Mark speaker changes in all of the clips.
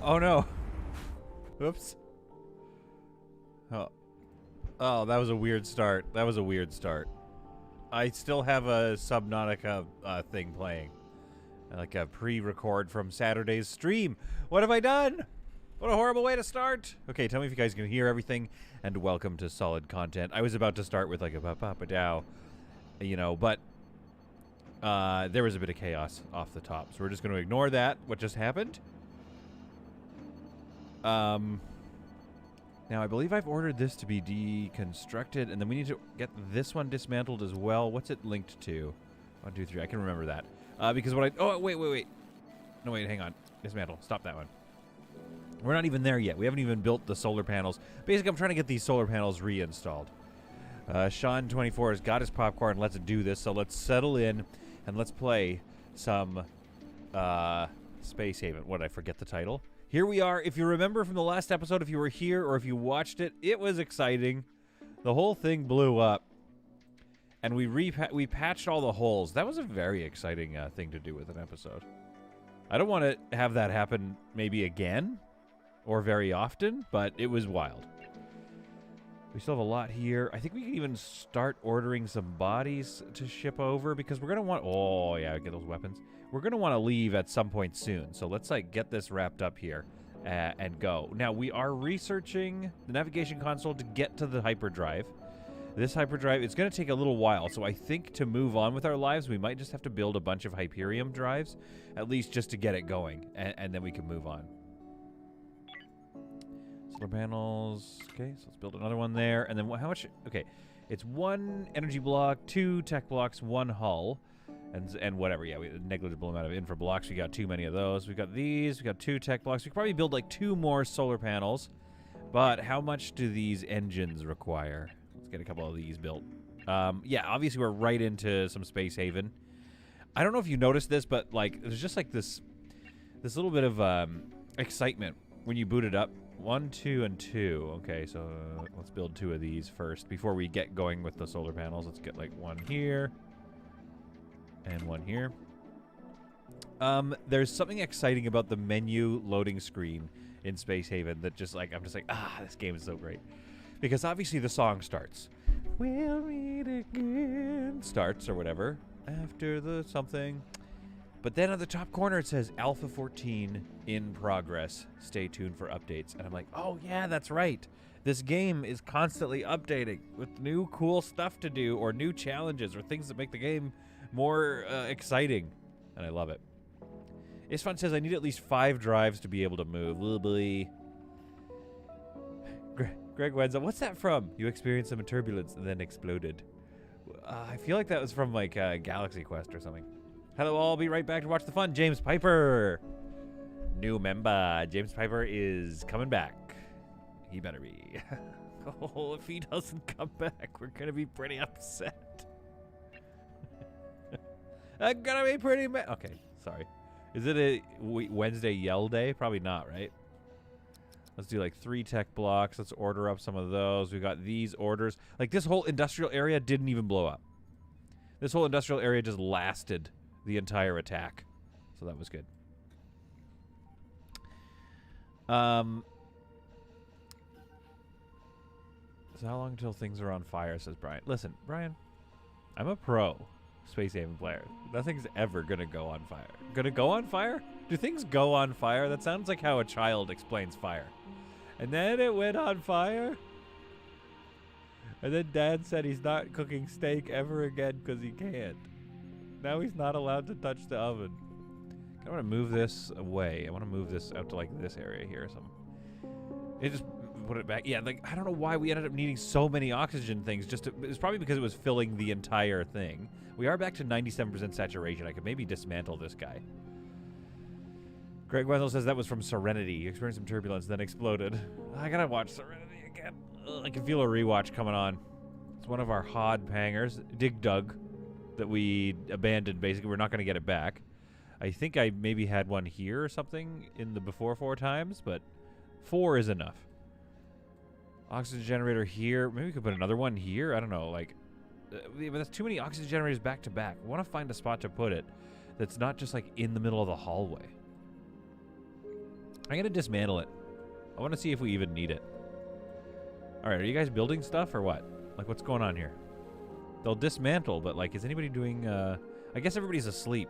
Speaker 1: Oh no. Oops. Oh, that was a weird start. That was a weird start. I still have a Subnautica thing playing. Like a pre-record from Saturday's stream. What have I done? What a horrible way to start. Okay, tell me if you guys can hear everything, and welcome to Solid Content. I was about to start with like a ba-ba-ba-dow, you know, but there was a bit of chaos off the top. So we're just going to ignore that, what just happened. Now, I believe I've ordered this to be deconstructed, and then we need to get this one dismantled as well. What's it linked to? 1, 2, 3. I can remember that. Because what I... Oh, wait. No, wait, hang on. Dismantle. Stop that one. We're not even there yet. We haven't even built the solar panels. Basically, I'm trying to get these solar panels reinstalled. Sean24 has got his popcorn. Let's do this. So let's settle in, and let's play some Space Haven. What, did I forget the title? Here we are. If you remember from the last episode, if you were here or if you watched it, it was exciting. The whole thing blew up, and we patched all the holes. That was a very exciting thing to do with an episode. I don't want to have that happen maybe again or very often, but it was wild. We still have a lot here. I think we can even start ordering some bodies to ship over because we're going to want... Oh, yeah, get those weapons. We're going to want to leave at some point soon. So let's like get this wrapped up here and go. Now, we are researching the navigation console to get to the hyperdrive. This hyperdrive, it's going to take a little while. So I think to move on with our lives, we might just have to build a bunch of Hyperium drives, at least just to get it going. And then we can move on. Solar panels. Okay, so let's build another one there. And then how much? Okay, it's 1 energy block, 2 tech blocks, 1 hull. And whatever, yeah, we have a negligible amount of infra blocks. We got too many of those. We got these. We got 2 tech blocks. We could probably build like 2 more solar panels. But how much do these engines require? Let's get a couple of these built. Yeah, obviously we're right into some Space Haven. I don't know if you noticed this, but like there's just like this little bit of excitement when you boot it up. 1, 2, and 2. Okay, so let's build 2 of these first before we get going with the solar panels. Let's get like 1 here. And 1 here. There's something exciting about the menu loading screen in Space Haven that just like, I'm just like, this game is so great. Because obviously the song starts. We'll meet again. Starts or whatever. After the something. But then at the top corner it says Alpha 14 in progress. Stay tuned for updates. And I'm like, oh yeah, that's right. This game is constantly updating with new cool stuff to do or new challenges or things that make the game more exciting. And I love it. Isfan says I need at least 5 drives to be able to move. Oh boy. Greg Wenzel, what's that from? You experienced some turbulence and then exploded. I feel like that was from like Galaxy Quest or something. Hello, I'll be right back to watch the fun. James Piper. New member. James Piper is coming back. He better be. Oh, if he doesn't come back, we're going to be pretty upset. I'm going to be pretty mad. Okay, sorry. Is it a Wednesday yell day? Probably not, right? Let's do like 3 tech blocks. Let's order up some of those. We got these orders. Like this whole industrial area didn't even blow up. This whole industrial area just lasted the entire attack. So that was good. So how long until things are on fire, says Brian. Listen, Brian, I'm a pro Space Haven player. Nothing's ever gonna go on fire. Gonna go on fire? Do things go on fire? That sounds like how a child explains fire. And then it went on fire? And then Dad said he's not cooking steak ever again because he can't. Now he's not allowed to touch the oven. I want to move this away. I want to move this out to like this area here or something. It just put it back. Yeah, like I don't know why we ended up needing so many oxygen things. It's probably because it was filling the entire thing. We are back to 97% saturation. I could maybe dismantle this guy. Greg Wendell says that was from Serenity. You experienced some turbulence, then exploded. I gotta watch Serenity again. Ugh, I can feel a rewatch coming on. It's one of our Hod pangers, Dig Dug, that we abandoned. Basically, we're not gonna get it back. I think I maybe had one here or something in the before 4 times, but 4 is enough. Oxygen generator here. Maybe we could put another one here. I don't know. Like, but that's too many oxygen generators back to back. We want to find a spot to put it that's not just like in the middle of the hallway. I'm gonna dismantle it. I want to see if we even need it. All right, are you guys building stuff or what? Like, what's going on here? They'll dismantle, but like, is anybody doing? I guess everybody's asleep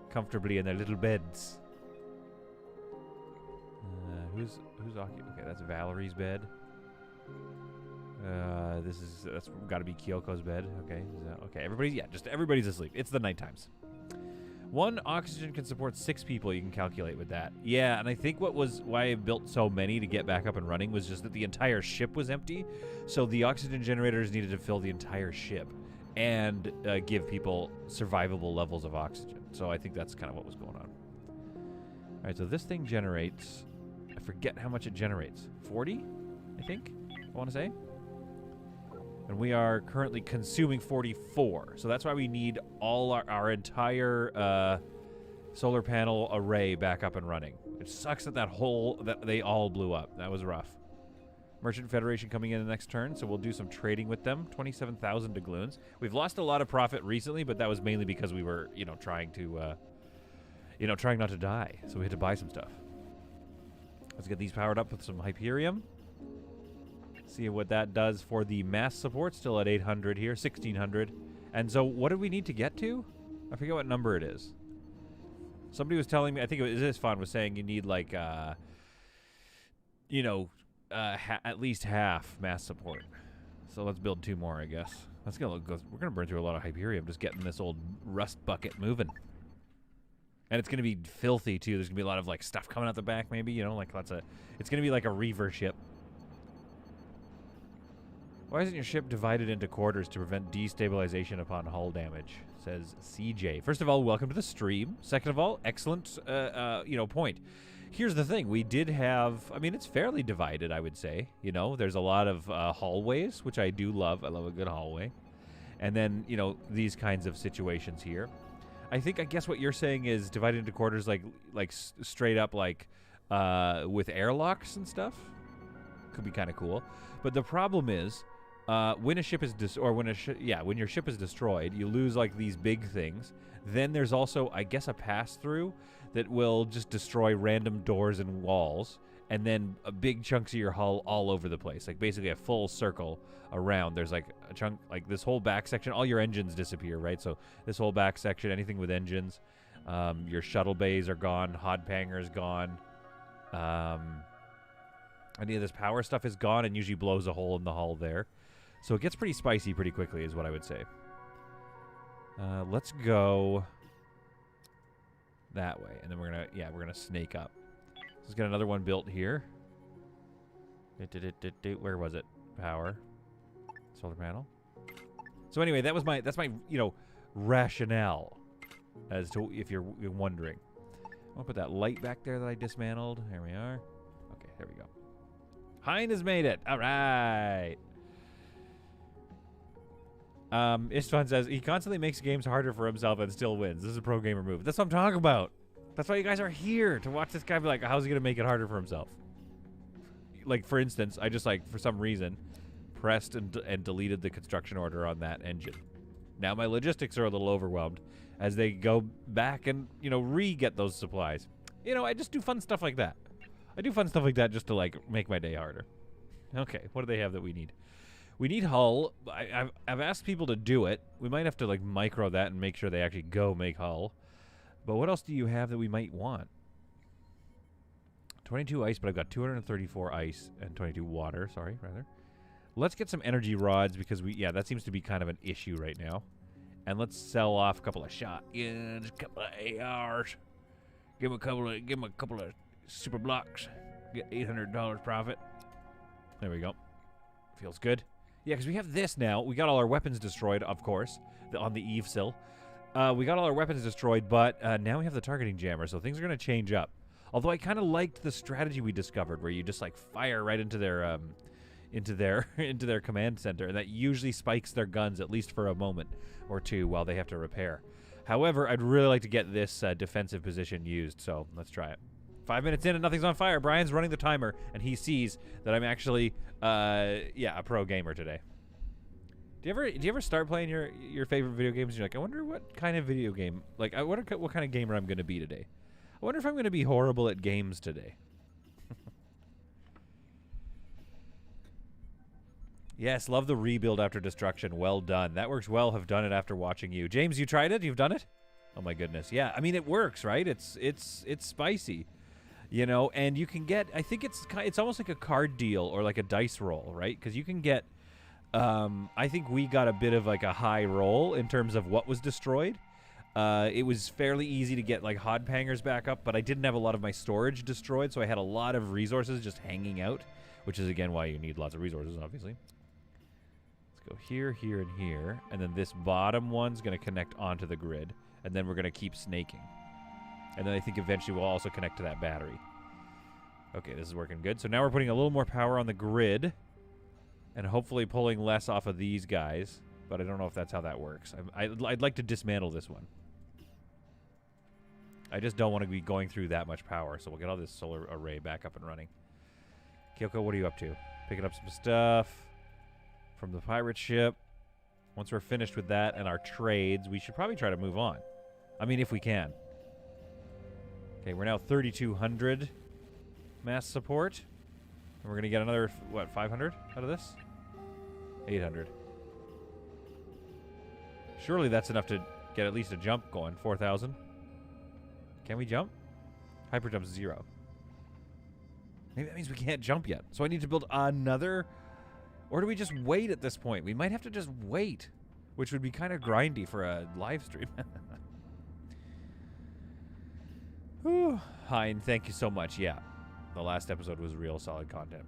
Speaker 1: comfortably in their little beds. Who's okay? That's Valerie's bed. That's got to be Kyoko's bed. Okay, okay. Everybody's asleep. It's the night times. 1 oxygen can support 6 people. You can calculate with that. Yeah, and I think why I built so many to get back up and running was just that the entire ship was empty, so the oxygen generators needed to fill the entire ship and give people survivable levels of oxygen. So I think that's kind of what was going on. All right, so this thing generates. I forget how much it generates. 40, I think. I want to say. And we are currently consuming 44. So that's why we need all our entire solar panel array back up and running. It sucks that they all blew up. That was rough. Merchant Federation coming in the next turn, so we'll do some trading with them. 27,000 doubloons. We've lost a lot of profit recently, but that was mainly because we were, trying not to die. So we had to buy some stuff. Let's get these powered up with some Hyperium. See what that does for the mass support. Still at 800 here, 1,600. And so what do we need to get to? I forget what number it is. Somebody was telling me, I think it was Isfan was saying you need like, at least half mass support. So let's build 2 more, I guess. We're gonna burn through a lot of Hyperium just getting this old rust bucket moving. And it's gonna be filthy too. There's gonna be a lot of like stuff coming out the back, maybe, like lots of. It's gonna be like a reaver ship. Why isn't your ship divided into quarters to prevent destabilization upon hull damage? Says CJ. First of all, welcome to the stream. Second of all, excellent, point. Here's the thing. We did have, it's fairly divided, I would say. There's a lot of hallways, which I do love. I love a good hallway. And then, these kinds of situations here. I guess what you're saying is divided into quarters like straight up like with airlocks and stuff. Could be kind of cool. But the problem is when a ship is when your ship is destroyed, you lose like these big things. Then there's also, I guess, a pass-through that will just destroy random doors and walls, and then big chunks of your hull all over the place. Like basically a full circle around. There's like a chunk, like this whole back section, all your engines disappear, right? So this whole back section, anything with engines, your shuttle bays are gone, hod panger's gone. Any of this power stuff is gone and usually blows a hole in the hull there. So it gets pretty spicy pretty quickly is what I would say. Let's go that way, and then we're gonna snake up. Let's get another one built here. Where was it? Power, solar panel. So anyway, that's my rationale as to if you're wondering. I'll put that light back there that I dismantled. Here we are. Okay, there we go. Hein has made it. All right. Istvan says he constantly makes games harder for himself and still wins. This is a pro gamer move. That's what I'm talking about. That's why you guys are here, to watch this guy be like, how's he gonna make it harder for himself? Like, for instance, I just like for some reason pressed and deleted the construction order on that engine. Now my logistics are a little overwhelmed as they go back and re-get those supplies. I just do fun stuff like that. I do fun stuff like that just to like make my day harder. Okay, what do they have that we need? We need hull. I've asked people to do it. We might have to like micro that and make sure they actually go make hull. But what else do you have that we might want? 22 ice, but I've got 234 ice and 22 water. Sorry, rather. Let's get some energy rods because that seems to be kind of an issue right now. And let's sell off a couple of shotguns, a couple of ARs. Give them a couple of super blocks. Get $800 profit. There we go. Feels good. Yeah, because we have this now. We got all our weapons destroyed, of course, on the Eve sill. We got all our weapons destroyed, but now we have the targeting jammer, so things are going to change up. Although I kind of liked the strategy we discovered, where you just like fire right into their into their command center, and that usually spikes their guns at least for a moment or two while they have to repair. However, I'd really like to get this defensive position used, so let's try it. 5 minutes in and nothing's on fire. Brian's running the timer, and he sees that I'm actually, a pro gamer today. Do you ever start playing your favorite video games and you're like, I wonder what kind of video game, like, I wonder what kind of gamer I'm going to be today. I wonder if I'm going to be horrible at games today. Yes, love the rebuild after destruction. Well done. That works well. Have done it after watching you. James, you tried it? You've done it? Oh my goodness. Yeah, I mean it works, right? It's spicy. And you can get, I think it's almost like a card deal or like a dice roll, right? Because you can get I think we got a bit of like a high roll in terms of what was destroyed. It was fairly easy to get like hod pangers back up, but I didn't have a lot of my storage destroyed, so I had a lot of resources just hanging out, which is again why you need lots of resources, obviously. Let's go here, here, and here, and then this bottom one's going to connect onto the grid, and then we're going to keep snaking. And then I think eventually we'll also connect to that battery. Okay, this is working good. So now we're putting a little more power on the grid, and hopefully pulling less off of these guys, but I don't know if that's how that works. I'd like to dismantle this one. I just don't want to be going through that much power, so we'll get all this solar array back up and running. Kyoko, what are you up to? Picking up some stuff from the pirate ship. Once we're finished with that and our trades, we should probably try to move on. I mean, if we can. Okay, we're now 3,200 mass support. And we're going to get another, what, 500 out of this? 800. Surely that's enough to get at least a jump going. 4,000. Can we jump? Hyperjump's 0. Maybe that means we can't jump yet. So I need to build another... Or do we just wait at this point? We might have to just wait, which would be kind of grindy for a live stream. Whew. Hein, thank you so much. Yeah, the last episode was real solid content.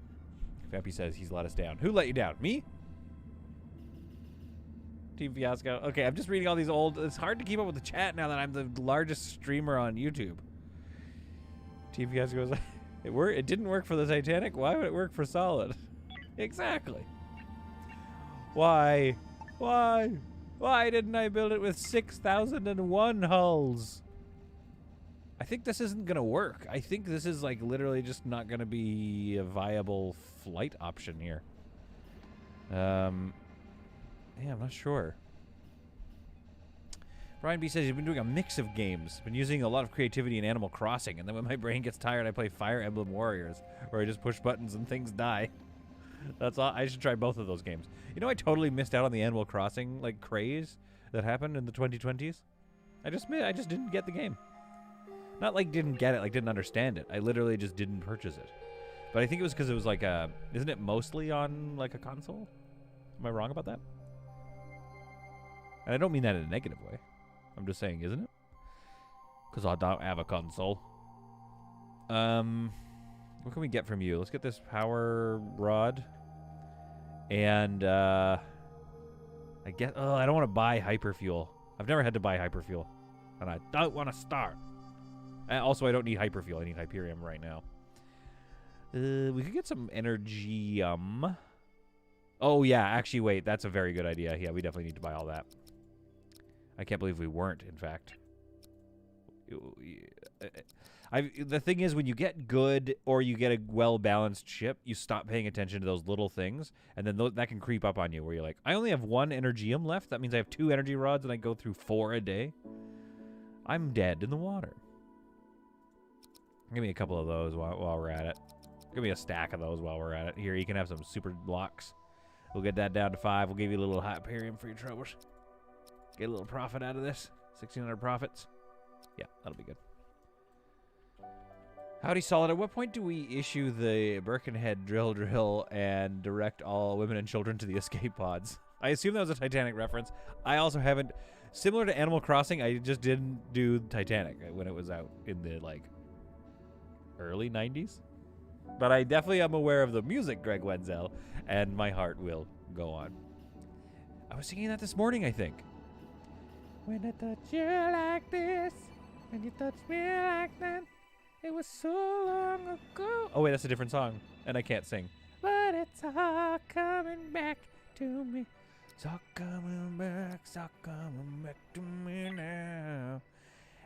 Speaker 1: Vampy says he's let us down. Who let you down? Me? Team Fiasco. Okay, I'm just reading all these old... It's hard to keep up with the chat now that I'm the largest streamer on YouTube. Team Fiasco goes... It didn't work for the Titanic. Why would it work for Solid? Exactly. Why? Why? Why didn't I build it with 6,001 hulls? I think this isn't going to work. I think this is like literally just not going to be a viable flight option here. Yeah, I'm not sure. Brian B says he's been doing a mix of games. Been using a lot of creativity in Animal Crossing, and then when my brain gets tired, I play Fire Emblem Warriors, where I just push buttons and things die. That's all. I should try both of those games. You know, I totally missed out on the Animal Crossing like craze that happened in the 2020s. I just didn't get the game. Not like didn't get it, like didn't understand it. I literally just didn't purchase it. But I think it was because it was like isn't it mostly on like a console? Am I wrong about that? And I don't mean that in a negative way. I'm just saying, isn't it? Because I don't have a console. What can we get from you? Let's get this power rod. And, I guess... Oh, I don't want to buy hyperfuel. I've never had to buy hyperfuel. And I don't want to start. Also, I don't need hyperfuel. I need Hyperium right now. We could get some energy, Oh, yeah. Actually, wait. That's a very good idea. Yeah, we definitely need to buy all that. I can't believe we weren't, in fact. The thing is, when you get good or you get a well-balanced ship, you stop paying attention to those little things, and then that can creep up on you, where you're like, I only have 1 Energium left. That means I have 2 energy rods, and I go through 4 a day. I'm dead in the water. Give me a couple of those while we're at it. Give me a stack of those while we're at it. Here, you can have some super blocks. We'll get that down to 5. We'll give you a little Hyperium for your troubles. Get a little profit out of this. 1,600 profits. Yeah, that'll be good. Howdy, Solid. At what point do we issue the Birkenhead drill and direct all women and children to the escape pods? I assume that was a Titanic reference. I also haven't... Similar to Animal Crossing, I just didn't do Titanic when it was out in the, like, early 90s. But I definitely am aware of the music, Greg Wenzel, and my heart will go on. I was singing that this morning, I think. When I touch you like this, and you touch me like that, it was so long ago. Oh, wait, that's a different song, and I can't sing. But it's all coming back to me. It's all coming back to me now.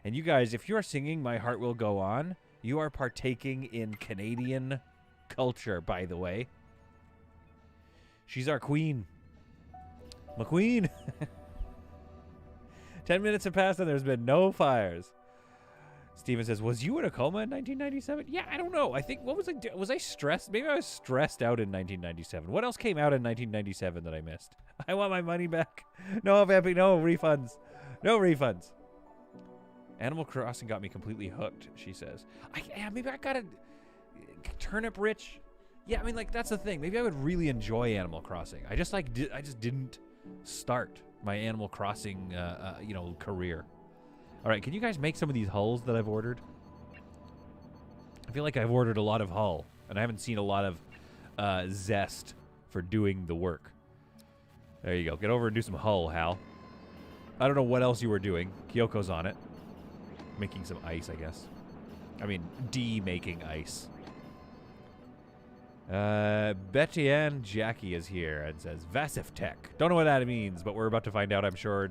Speaker 1: And you guys, if you're singing My Heart Will Go On, you are partaking in Canadian culture, by the way. She's our queen. McQueen. 10 minutes have passed and there's been no fires. Steven says, was you in a coma in 1997? Yeah, I don't know. I think, what was I doing? Was I stressed? Maybe I was stressed out in 1997. What else came out in 1997 that I missed? I want my money back. No, Vampy, no refunds. No refunds. Animal Crossing got me completely hooked, she says. Yeah, maybe I got a turnip rich. Yeah, I mean, like, that's the thing. Maybe I would really enjoy Animal Crossing. I just didn't start my Animal Crossing, career. All right, can you guys make some of these hulls that I've ordered? I feel like I've ordered a lot of hull, and I haven't seen a lot of zest for doing the work. There you go. Get over and do some hull, Hal. I don't know what else you were doing. Kyoko's on it. Making some ice, I guess. I mean, making ice. Betty Ann Jackie is here and says, Vasif Tech. Don't know what that means, but we're about to find out, I'm sure.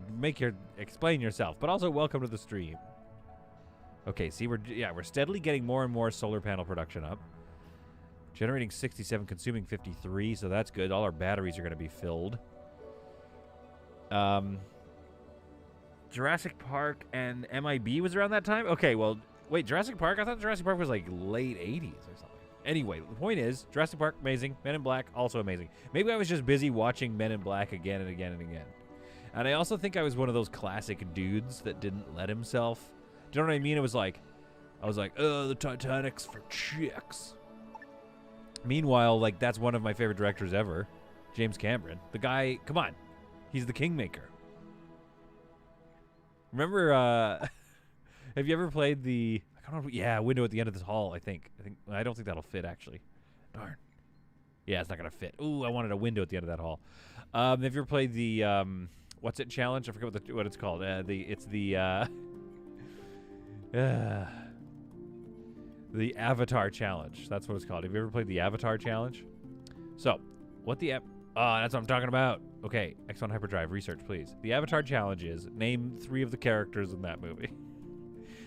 Speaker 1: Explain yourself, but also welcome to the stream. Okay, see, we're steadily getting more and more solar panel production up. Generating 67, consuming 53, so that's good. All our batteries are going to be filled. Jurassic Park and MIB was around that time? Okay, well, wait, Jurassic Park? I thought Jurassic Park was like late 80s or something. Anyway, the point is, Jurassic Park, amazing. Men in Black, also amazing. Maybe I was just busy watching Men in Black again and again and again. And I also think I was one of those classic dudes that didn't let himself. Do you know what I mean? It was like, I was like, oh, the Titanic's for chicks. Meanwhile, like, that's one of my favorite directors ever, James Cameron. The guy, come on, he's the kingmaker. Remember, have you ever played the, I don't know, yeah, window at the end of this hall, I don't think that'll fit, actually. Darn. Yeah, it's not going to fit. Ooh, I wanted a window at the end of that hall. Have you ever played the, what's it challenge? I forget what it's called. It's the Avatar Challenge. That's what it's called. Have you ever played the Avatar Challenge? So, that's what I'm talking about. Okay, X1 Hyperdrive, research, please. The Avatar Challenge is, name 3 of the characters in that movie.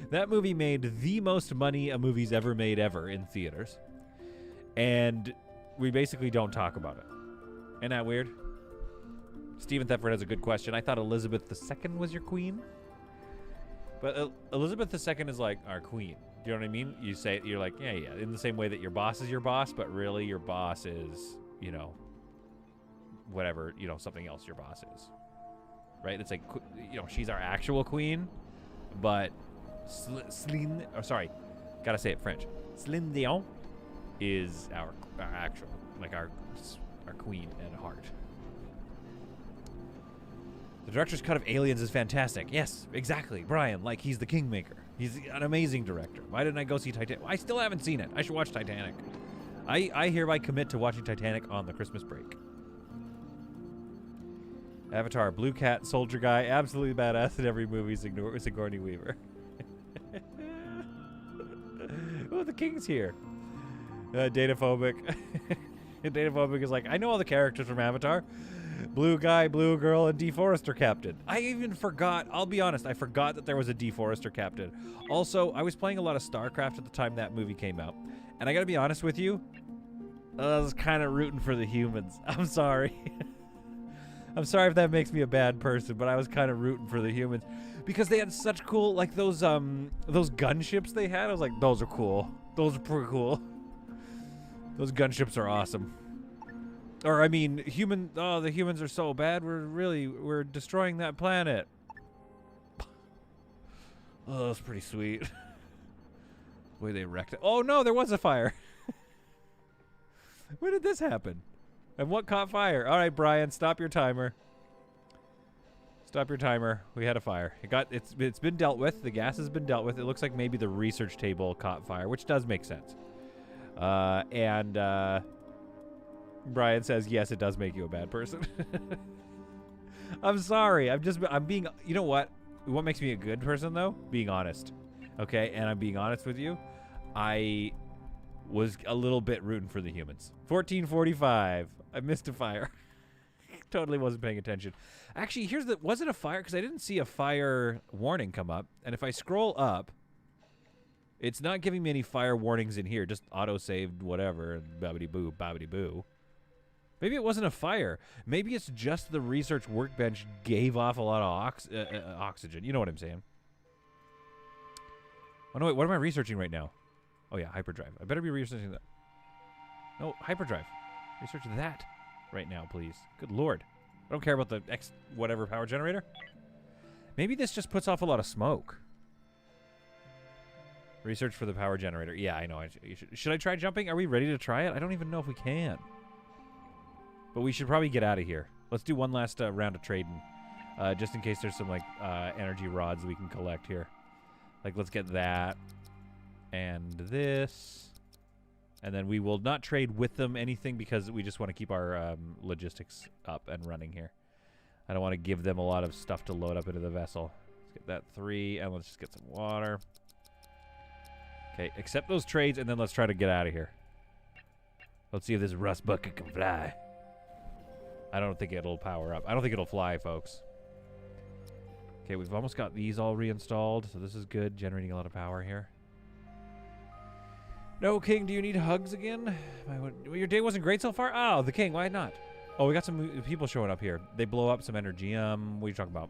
Speaker 1: That movie made the most money a movie's ever made in theaters. And we basically don't talk about it. Ain't that weird? Stephen Thetford has a good question. I thought Elizabeth II was your queen. But Elizabeth II is like our queen. Do you know what I mean? You say, you're like, yeah, yeah. In the same way that your boss is your boss, but really your boss is, you know, whatever, you know, something else your boss is. Right? It's like, you know, she's our actual queen, but Celine, oh, sorry, gotta say it French. Celine Dion is our actual, like our queen at heart. The director's cut of Aliens is fantastic. Yes, exactly. Brian, like he's the kingmaker. He's an amazing director. Why didn't I go see Titanic? I still haven't seen it. I should watch Titanic. I hereby commit to watching Titanic on the Christmas break. Avatar, Blue Cat, Soldier Guy, absolutely badass in every movie, Sigourney Weaver. Oh, the king's here. Dataphobic. Dataphobic is like, I know all the characters from Avatar. Blue Guy, Blue Girl, and Deforester Captain. I even forgot, I'll be honest, I forgot that there was a Deforester Captain. Also, I was playing a lot of StarCraft at the time that movie came out. And I gotta be honest with you, I was kind of rooting for the humans. I'm sorry. I'm sorry if that makes me a bad person, but I was kind of rooting for the humans. Because they had such cool, like those gunships they had. I was like, those are cool. Those are pretty cool. Those gunships are awesome. Or, I mean, the humans are so bad, we're destroying that planet. Oh, that's pretty sweet. The way they wrecked it. Oh, no, there was a fire. When did this happen? And what caught fire? All right, Brian, stop your timer. Stop your timer. We had a fire. It's been dealt with. The gas has been dealt with. It looks like maybe the research table caught fire, which does make sense. Brian says, yes, it does make you a bad person. I'm sorry. I'm being, you know what? What makes me a good person, though? Being honest. Okay? And I'm being honest with you. I was a little bit rooting for the humans. 1445. I missed a fire. Totally wasn't paying attention. Actually, was it a fire? Because I didn't see a fire warning come up. And if I scroll up, it's not giving me any fire warnings in here. Just auto-saved whatever. And babbity-boo, babbity-boo. Maybe it wasn't a fire. Maybe it's just the research workbench gave off a lot of oxygen. You know what I'm saying? Oh, no, wait. What am I researching right now? Oh, yeah, hyperdrive. I better be researching that. No, hyperdrive. Research that right now, please. Good Lord. I don't care about the whatever power generator. Maybe this just puts off a lot of smoke. Research for the power generator. Yeah, I know. Should I try jumping? Are we ready to try it? I don't even know if we can. But we should probably get out of here. Let's do one last round of trading. Just in case there's some, like, energy rods we can collect here. Like, let's get that. And this. And then we will not trade with them anything because we just want to keep our logistics up and running here. I don't want to give them a lot of stuff to load up into the vessel. Let's get that 3, and let's just get some water. Okay, accept those trades, and then let's try to get out of here. Let's see if this rust bucket can fly. I don't think it'll power up. I don't think it'll fly, folks. Okay, we've almost got these all reinstalled, so this is good. Generating a lot of power here. No, King, do you need hugs again? Your day wasn't great so far? Oh, the King, why not? Oh, we got some people showing up here. They blow up some energy. What are you talking about?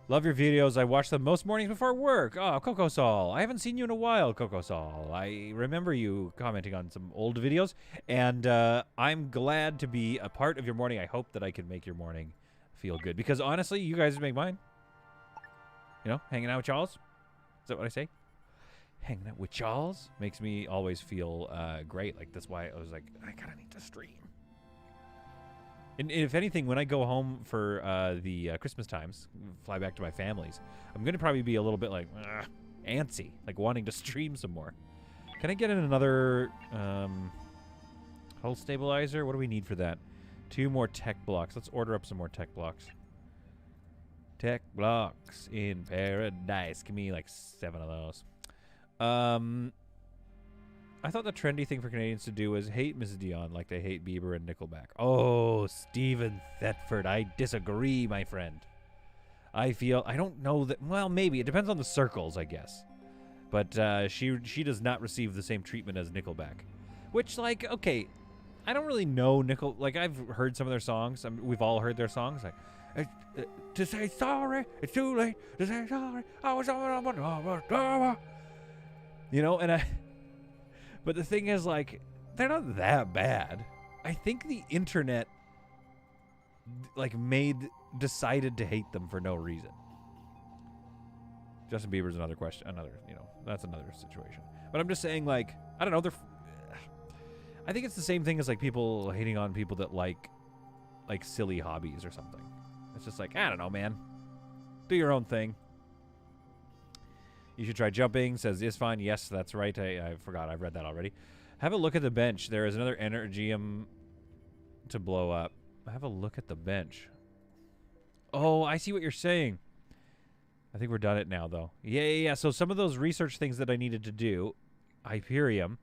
Speaker 1: Love your videos. I watch them most mornings before work. Oh, Coco Sol. I haven't seen you in a while, Coco Sol. I remember you commenting on some old videos, and I'm glad to be a part of your morning. I hope that I can make your morning feel good, because honestly, you guys make mine. You know, hanging out with y'alls. Is that what I say? Hanging out with y'alls makes me always feel great. Like, that's why I was like, I kind of need to stream. And if anything, when I go home for the Christmas times, fly back to my family's, I'm going to probably be a little bit like antsy, like wanting to stream some more. Can I get in another hull stabilizer? What do we need for that? 2 more tech blocks. Let's order up some more tech blocks. Tech blocks in paradise. Give me like 7 of those. I thought the trendy thing for Canadians to do was hate Mrs. Dion like they hate Bieber and Nickelback. Oh, Stephen Thetford, I disagree, my friend. I don't know that, well, maybe. It depends on the circles, I guess. But she does not receive the same treatment as Nickelback. Which, like, okay, I don't really know Nickel. Like, I've heard some of their songs. We've all heard their songs. Like, to say sorry, it's too late to say sorry. I was and but the thing is, like, they're not that bad. I think the internet, like, decided to hate them for no reason. Justin Bieber's another question. That's another situation. But I'm just saying, like, I don't know. I think it's the same thing as, like, people hating on people that like silly hobbies or something. It's just like, I don't know, man. Do your own thing. You should try jumping, says is fine. Yes, that's right. I forgot. I've read that already. Have a look at the bench. There is another energium to blow up. Have a look at the bench. Oh, I see what you're saying. I think we're done it now, though. Yeah. So some of those research things that I needed to do, Hyperium,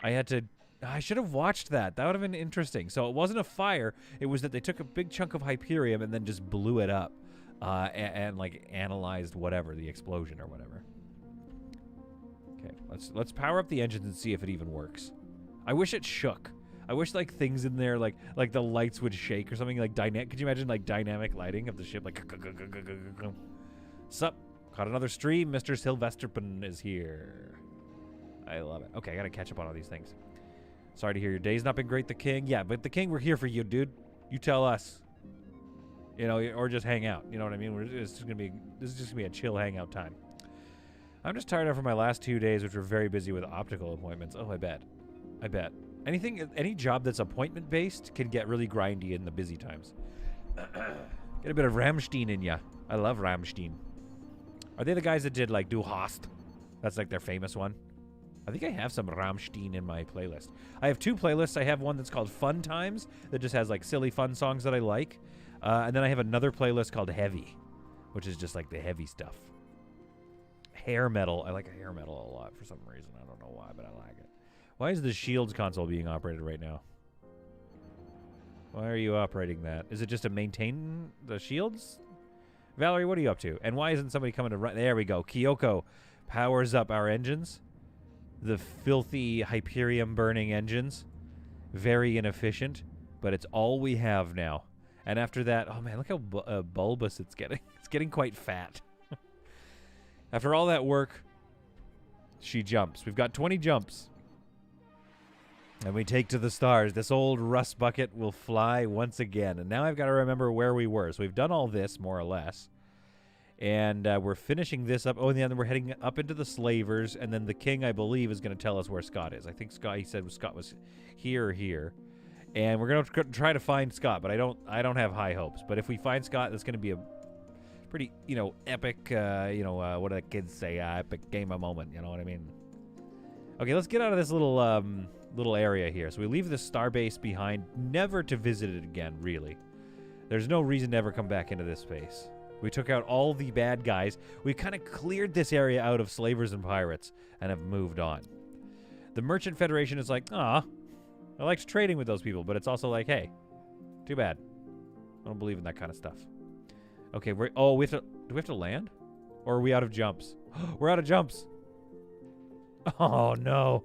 Speaker 1: I should have watched that. That would have been interesting. So it wasn't a fire. It was that they took a big chunk of Hyperium and then just blew it up and like analyzed whatever, the explosion or whatever. Okay, let's power up the engines and see if it even works. I wish it shook. I wish, like, things in there, like the lights would shake or something. Like, could you imagine, like, dynamic lighting of the ship? Like, sup? Caught another stream. Mr. Sylvesterpin is here. I love it. Okay, I gotta catch up on all these things. Sorry to hear your day's not been great, the King. Yeah, but the King, we're here for you, dude. You tell us. Or just hang out. You know what I mean? This is just gonna be a chill hangout time. I'm just tired after my last 2 days, which were very busy with optical appointments. Oh, I bet. Any job that's appointment-based can get really grindy in the busy times. Get a bit of Rammstein in ya. I love Rammstein. Are they the guys that did, like, Du Hast? That's, like, their famous one. I think I have some Rammstein in my playlist. I have 2 playlists. I have one that's called Fun Times that just has, like, silly fun songs that I like. And then I have another playlist called Heavy, which is just, like, the heavy stuff. Hair metal. I like hair metal a lot for some reason. I don't know why, but I like it. Why is the Shields console being operated right now? Why are you operating that? Is it just to maintain the Shields? Valerie, what are you up to? And why isn't somebody coming to run? There we go. Kyoko powers up our engines. The filthy Hyperium burning engines. Very inefficient, but it's all we have now. And after that, oh man, look how bulbous it's getting. It's getting quite fat. After all that work, she jumps. We've got 20 jumps. And we take to the stars. This old rust bucket will fly once again. And now I've got to remember where we were. So we've done all this, more or less. And we're finishing this up. Oh, and then we're heading up into the slavers. And then the King, I believe, is going to tell us where Scott is. I think he said Scott was here or here. And we're going to try to find Scott. But I don't have high hopes. But if we find Scott, that's going to be a pretty, epic, what do the kids say? Epic game of moment. You know what I mean? Okay, let's get out of this little area here. So we leave this starbase behind, never to visit it again, really. There's no reason to ever come back into this space. We took out all the bad guys. We kind of cleared this area out of slavers and pirates and have moved on. The Merchant Federation is like, I liked trading with those people, but it's also like, hey, too bad. I don't believe in that kind of stuff. Okay, do we have to land? Or are we out of jumps? We're out of jumps. Oh, no.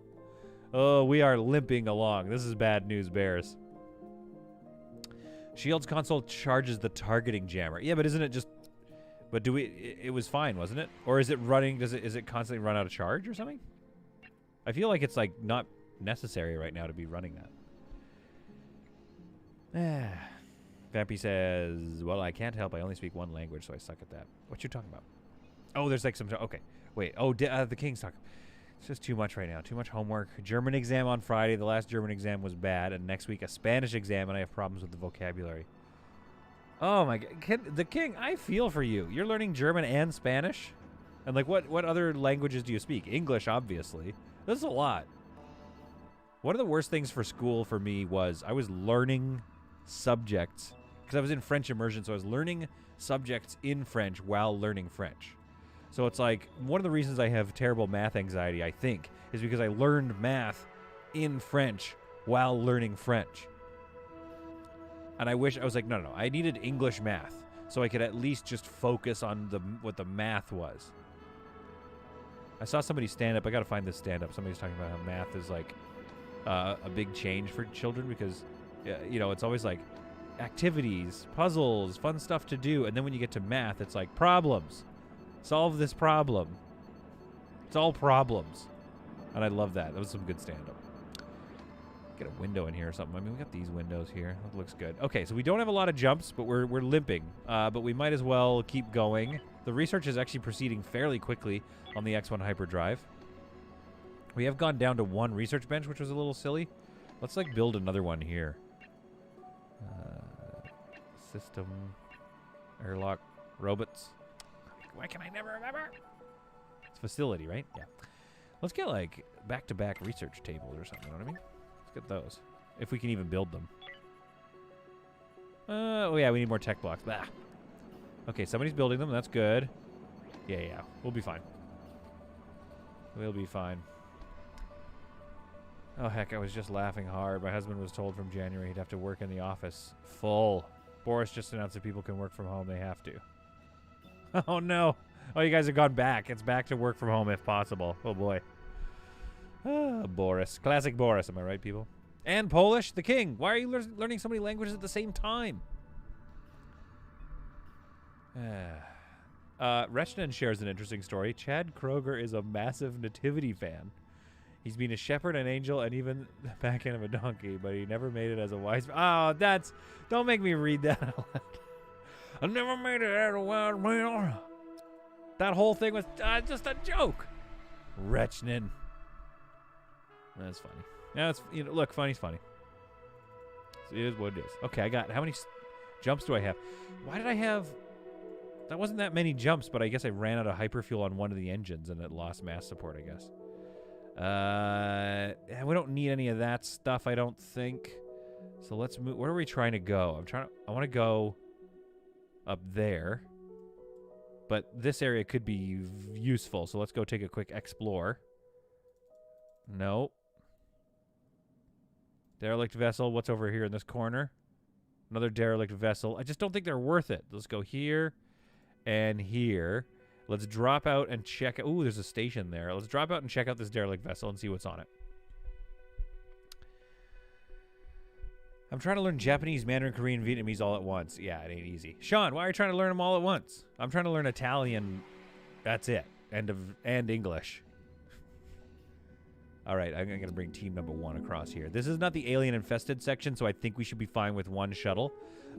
Speaker 1: Oh, we are limping along. This is bad news, bears. Shields console charges the targeting jammer. Yeah, but isn't it just... But it was fine, wasn't it? Or is it running... Is it constantly run out of charge or something? I feel like it's, like, not necessary right now to be running that. Vampy says, well, I can't help. I only speak one language, so I suck at that. What you talking about? Oh, there's, like, some... Okay. Wait. Oh, the King's talking... It's just too much right now. Too much homework. German exam on Friday. The last German exam was bad. And next week, a Spanish exam, and I have problems with the vocabulary. Oh, my God. The King, I feel for you. You're learning German and Spanish? And, like, what other languages do you speak? English, obviously. This is a lot. One of the worst things for school for me was I was learning subjects. Because I was in French immersion, so I was learning subjects in French while learning French. So it's like, one of the reasons I have terrible math anxiety, I think, is because I learned math in French while learning French. And I wish, I was like, no, I needed English math so I could at least just focus on what the math was. I saw somebody stand up. I got to find this stand up. Somebody's talking about how math is like a big change for children because, you know, it's always like activities, puzzles, fun stuff to do. And then when you get to math, it's like problems. Solve this problem. It's all problems. And I love that. That was some good stand-up. Get a window in here or something. I mean, we got these windows here. That looks good. Okay, so we don't have a lot of jumps, but we're limping. But we might as well keep going. The research is actually proceeding fairly quickly on the X1 hyperdrive. We have gone down to 1 research bench, which was a little silly. Let's, like, build another one here. System. Airlock. Robots. Why can I never remember? It's facility, right? Yeah. Let's get, like, back-to-back research tables or something, you know what I mean? Let's get those. If we can even build them. Oh, yeah, we need more tech blocks. Blah. Okay, somebody's building them. That's good. Yeah. We'll be fine. We'll be fine. Oh, heck, I was just laughing hard. My husband was told from January he'd have to work in the office full. Boris just announced that people can work from home. They have to. Oh, no. Oh, you guys have gone back. It's back to work from home if possible. Oh, boy. Ah, Boris. Classic Boris. Am I right, people? And Polish, the king. Why are you learning so many languages at the same time? Rechnan shares an interesting story. Chad Kroger is a massive nativity fan. He's been a shepherd, an angel, and even the back end of a donkey, but he never made it as a wise man. Oh, that's... Don't make me read that. I never made it as a wise man. That whole thing was just a joke. Rechnan. That's funny. Yeah, it's, you know, look, funny's funny. It is what it is. Okay, I got... How many jumps do I have? Why did I have... That wasn't that many jumps, but I guess I ran out of hyperfuel on one of the engines and it lost mass support, I guess. We don't need any of that stuff, I don't think. So let's move. Where are we trying to go? I want to go up there. But this area could be useful, so let's go take a quick explore. Nope. Derelict vessel. What's over here in this corner? Another derelict vessel. I just don't think they're worth it. Let's go here and here. Let's drop out and check. Ooh, there's a station there. Let's drop out and check out this derelict vessel and see what's on it. I'm trying to learn Japanese, Mandarin, Korean, Vietnamese all at once. Yeah, it ain't easy. Sean, why are you trying to learn them all at once? I'm trying to learn Italian. That's it. And English. All right, I'm going to bring team number 1 across here. This is not the alien-infested section, so I think we should be fine with 1 shuttle.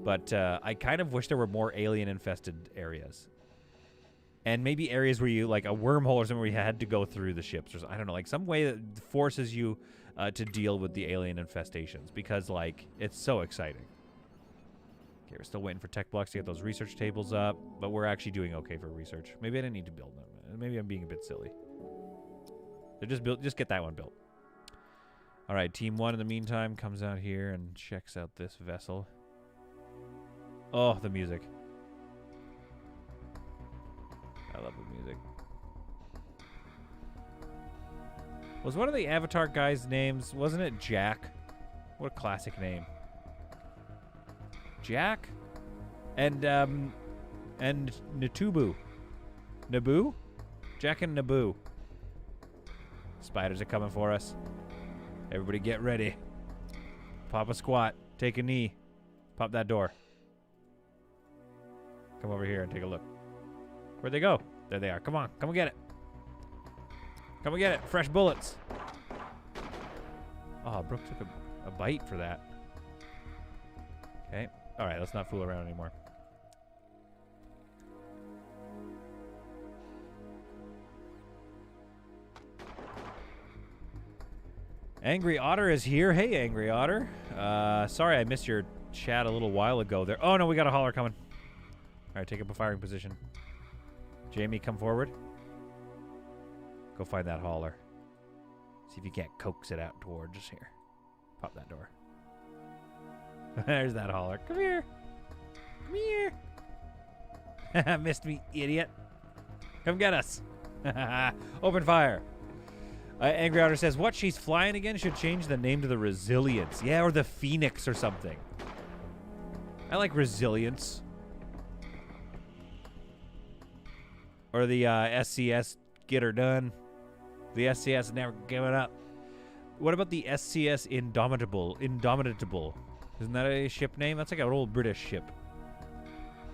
Speaker 1: But I kind of wish there were more alien-infested areas. And maybe areas where you, like a wormhole or something where you had to go through the ships. Or I don't know, like some way that forces you to deal with the alien infestations. Because, like, it's so exciting. Okay, we're still waiting for tech blocks to get those research tables up. But we're actually doing okay for research. Maybe I didn't need to build them. Maybe I'm being a bit silly. So just get that one built. All right, Team 1 in the meantime comes out here and checks out this vessel. Oh, the music. I love the music. Was one of the Avatar guys' names, wasn't it Jack? What a classic name. Jack? And Natubu. Naboo? Jack and Naboo. Spiders are coming for us. Everybody get ready. Pop a squat. Take a knee. Pop that door. Come over here and take a look. Where'd they go? There they are. Come on. Come and get it. Come and get it. Fresh bullets. Oh, Brooke took a bite for that. Okay. All right, let's not fool around anymore. Angry Otter is here. Hey, Angry Otter. Sorry I missed your chat a little while ago there. Oh, no, we got a hauler coming. All right, take up a firing position. Jamie, come forward. Go find that hauler. See if you can't coax it out towards us here. Pop that door. There's that hauler. Come here. Come here. Missed me, idiot. Come get us. Open fire. Angry Otter says, what, she's flying again? Should change the name to the Resilience. Yeah, or the Phoenix or something. I like Resilience. Or the SCS, get her done. The SCS never giving up. What about the SCS Indomitable? Indomitable. Isn't that a ship name? That's like an old British ship.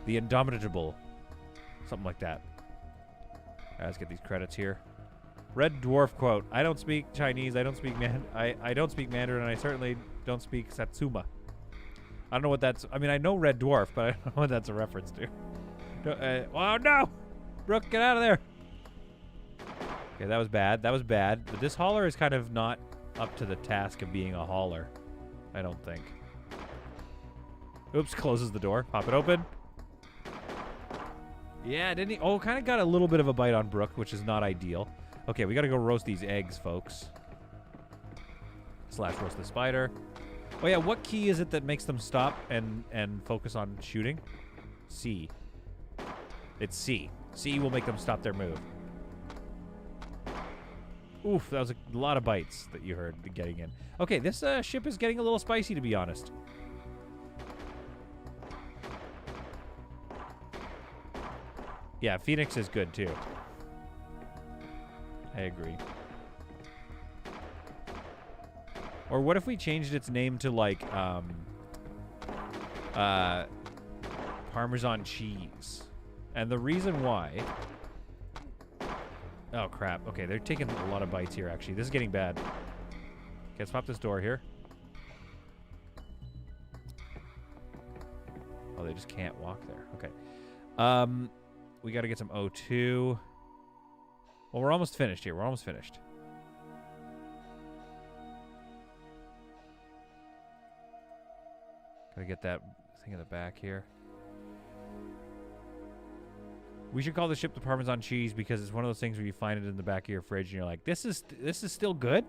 Speaker 1: The Indomitable. Something like that. Alright, let's get these credits here. Red Dwarf quote. I don't speak Chinese. I don't speak I don't speak Mandarin, and I certainly don't speak Satsuma. I don't know what that's... I mean, I know Red Dwarf, but I don't know what that's a reference to. Oh, no! Brooke, get out of there! Okay, that was bad. That was bad. But this hauler is kind of not up to the task of being a hauler. I don't think. Oops, closes the door. Pop it open. Yeah, didn't he? Oh, kind of got a little bit of a bite on Brooke, which is not ideal. Okay, we got to go roast these eggs, folks. Slash roast the spider. Oh, yeah, what key is it that makes them stop and focus on shooting? C. It's C. C will make them stop their move. Oof, that was a lot of bites that you heard getting in. Okay, this ship is getting a little spicy, to be honest. Yeah, Phoenix is good, too. I agree. Or what if we changed its name to, like, Parmesan cheese? And the reason why... Oh, crap. Okay, they're taking a lot of bites here, actually. This is getting bad. Okay, let's pop this door here. Oh, they just can't walk there. Okay. We got to get some O2. Well, we're almost finished here. We're almost finished. Gotta get that thing in the back here. We should call the ship the Parmesan cheese because it's one of those things where you find it in the back of your fridge and you're like, this is still good?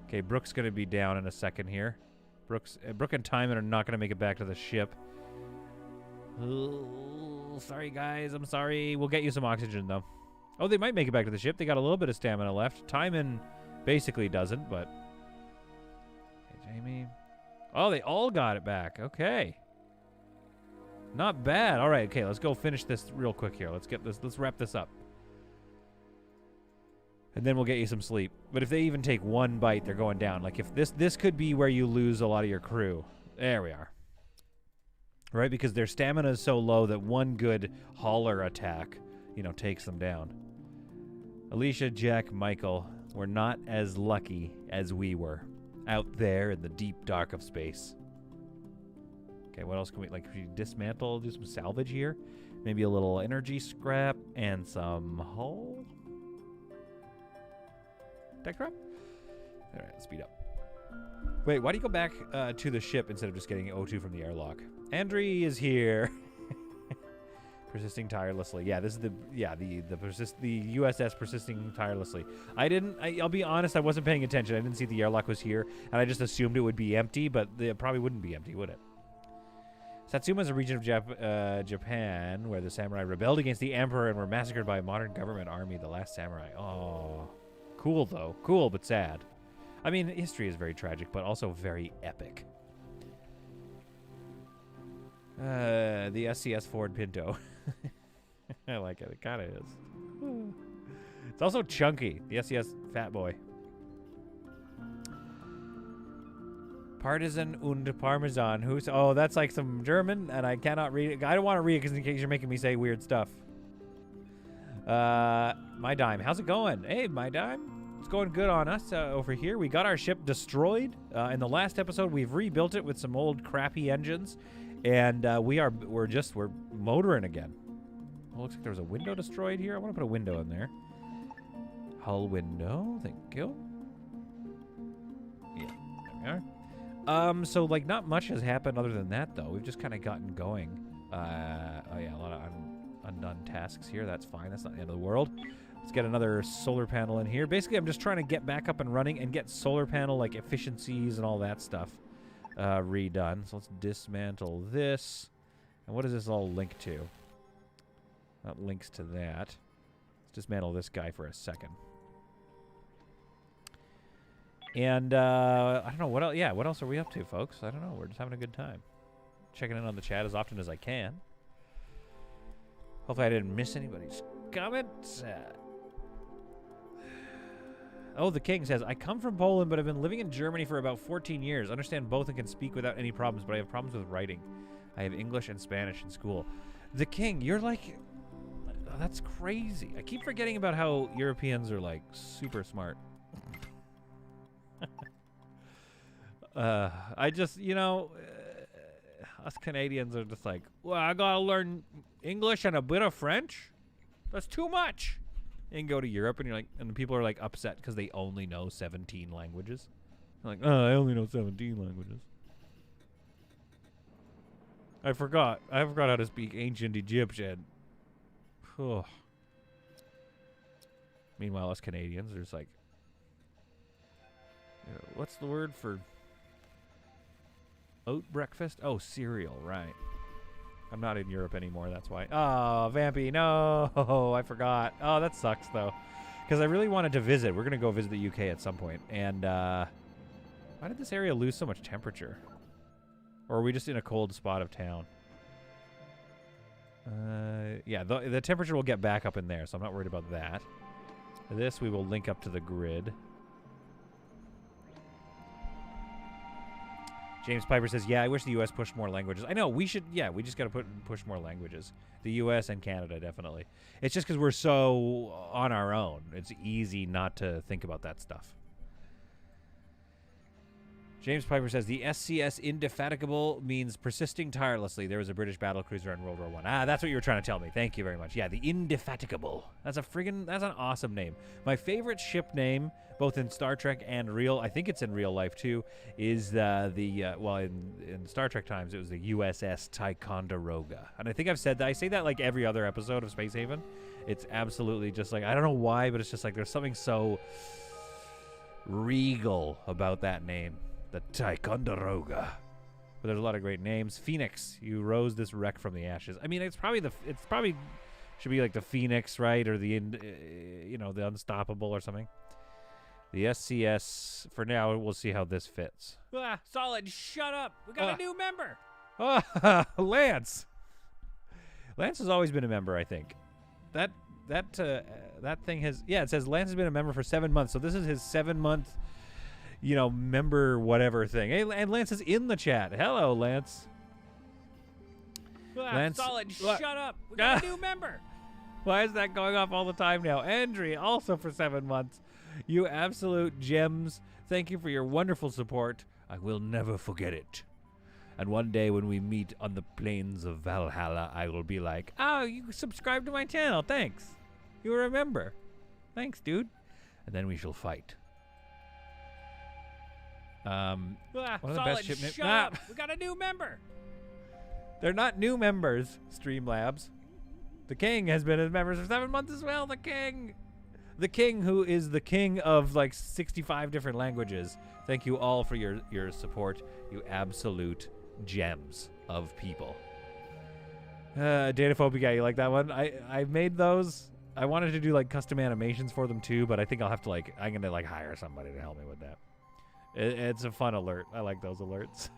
Speaker 1: Okay, Brooke's gonna be down in a second here. Brooke and Timon are not gonna make it back to the ship. Oh, sorry, guys. I'm sorry. We'll get you some oxygen, though. Oh, they might make it back to the ship. They got a little bit of stamina left. Timon basically doesn't, but... Hey, Jamie. Oh, they all got it back. Okay. Not bad. All right, okay. Let's go finish this real quick here. Let's wrap this up. And then we'll get you some sleep. But if they even take one bite, they're going down. Like, if this could be where you lose a lot of your crew. There we are. Right, because their stamina is so low that one good hauler attack, takes them down. Alicia, Jack, Michael were not as lucky as we were out there in the deep dark of space. Okay, what else can we, dismantle, do some salvage here? Maybe a little energy scrap and some hull? Tech scrap? All right, let's speed up. Wait, why do you go back to the ship instead of just getting O2 from the airlock? Andre is here. Persisting tirelessly. Yeah, this is the USS persisting tirelessly. I'll be honest, I wasn't paying attention. I didn't see the airlock was here, and I just assumed it would be empty, but it probably wouldn't be empty, would it? Satsuma is a region of Japan where the samurai rebelled against the emperor and were massacred by a modern government army, the last samurai. Oh, cool though. Cool, but sad. I mean, history is very tragic, but also very epic. The SCS Ford Pinto. I like it. It kind of is. It's also chunky. The SCS Fat Boy. Partisan und Parmesan. Who's... Oh, that's like some German, and I cannot read it. I don't want to read it because in case you're making me say weird stuff. My Dime. How's it going? Hey, My Dime. It's going good on us over here. We got our ship destroyed. In the last episode, we've rebuilt it with some old crappy engines. And we're motoring again. Oh, looks like there was a window destroyed here. I want to put a window in there. Hull window. Thank you. Yeah, there we are. So, not much has happened other than that, though. We've just kind of gotten going. Oh, yeah, a lot of undone tasks here. That's fine. That's not the end of the world. Let's get another solar panel in here. Basically, I'm just trying to get back up and running and get solar panel, efficiencies and all that stuff. Redone. So let's dismantle this. And what does this all link to? That links to that. Let's dismantle this guy for a second. And I don't know what else. Yeah, what else are we up to, folks? I don't know. We're just having a good time. Checking in on the chat as often as I can. Hopefully I didn't miss anybody's comments. Oh, the king says, I come from Poland, but I've been living in Germany for about 14 years. Understand both and can speak without any problems, but I have problems with writing. I have English and Spanish in school. The king, you're like... Oh, that's crazy. I keep forgetting about how Europeans are, like, super smart. I just, you know... us Canadians are just like, well, I gotta learn English and a bit of French? That's too much. And go to Europe and you're like, and the people are like upset because they only know 17 languages. They're like, oh, I only know 17 languages. I forgot how to speak ancient Egyptian. Oh. Meanwhile, us Canadians are just like, you know, what's the word for oat breakfast? Oh, cereal, right. I'm not in Europe anymore, that's why. Oh, Vampy, no, I forgot. Oh, that sucks, though. Because I really wanted to visit. We're going to go visit the UK at some point. And why did this area lose so much temperature? Or are we just in a cold spot of town? Yeah, the temperature will get back up in there, so I'm not worried about that. This we will link up to the grid. James Piper says, yeah, I wish the U.S. pushed more languages. I know, we should, yeah, we just got to push more languages. The U.S. and Canada, definitely. It's just because we're so on our own. It's easy not to think about that stuff. James Piper says, the SCS Indefatigable means persisting tirelessly. There was a British battle cruiser in World War I. Ah, that's what you were trying to tell me. Thank you very much. Yeah, the Indefatigable. That's an awesome name. My favorite ship name, both in Star Trek and I think it's in real life too, is well, in Star Trek times, it was the USS Ticonderoga. And I think I've said that. I say that like every other episode of Space Haven. It's absolutely just like, I don't know why, but it's just like there's something so regal about that name. The Ticonderoga. But there's a lot of great names. Phoenix, you rose this wreck from the ashes. I mean, it's probably should be like the Phoenix, right? Or the the Unstoppable or something. The SCS, for now, we'll see how this fits.
Speaker 2: Ah, Solid, shut up. We got a new member.
Speaker 1: Lance. Lance has always been a member, I think. That thing has, yeah, it says Lance has been a member for 7 months. So this is his 7-month member whatever thing. Hey, and Lance is in the chat. Hello, Lance.
Speaker 2: Lance, Solid, shut up. We got a new member.
Speaker 1: Why is that going off all the time now? Andrea, also for 7 months. You absolute gems. Thank you for your wonderful support. I will never forget it. And one day when we meet on the plains of Valhalla, I will be like, oh, you subscribed to my channel. Thanks. You remember. Thanks, dude. And then we shall fight. One of the
Speaker 2: Solid,
Speaker 1: best ship names.
Speaker 2: shut up. We got a new member.
Speaker 1: They're not new members, Streamlabs. The King has been a member for 7 months as well. The King. The King, who is the king of like 65 different languages. Thank you all for your support. You absolute gems of people. Dataphobic guy, you like that one? I made those. I wanted to do like custom animations for them too, but I think I'll have to I'm gonna like hire somebody to help me with that. It's a fun alert. I like those alerts.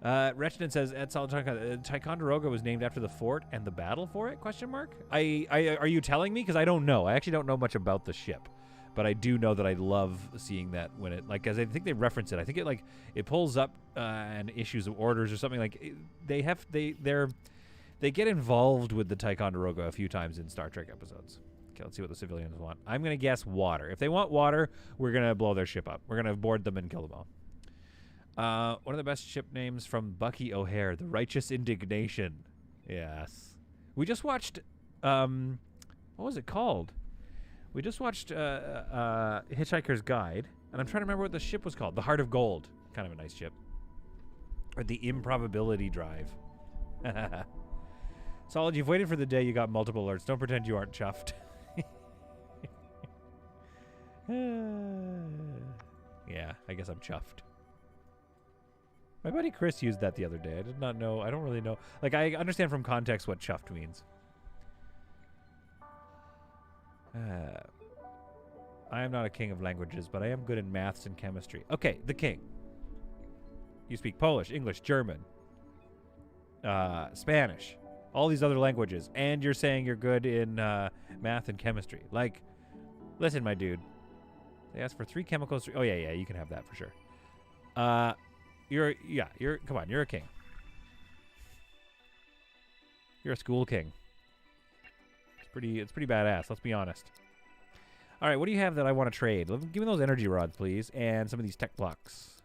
Speaker 1: Wretched says, Ticonderoga was named after the fort and the battle for it? Question mark. Are you telling me? Because I don't know. I actually don't know much about the ship, but I do know that I love seeing that when it because I think they reference it. I think it pulls up and issues of orders or something like they get involved with the Ticonderoga a few times in Star Trek episodes. Okay, let's see what the civilians want. I'm gonna guess water. If they want water, we're gonna blow their ship up. We're gonna board them and kill them all. One of the best ship names from Bucky O'Hare, the Righteous Indignation. Yes. We just watched, what was it called? We just watched Hitchhiker's Guide, and I'm trying to remember what the ship was called. The Heart of Gold. Kind of a nice ship. Or the Improbability Drive. Solid, you've waited for the day you got multiple alerts. Don't pretend you aren't chuffed. Yeah, I guess I'm chuffed. My buddy Chris used that the other day. I did not know. I don't really know. Like, I understand from context what chuffed means. I am not a king of languages, but I am good in maths and chemistry. Okay, the king. You speak Polish, English, German, Spanish, all these other languages, and you're saying you're good in math and chemistry. Like, Listen, my dude. They asked for 3 chemicals. Oh, yeah, you can have that for sure. Come on, you're a king. You're a school king. It's pretty badass, let's be honest. All right, what do you have that I want to trade? Give me those energy rods, please, and some of these tech blocks.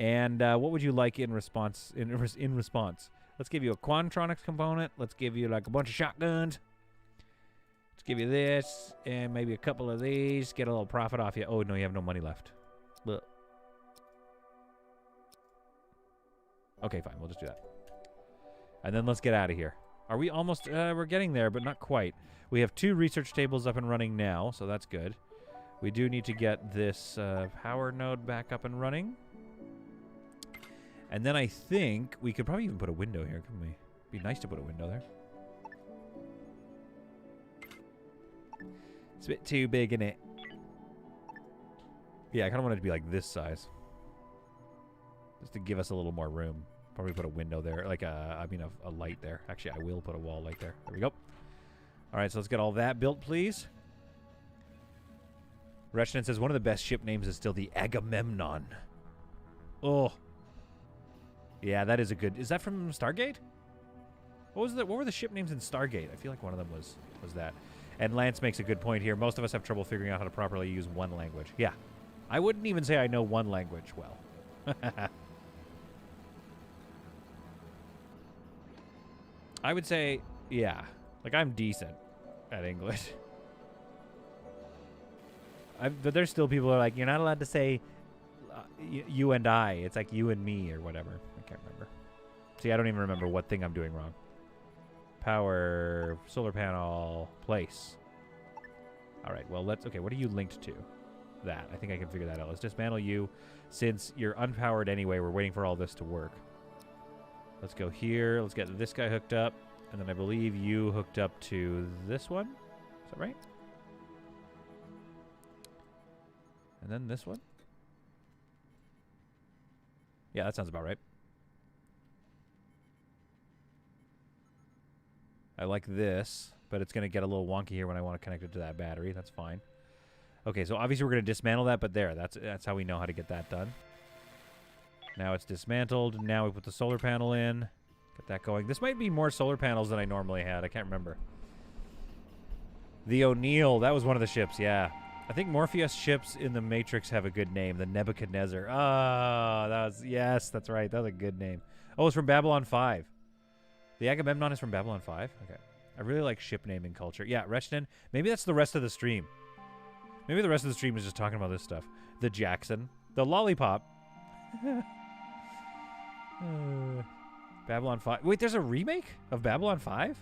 Speaker 1: And what would you like in response? In response, let's give you a Quantronics component. Let's give you like a bunch of shotguns. Let's give you this and maybe a couple of these. Get a little profit off you. Oh no, you have no money left. Look. Okay, fine. We'll just do that. And then let's get out of here. Are we almost? We're getting there, but not quite. We have 2 research tables up and running now, so that's good. We do need to get this power node back up and running. And then I think we could probably even put a window here, couldn't we? Be nice to put a window there. It's a bit too big, isn't it? Yeah, I kind of want it to be like this size. Just to give us a little more room. Probably put a window there, like a light there. Actually, I will put a wall light there. There we go. All right, so let's get all that built, please. Reshnan says one of the best ship names is still the Agamemnon. Oh. Yeah, that is a good... Is that from Stargate? What were the ship names in Stargate? I feel like one of them was that. And Lance makes a good point here. Most of us have trouble figuring out how to properly use one language. Yeah. I wouldn't even say I know one language well. I would say, yeah. Like, I'm decent at English. But there's still people who are like, you're not allowed to say you and I. It's like you and me or whatever. I can't remember. See, I don't even remember what thing I'm doing wrong. Power, solar panel, place. All right, well, okay, what are you linked to? That. I think I can figure that out. Let's dismantle you. Since you're unpowered anyway, we're waiting for all this to work. Let's go here. Let's get this guy hooked up. And then I believe you hooked up to this one. Is that right? And then this one? Yeah, that sounds about right. I like this, but it's going to get a little wonky here when I want to connect it to that battery. That's fine. Okay, so obviously we're going to dismantle that, but there, that's how we know how to get that done. Now it's dismantled. Now we put the solar panel in. Get that going. This might be more solar panels than I normally had. I can't remember. The O'Neill. That was one of the ships, yeah. I think Morpheus ships in the Matrix have a good name. The Nebuchadnezzar. Oh, yes, that's right. That was a good name. Oh, it's from Babylon 5. The Agamemnon is from Babylon 5? Okay. I really like ship naming culture. Yeah, Reshnan. Maybe that's the rest of the stream. Maybe the rest of the stream is just talking about this stuff. The Jackson. The Lollipop. Babylon 5. Wait, there's a remake of Babylon 5?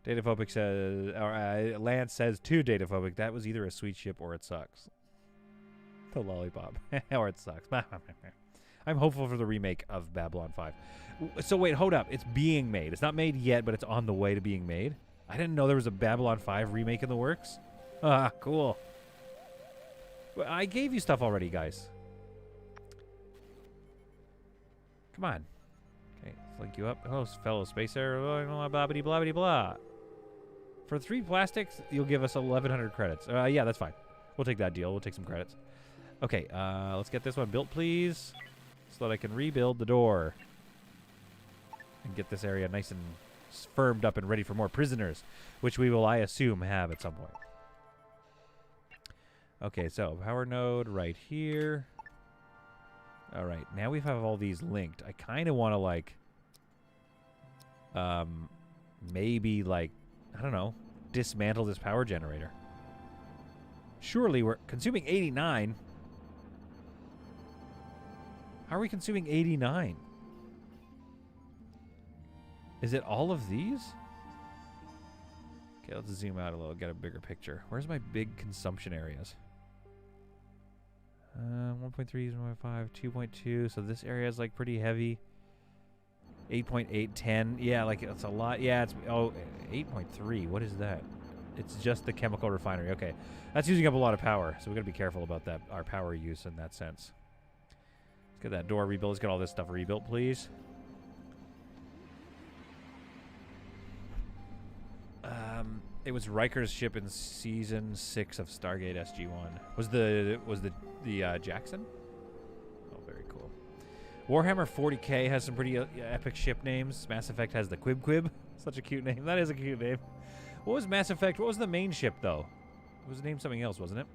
Speaker 1: Dataphobic says, or Lance says to Dataphobic, that was either a sweet ship or it sucks. The Lollipop. Or it sucks. I'm hopeful for the remake of Babylon 5. So wait, hold up. It's being made. It's not made yet, but it's on the way to being made. I didn't know there was a Babylon 5 remake in the works. Ah, cool. Well, I gave you stuff already, guys. Come on. Okay, let's link you up. Oh, fellow spacer. Blah, blah, blah, blah, blah. For 3 plastics, you'll give us 1,100 credits. Yeah, that's fine. We'll take that deal. We'll take some credits. Okay, let's get this one built, please, so that I can rebuild the door and get this area nice and firmed up and ready for more prisoners, which we will, I assume, have at some point. Okay, so power node right here. All right, now we have all these linked. I kind of want to, like, maybe, like, I don't know, dismantle this power generator. Surely we're consuming 89. How are we consuming 89? Is it all of these? Okay, let's zoom out a little, get a bigger picture. Where's my big consumption areas? 1.3, 1.5, 2.2. So this area is like pretty heavy. 8.8, 10. Yeah, like it's a lot. Yeah, it's 8.3. What is that? It's just the chemical refinery. Okay, that's using up a lot of power, so we gotta be careful about that. Our power use in that sense. Let's get that door rebuilt. Let's get all this stuff rebuilt, please. It was Riker's ship in season 6 of Stargate SG-1. Was the Jackson? Oh, very cool. Warhammer 40K has some pretty epic ship names. Mass Effect has the Quib Quib. Such a cute name. That is a cute name. What was Mass Effect? What was the main ship, though? It was named something else, wasn't it?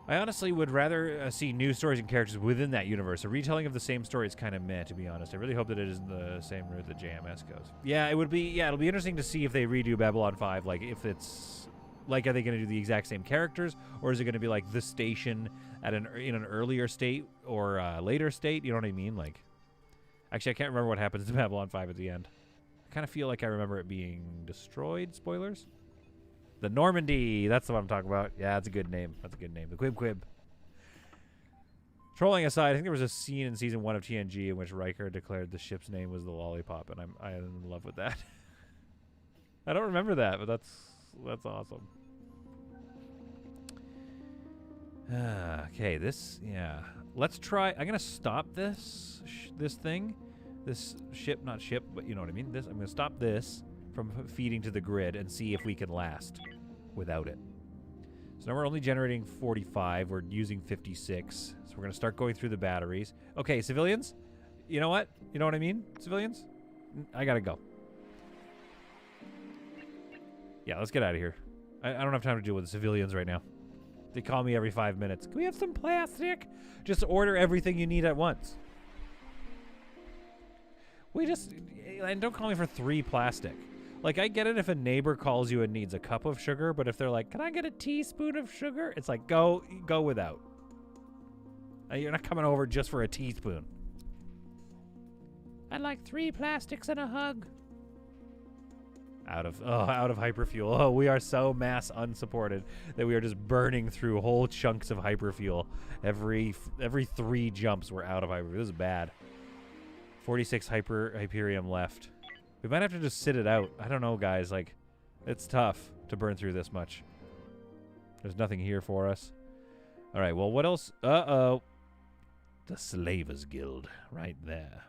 Speaker 1: I honestly would rather see new stories and characters within that universe. A retelling of the same story is kind of meh, to be honest. I really hope that it isn't the same route that JMS goes. Yeah, it would be. Yeah, it'll be interesting to see if they redo Babylon 5. Like, if it's like, are they going to do the exact same characters, or is it going to be like the station at in an earlier state or later state? You know what I mean? Like, actually, I can't remember what happens to Babylon 5 at the end. I kind of feel like I remember it being destroyed. Spoilers. The Normandy. That's what I'm talking about. Yeah, that's a good name. That's a good name. The Quib Quib. Trolling aside, I think there was a scene in season 1 of TNG in which Riker declared the ship's name was the Lollipop, and I'm in love with that. I don't remember that, but that's awesome. Okay, yeah. Let's try. I'm gonna stop this thing, this ship, not ship, but you know what I mean. I'm gonna stop this from feeding to the grid and see if we can last without it. So now we're only generating 45. We're using 56. So we're going to start going through the batteries. Okay, civilians? You know what? You know what I mean? Civilians? I got to go. Yeah, let's get out of here. I don't have time to deal with the civilians right now. They call me every 5 minutes. Can we have some plastic? Just order everything you need at once. And don't call me for 3 plastic. Like, I get it if a neighbor calls you and needs a cup of sugar, but if they're like, can I get a teaspoon of sugar? It's like, go without. You're not coming over just for a teaspoon. I'd like 3 plastics and a hug. Out of hyperfuel. Oh, we are so mass unsupported that we are just burning through whole chunks of hyperfuel. Every 3 jumps we're out of hyperfuel. This is bad. 46 Hyperium left. We might have to just sit it out. I don't know, guys. Like, it's tough to burn through this much. There's nothing here for us. All right, well, what else? Uh-oh. The Slavers Guild right there.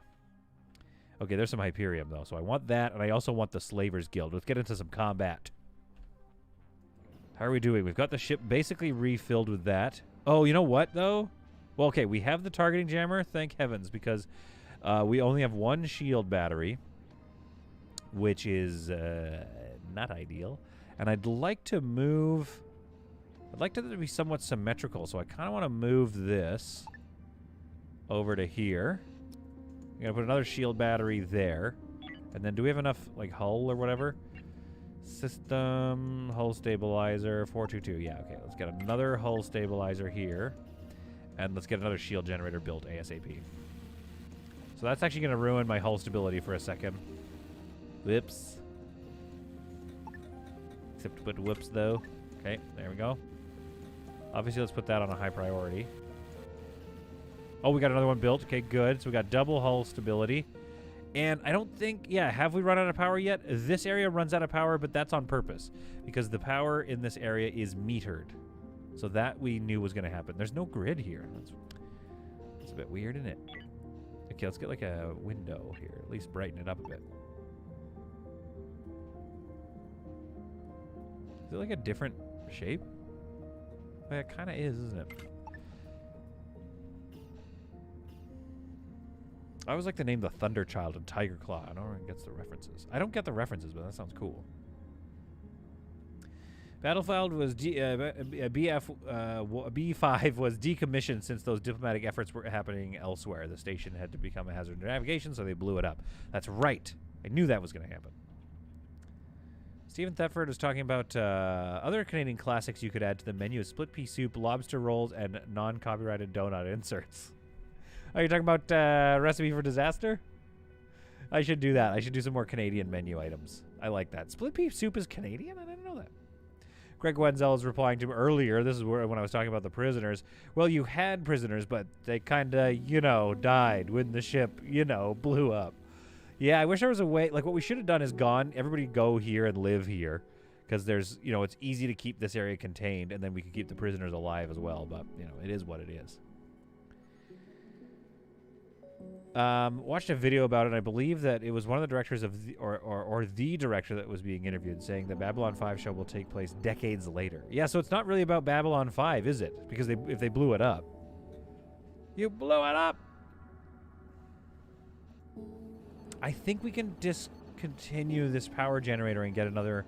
Speaker 1: Okay, there's some Hyperium, though. So I want that, and I also want the Slavers Guild. Let's get into some combat. How are we doing? We've got the ship basically refilled with that. Oh, you know what, though? Well, okay, we have the targeting jammer. Thank heavens, because we only have 1 shield battery, which is not ideal. And I'd like to move... I'd like to be somewhat symmetrical, so I kind of want to move this over to here. I'm going to put another shield battery there. And then do we have enough, like, hull or whatever? System, hull stabilizer, 422. Yeah, okay. Let's get another hull stabilizer here. And let's get another shield generator built ASAP. So that's actually going to ruin my hull stability for a second. Whoops. Except to put whoops, though. Okay, there we go. Obviously, let's put that on a high priority. Oh, we got another one built. Okay, good. So we got double hull stability. And I don't think... Yeah, have we run out of power yet? This area runs out of power, but that's on purpose. Because the power in this area is metered. So that we knew was going to happen. There's no grid here. That's a bit weird, isn't it? Okay, let's get like a window here. At least brighten it up a bit. Is it like a different shape? Well, it kind of is, isn't it? I always like the name the Thunderchild and Tiger Claw. I don't know who gets the references. I don't get the references, but that sounds cool. Battlefield was B5 was decommissioned since those diplomatic efforts were happening elsewhere. The station had to become a hazard to navigation, so they blew it up. That's right. I knew that was going to happen. Stephen Thetford is talking about other Canadian classics you could add to the menu: split pea soup, lobster rolls, and non-copyrighted donut inserts. Oh, you're talking about Recipe for Disaster? I should do that. I should do some more Canadian menu items. I like that. Split pea soup is Canadian? I didn't know that. Greg Wenzel is replying to him earlier. This is where, when I was talking about the prisoners. Well, you had prisoners, but they kind of, died when the ship, blew up. Yeah, I wish there was a way. Like, what we should have done is everybody go here and live here. Because there's, it's easy to keep this area contained, and then we could keep the prisoners alive as well. But, it is what it is. Watched a video about it. I believe that it was one of the directors of or the director that was being interviewed saying that Babylon 5 show will take place decades later. Yeah, so it's not really about Babylon 5, is it? Because if they blew it up. You blew it up! I think we can discontinue this power generator and get another...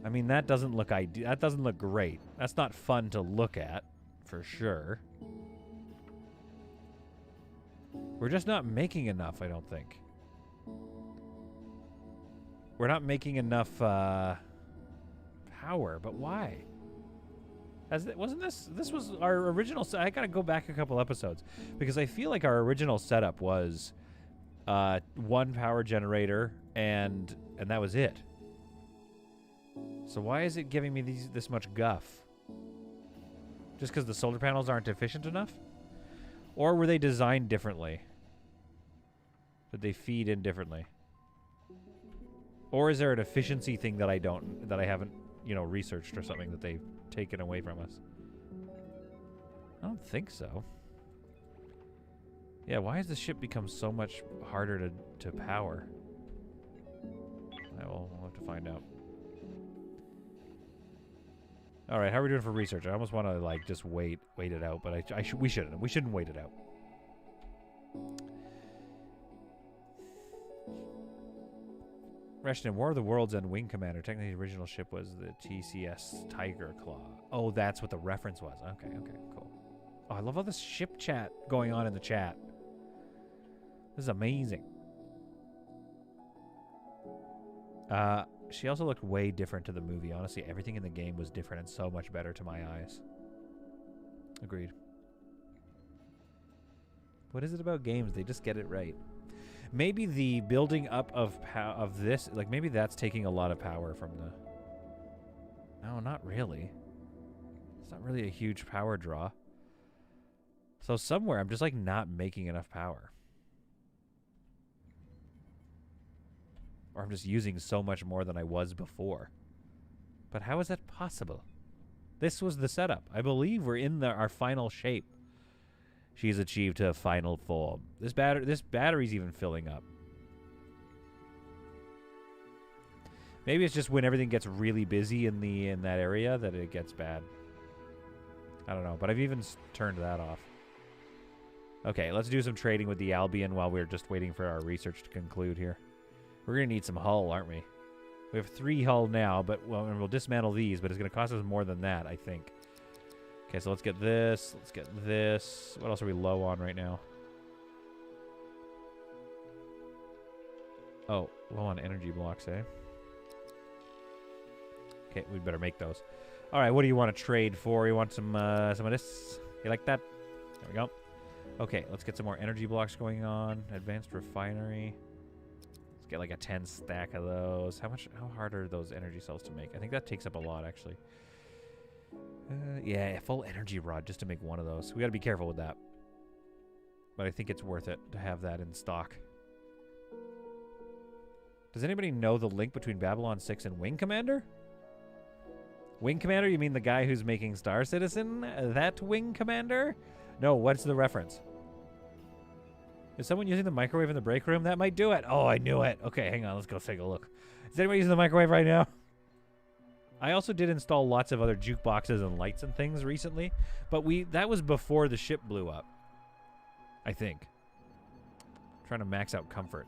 Speaker 1: I mean, that doesn't look that doesn't look great. That's not fun to look at, for sure. We're just not making enough, I don't think. We're not making enough power, but why? Wasn't this was our original I gotta go back a couple episodes because I feel like our original setup was one power generator and that was it. So why is it giving me this much guff? Just because the solar panels aren't efficient enough? Or were they designed differently? Did they feed in differently? Or is there an efficiency thing that I haven't, researched or something that they've taken away from us? I don't think so. Yeah, why has the ship become so much harder to power? We'll have to find out. All right, how are we doing for research? I almost want to just wait it out, but we shouldn't. We shouldn't wait it out. Reshton, War of the Worlds and Wing Commander. Technically, the original ship was the TCS Tiger Claw. Oh, that's what the reference was. Okay, cool. Oh, I love all this ship chat going on in the chat. This is amazing. She also looked way different to the movie. Honestly, everything in the game was different and so much better to my eyes. Agreed. What is it about games? They just get it right. Maybe the building up of this, maybe that's taking a lot of power from the... No, not really. It's not really a huge power draw. So somewhere I'm just not making enough power. Or I'm just using so much more than I was before. But how is that possible? This was the setup. I believe we're in our final shape. She's achieved her final form. This battery's even filling up. Maybe it's just when everything gets really busy in that area that it gets bad. I don't know, but I've even turned that off. Okay, let's do some trading with the Albion while we're just waiting for our research to conclude here. We're going to need some hull, aren't we? We have 3 hull now, but we'll dismantle these, but it's going to cost us more than that, I think. Okay, so let's get this. Let's get this. What else are we low on right now? Oh, low on energy blocks, eh? Okay, we better make those. All right, what do you want to trade for? You want some of this? You like that? There we go. Okay, let's get some more energy blocks going on. Advanced refinery. Let's get a 10 stack of those. How hard are those energy cells to make? I think that takes up a lot, actually. Yeah, full energy rod just to make one of those. We got to be careful with that. But I think it's worth it to have that in stock. Does anybody know the link between Babylon 6 and Wing Commander? Wing Commander? You mean the guy who's making Star Citizen? That Wing Commander? No, what's the reference? Is someone using the microwave in the break room? That might do it. Oh, I knew it. Okay, hang on. Let's go take a look. Is anybody using the microwave right now? I also did install lots of other jukeboxes and lights and things recently, but that was before the ship blew up. I think. Trying to max out comfort.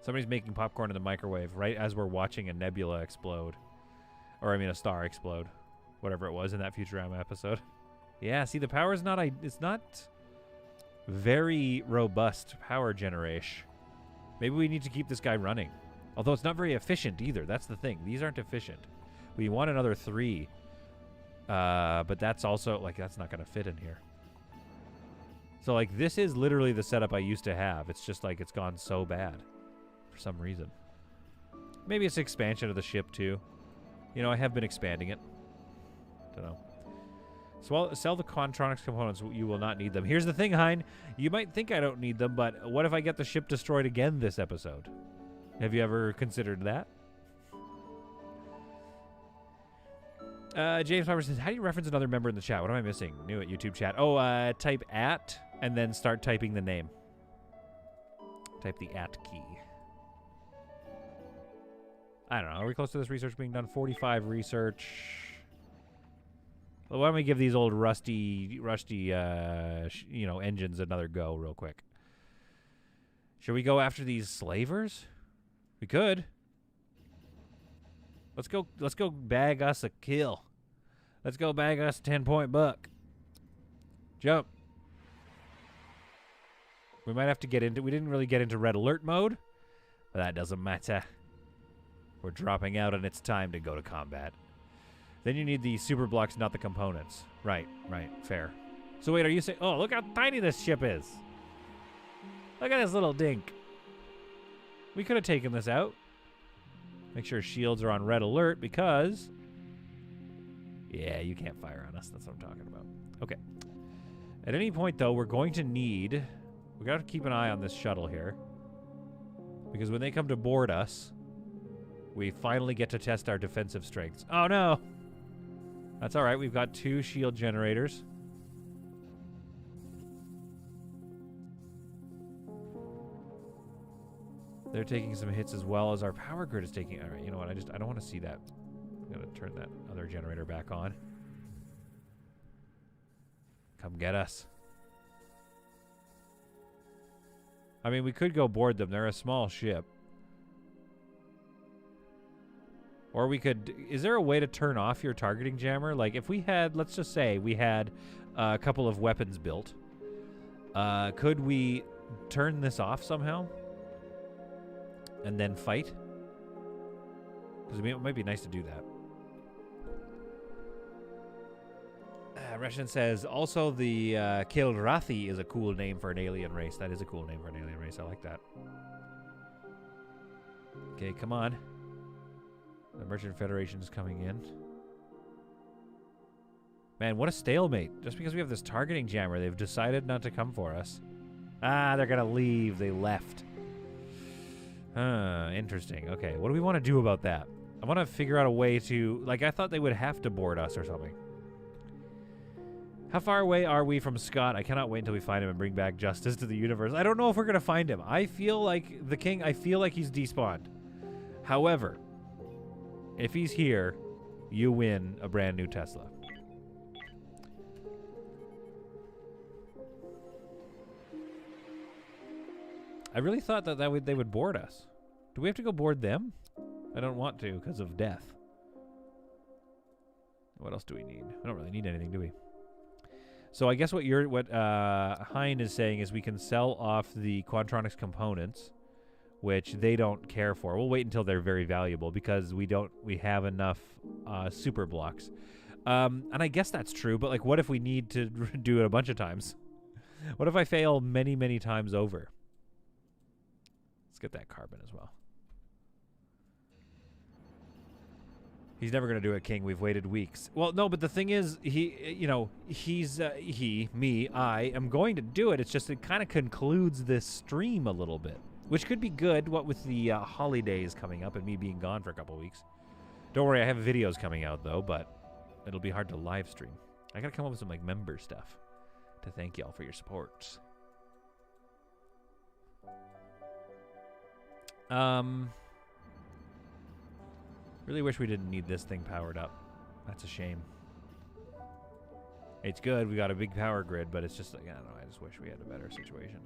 Speaker 1: Somebody's making popcorn in the microwave right as we're watching a nebula explode. Or, I mean, a star explode. Whatever it was in that Futurama episode. Yeah, see, the power is not... It's not very robust power generation. Maybe we need to keep this guy running. Although it's not very efficient either. That's the thing. These aren't efficient. We want another 3. But that's also... that's not going to fit in here. So, this is literally the setup I used to have. It's just, it's gone so bad. For some reason. Maybe it's expansion of the ship, too. I have been expanding it. Don't know. So sell the Contronics components. You will not need them. Here's the thing, Hein. You might think I don't need them, but what if I get the ship destroyed again this episode? Have you ever considered that? James Harper says, how do you reference another member in the chat? What am I missing? New at YouTube chat. Oh, type at and then start typing the name. Type the @ key. I don't know. Are we close to this research being done? 45 research. Well, why don't we give these old rusty, engines another go real quick? Should we go after these slavers? We could. Let's go bag us a kill. Let's go bag us a 10-point buck. Jump. We might have to get into... We didn't really get into red alert mode, but that doesn't matter. We're dropping out and it's time to go to combat. Then you need the super blocks, not the components. Right, fair. So wait, are you saying... Oh, look how tiny this ship is. Look at this little dink. We could have taken this out. Make sure shields are on red alert because... Yeah, you can't fire on us. That's what I'm talking about. Okay. At any point, though, we're going to need... We got to keep an eye on this shuttle here. Because when they come to board us, we finally get to test our defensive strengths. Oh, no! That's all right. We've got 2 shield generators. They're taking some hits as well as our power grid is taking. All right, you know what? I don't want to see that. I'm going to turn that other generator back on. Come get us. I mean, we could go board them. They're a small ship. Or we could... Is there a way to turn off your targeting jammer? Like, if we had... Let's just say we had a couple of weapons built. Could we turn this off somehow? And then fight? Because it might be nice to do that. Russian says, also the Kilrathi is a cool name for an alien race. That is a cool name for an alien race. I like that. Okay, come on. The Merchant Federation is coming in. Man, what a stalemate. Just because we have this targeting jammer, they've decided not to come for us. Ah, they're going to leave. They left. Interesting. Okay, what do we want to do about that? I want to figure out a way to... Like, I thought they would have to board us or something. How far away are we from Scott? I cannot wait until we find him and bring back justice to the universe. I don't know if we're going to find him. I feel like the king... I feel like he's despawned. However, if he's here, you win a brand new Tesla. I really thought that they would board us. Do we have to go board them? I don't want to because of death. What else do we need? I don't really need anything, do we? So I guess what Hein is saying is we can sell off the Quantronics components, which they don't care for. We'll wait until they're very valuable because we have enough super blocks. And I guess that's true, but like what if we need to do it a bunch of times? What if I fail many, many times over? Let's get that carbon as well. He's never going to do it, King. We've waited weeks. Well, no, but the thing is, I am going to do it. It's just it kind of concludes this stream a little bit, which could be good, what with the holidays coming up and me being gone for a couple weeks. Don't worry, I have videos coming out, though, but it'll be hard to live stream. I got to come up with some, like, member stuff to thank y'all for your support. Really wish we didn't need this thing powered up. That's a shame. It's good. We got a big power grid, but it's just like, I don't know. I just wish we had a better situation.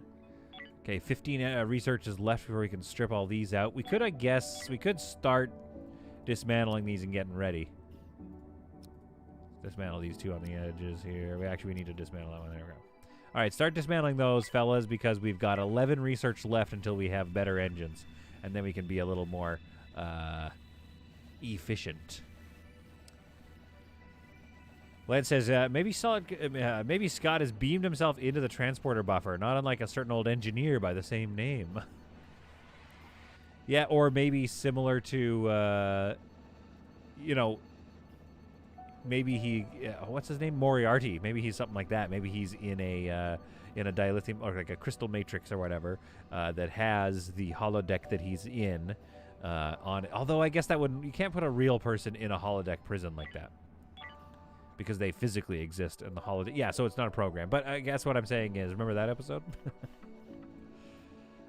Speaker 1: Okay, 15 research is left before we can strip all these out. We could, I guess, start dismantling these and getting ready. Dismantle these 2 on the edges here. We need to dismantle that one. There we go. All right, start dismantling those, fellas, because we've got 11 research left until we have better engines. And then we can be a little more efficient. Lance says, maybe Scott has beamed himself into the transporter buffer, not unlike a certain old engineer by the same name. Yeah, or maybe similar to, maybe he, what's his name? Moriarty. Maybe he's something like that. Maybe he's in a dilithium, or like a crystal matrix or whatever, that has the holodeck that he's in on it. Although I guess that wouldn't, you can't put a real person in a holodeck prison like that. because they physically exist in the holodeck. Yeah, so it's not a program. But I guess what I'm saying is, remember that episode?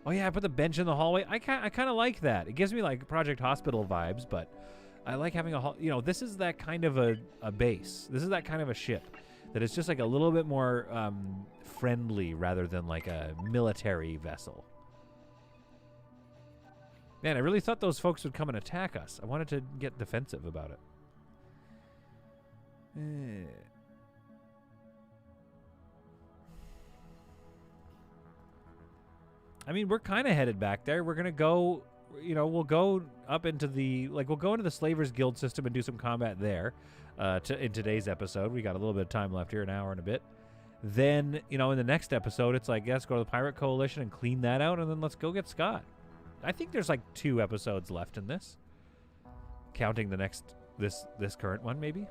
Speaker 1: Oh yeah, I put the bench in the hallway. I kind of like that. It gives me like Project Hospital vibes, but I like having this is that kind of a base. This is that kind of a ship that is just like a little bit more friendly rather than like a military vessel. Man, I really thought those folks would come and attack us. I wanted to get defensive about it. I mean, we're kind of headed back there. We're going to go, we'll go up into we'll go into the Slavers Guild system and do some combat there in today's episode. We got a little bit of time left here, an hour and a bit. Then, in the next episode, it's like, let's go to the Pirate Coalition and clean that out, and then let's go get Scott. I think there's like 2 episodes left in this. Counting the this current one, maybe.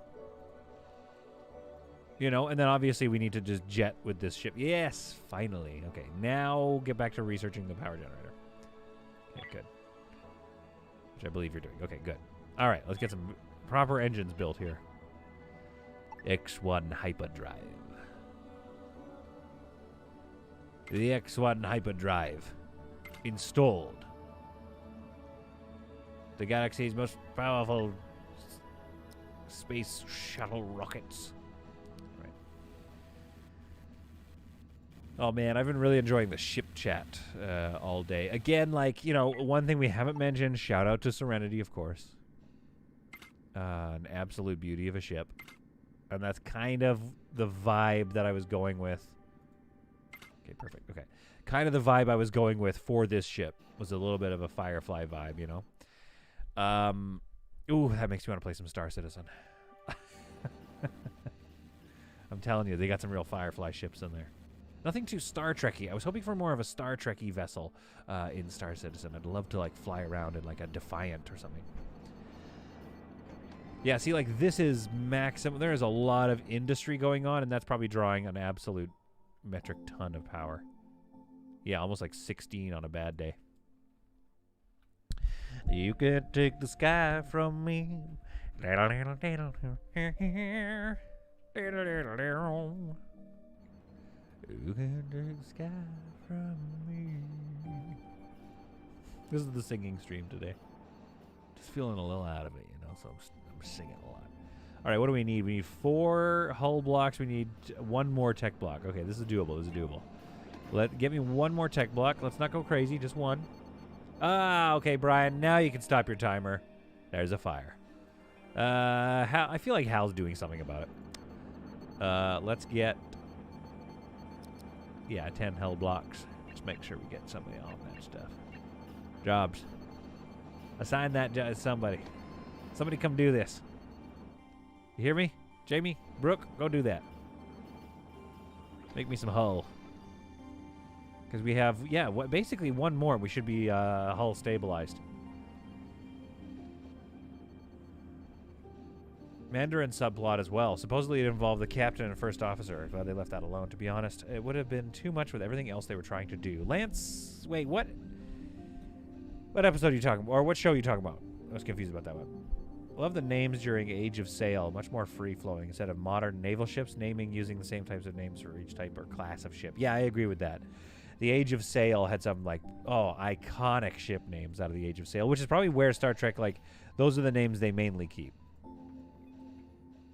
Speaker 1: And then obviously we need to just jet with this ship. Yes, finally. Okay, now get back to researching the power generator. Okay, good. Which I believe you're doing. Okay, good. All right, let's get some proper engines built here. X1 hyperdrive. The X1 hyperdrive installed. The galaxy's most powerful space shuttle rockets. Right. Oh man, I've been really enjoying the ship chat all day. Again, one thing we haven't mentioned, shout out to Serenity, of course. An absolute beauty of a ship. And that's kind of the vibe that I was going with. Okay, perfect. Okay. Kind of the vibe I was going with for this ship was a little bit of a Firefly vibe, Ooh, that makes me want to play some Star Citizen. I'm telling you, they got some real Firefly ships in there. Nothing too Star Trek-y. I was hoping for more of a Star Trek-y vessel in Star Citizen. I'd love to fly around in a Defiant or something. Yeah, see, this is maximum. There is a lot of industry going on, and that's probably drawing an absolute metric ton of power. Yeah, almost 16 on a bad day. You can take the sky from me. You can take the sky from me. This is the singing stream today. Just feeling a little out of it, so I'm singing a lot. All right, what do we need? We need 4 hull blocks. We need 1 more tech block. Okay, this is doable. This is doable. Get me 1 more tech block. Let's not go crazy. Just 1. Ah, okay, Brian. Now you can stop your timer. There's a fire. I feel like Hal's doing something about it. Let's get 10 hull blocks. Just make sure we get somebody on that stuff. Jobs. Assign that to somebody. Somebody come do this. You hear me? Jamie? Brooke? Go do that. Make me some hull. Because we have, basically 1 more. We should be hull stabilized. Mandarin subplot as well. Supposedly it involved the captain and first officer. Glad they left that alone, to be honest. It would have been too much with everything else they were trying to do. Lance, wait, what? What episode are you talking about? Or what show are you talking about? I was confused about that one. Love the names during Age of Sail. Much more free-flowing. Instead of modern naval ships, naming using the same types of names for each type or class of ship. Yeah, I agree with that. The Age of Sail had some, iconic ship names out of the Age of Sail, which is probably where Star Trek, those are the names they mainly keep.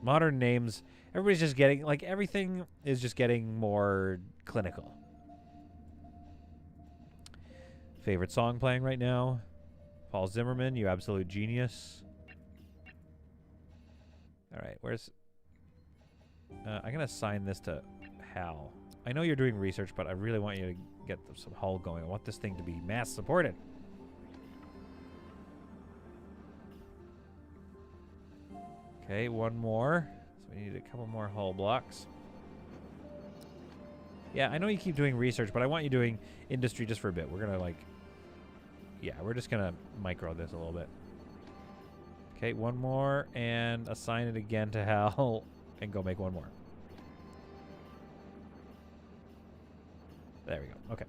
Speaker 1: Modern names, everybody's just getting, everything is just getting more clinical. Favorite song playing right now? Paul Zimmerman, you absolute genius. All right, where's... I'm going to assign this to Hal. I know you're doing research, but I really want you to get some hull going. I want this thing to be mass supported. Okay, 1 more. So we need a couple more hull blocks. Yeah, I know you keep doing research, but I want you doing industry just for a bit. We're going to, we're just going to micro this a little bit. Okay, 1 more, and assign it again to Hal, and go make 1 more. There we go. Okay.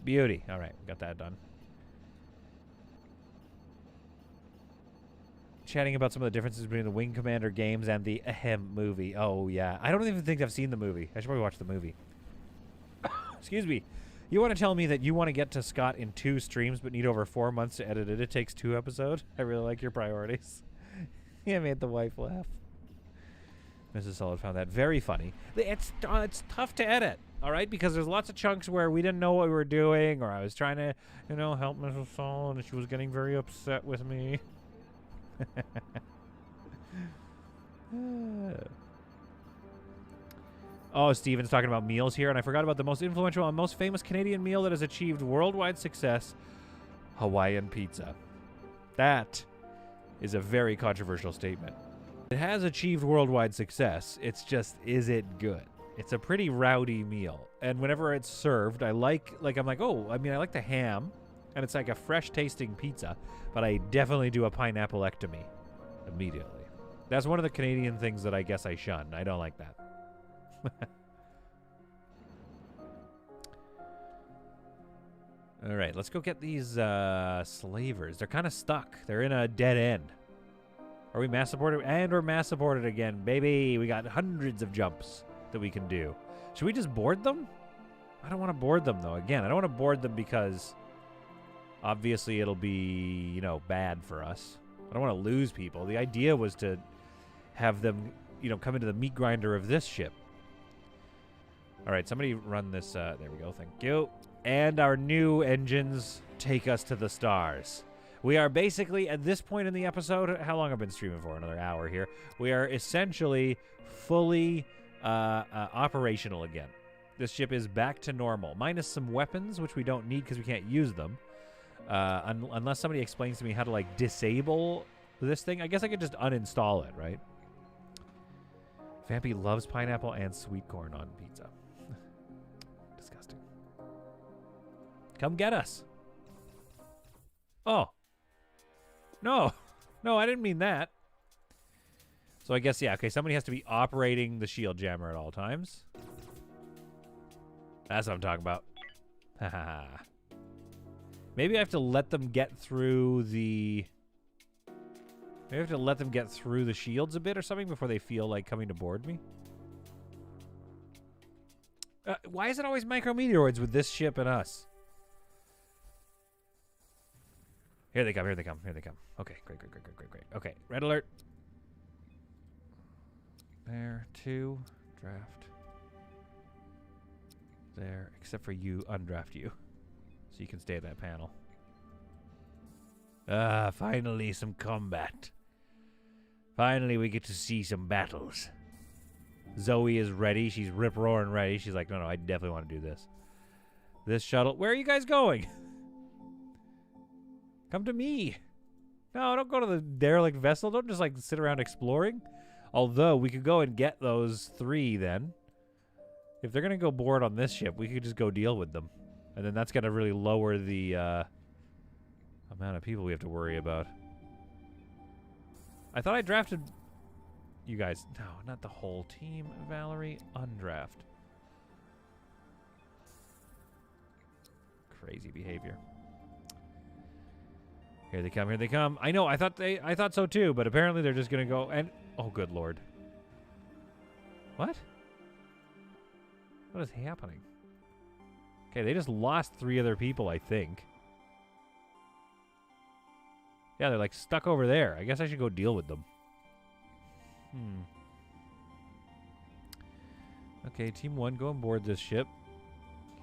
Speaker 1: Beauty. All right, got that done. chatting about some of the differences between the Wing Commander games and the Ahem movie. Oh, yeah. I don't even think I've seen the movie. I should probably watch the movie. Excuse me. You want to tell me that you want to get to Scott in 2 streams but need over 4 months to edit it? It takes 2 episodes. I really like your priorities. Yeah, made the wife laugh. Mrs. Solid found that very funny. It's tough to edit, all right? Because there's lots of chunks where we didn't know what we were doing, or I was trying to, you know, help Mrs. Solid, and she was getting very upset with me. Oh, Steven's talking about meals here, and I forgot about the most influential and most famous Canadian meal that has achieved worldwide success, Hawaiian pizza. That is a very controversial statement. It has achieved worldwide success. It's just, is it good? It's a pretty rowdy meal. And whenever it's served, I'm like, oh, I mean, I like the ham, and it's like a fresh tasting pizza, but I definitely do a pineapple-ectomy immediately. That's one of the Canadian things that I guess I shun. I don't like that. All right, let's go get these slavers. They're kind of stuck. They're in a dead end. Are we mass supported? And we're mass supported again, baby. We got hundreds of jumps that we can do. Should we just board them? I don't want to board them, though. Again, I don't want to board them because obviously it'll be, you know, bad for us. I don't want to lose people. The idea was to have them, you know, come into the meat grinder of this ship. All right, somebody run this. There we go. Thank you. And our new engines take us to the stars. We are basically, at this point in the episode, how long I've been streaming for? Another hour here. We are essentially fully operational again. This ship is back to normal, minus some weapons, which we don't need because we can't use them. Unless somebody explains to me how to, like, disable this thing. I guess I could just uninstall it, right? Vampy loves pineapple and sweet corn on pizza. Disgusting. Come get us. Oh. No. No, I didn't mean that. So I guess, yeah, okay, somebody has to be operating the shield jammer at all times. That's what I'm talking about. Haha. Maybe I have to let them get through the... Maybe I have to let them get through the shields a bit or something before they feel like coming to board me. Why is it always micrometeoroids with this ship and us? Here they come, here they come, here they come. Okay, great. Okay, red alert. There, 2, draft. There, except for you, undraft you. So you can stay at that panel. Ah, finally some combat. Finally we get to see some battles. Zoe is ready. She's rip-roaring ready. She's like, no, I definitely want to do this. This shuttle... Where are you guys going? Come to me. No, don't go to the derelict vessel. Don't just, like, sit around exploring. Although, we could go and get those 3 then. If they're going to go board on this ship, we could just go deal with them. And then that's going to really lower the amount of people we have to worry about. I thought I drafted you guys. No, not the whole team. Valerie, undraft. Crazy behavior. Here they come, here they come. I know, I thought so too, but apparently they're just gonna go and oh good lord. What? What is happening? Okay, they just lost 3 other people, I think. Yeah, they're like stuck over there. I guess I should go deal with them. Okay, Team 1, go on board this ship.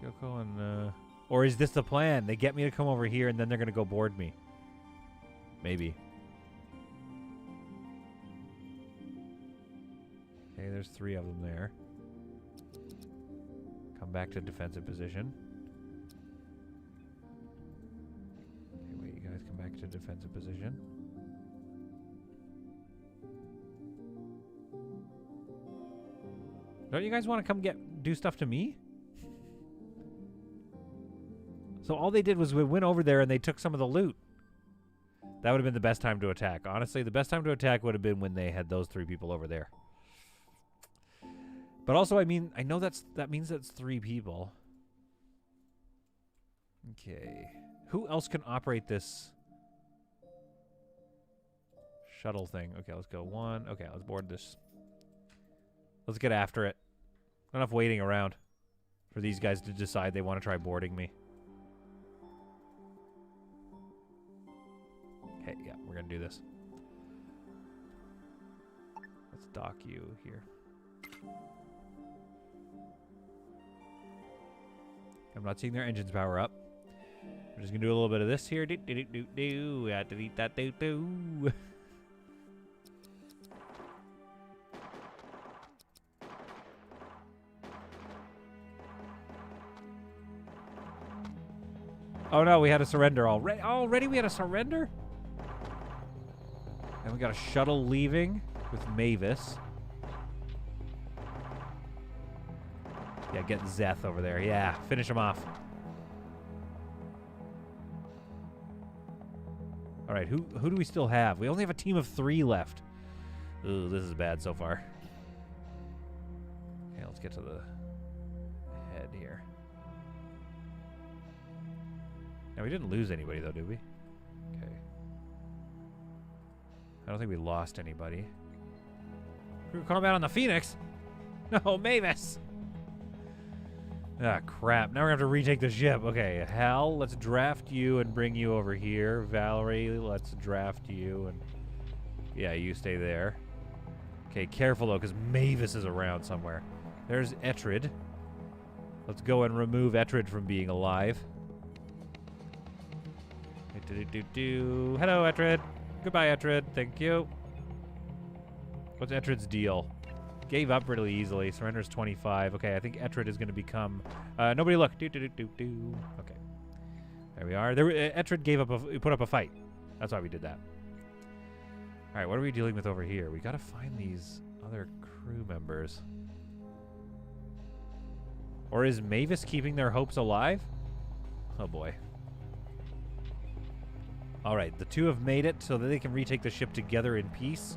Speaker 1: Kyoko and, or is this the plan? They get me to come over here and then they're gonna go board me. Maybe. Okay, there's 3 of them there. Come back to defensive position. Okay, wait, you guys come back to defensive position. Don't you guys want to come do stuff to me? So all they did was we went over there and they took some of the loot. That would have been the best time to attack. Honestly, the best time to attack would have been when they had those 3 people over there. But also, I mean, I know that means that's 3 people. Okay. Who else can operate this shuttle thing. Okay, let's go 1. Okay, let's board this. Let's get after it. Not enough waiting around for these guys to decide they want to try boarding me. Okay, yeah, we're going to do this. Let's dock you here. I'm not seeing their engines power up. We're just going to do a little bit of this here. Do, do, do, do, do. Yeah, do, do, do, do. Oh no, we had a surrender already. Already we had a surrender? And we got a shuttle leaving with Mavis. Yeah, get Zeth over there. Yeah, finish him off. All right, who do we still have? We only have a team of 3 left. Ooh, this is bad so far. Okay, let's get to the head here. Now, we didn't lose anybody, though, did we? Okay. I don't think we lost anybody. Crew combat on the Phoenix? No, Mavis! Ah, crap. Now we're going to have to retake the ship. Okay, Hal, let's draft you and bring you over here. Valerie, let's draft you and... Yeah, you stay there. Okay, careful, though, because Mavis is around somewhere. There's Etrid. Let's go and remove Etrid from being alive. Hello, Etrid. Goodbye, Etrid. Thank you. What's Etrid's deal? Gave up really easily. Surrenders 25. Okay, I think Etrid is going to become... nobody look. Okay. There we are. Etrid gave up put up a fight. That's why we did that. All right, what are we dealing with over here? We got to find these other crew members. Or is Mavis keeping their hopes alive? Oh, boy. All right, the 2 have made it so that they can retake the ship together in peace.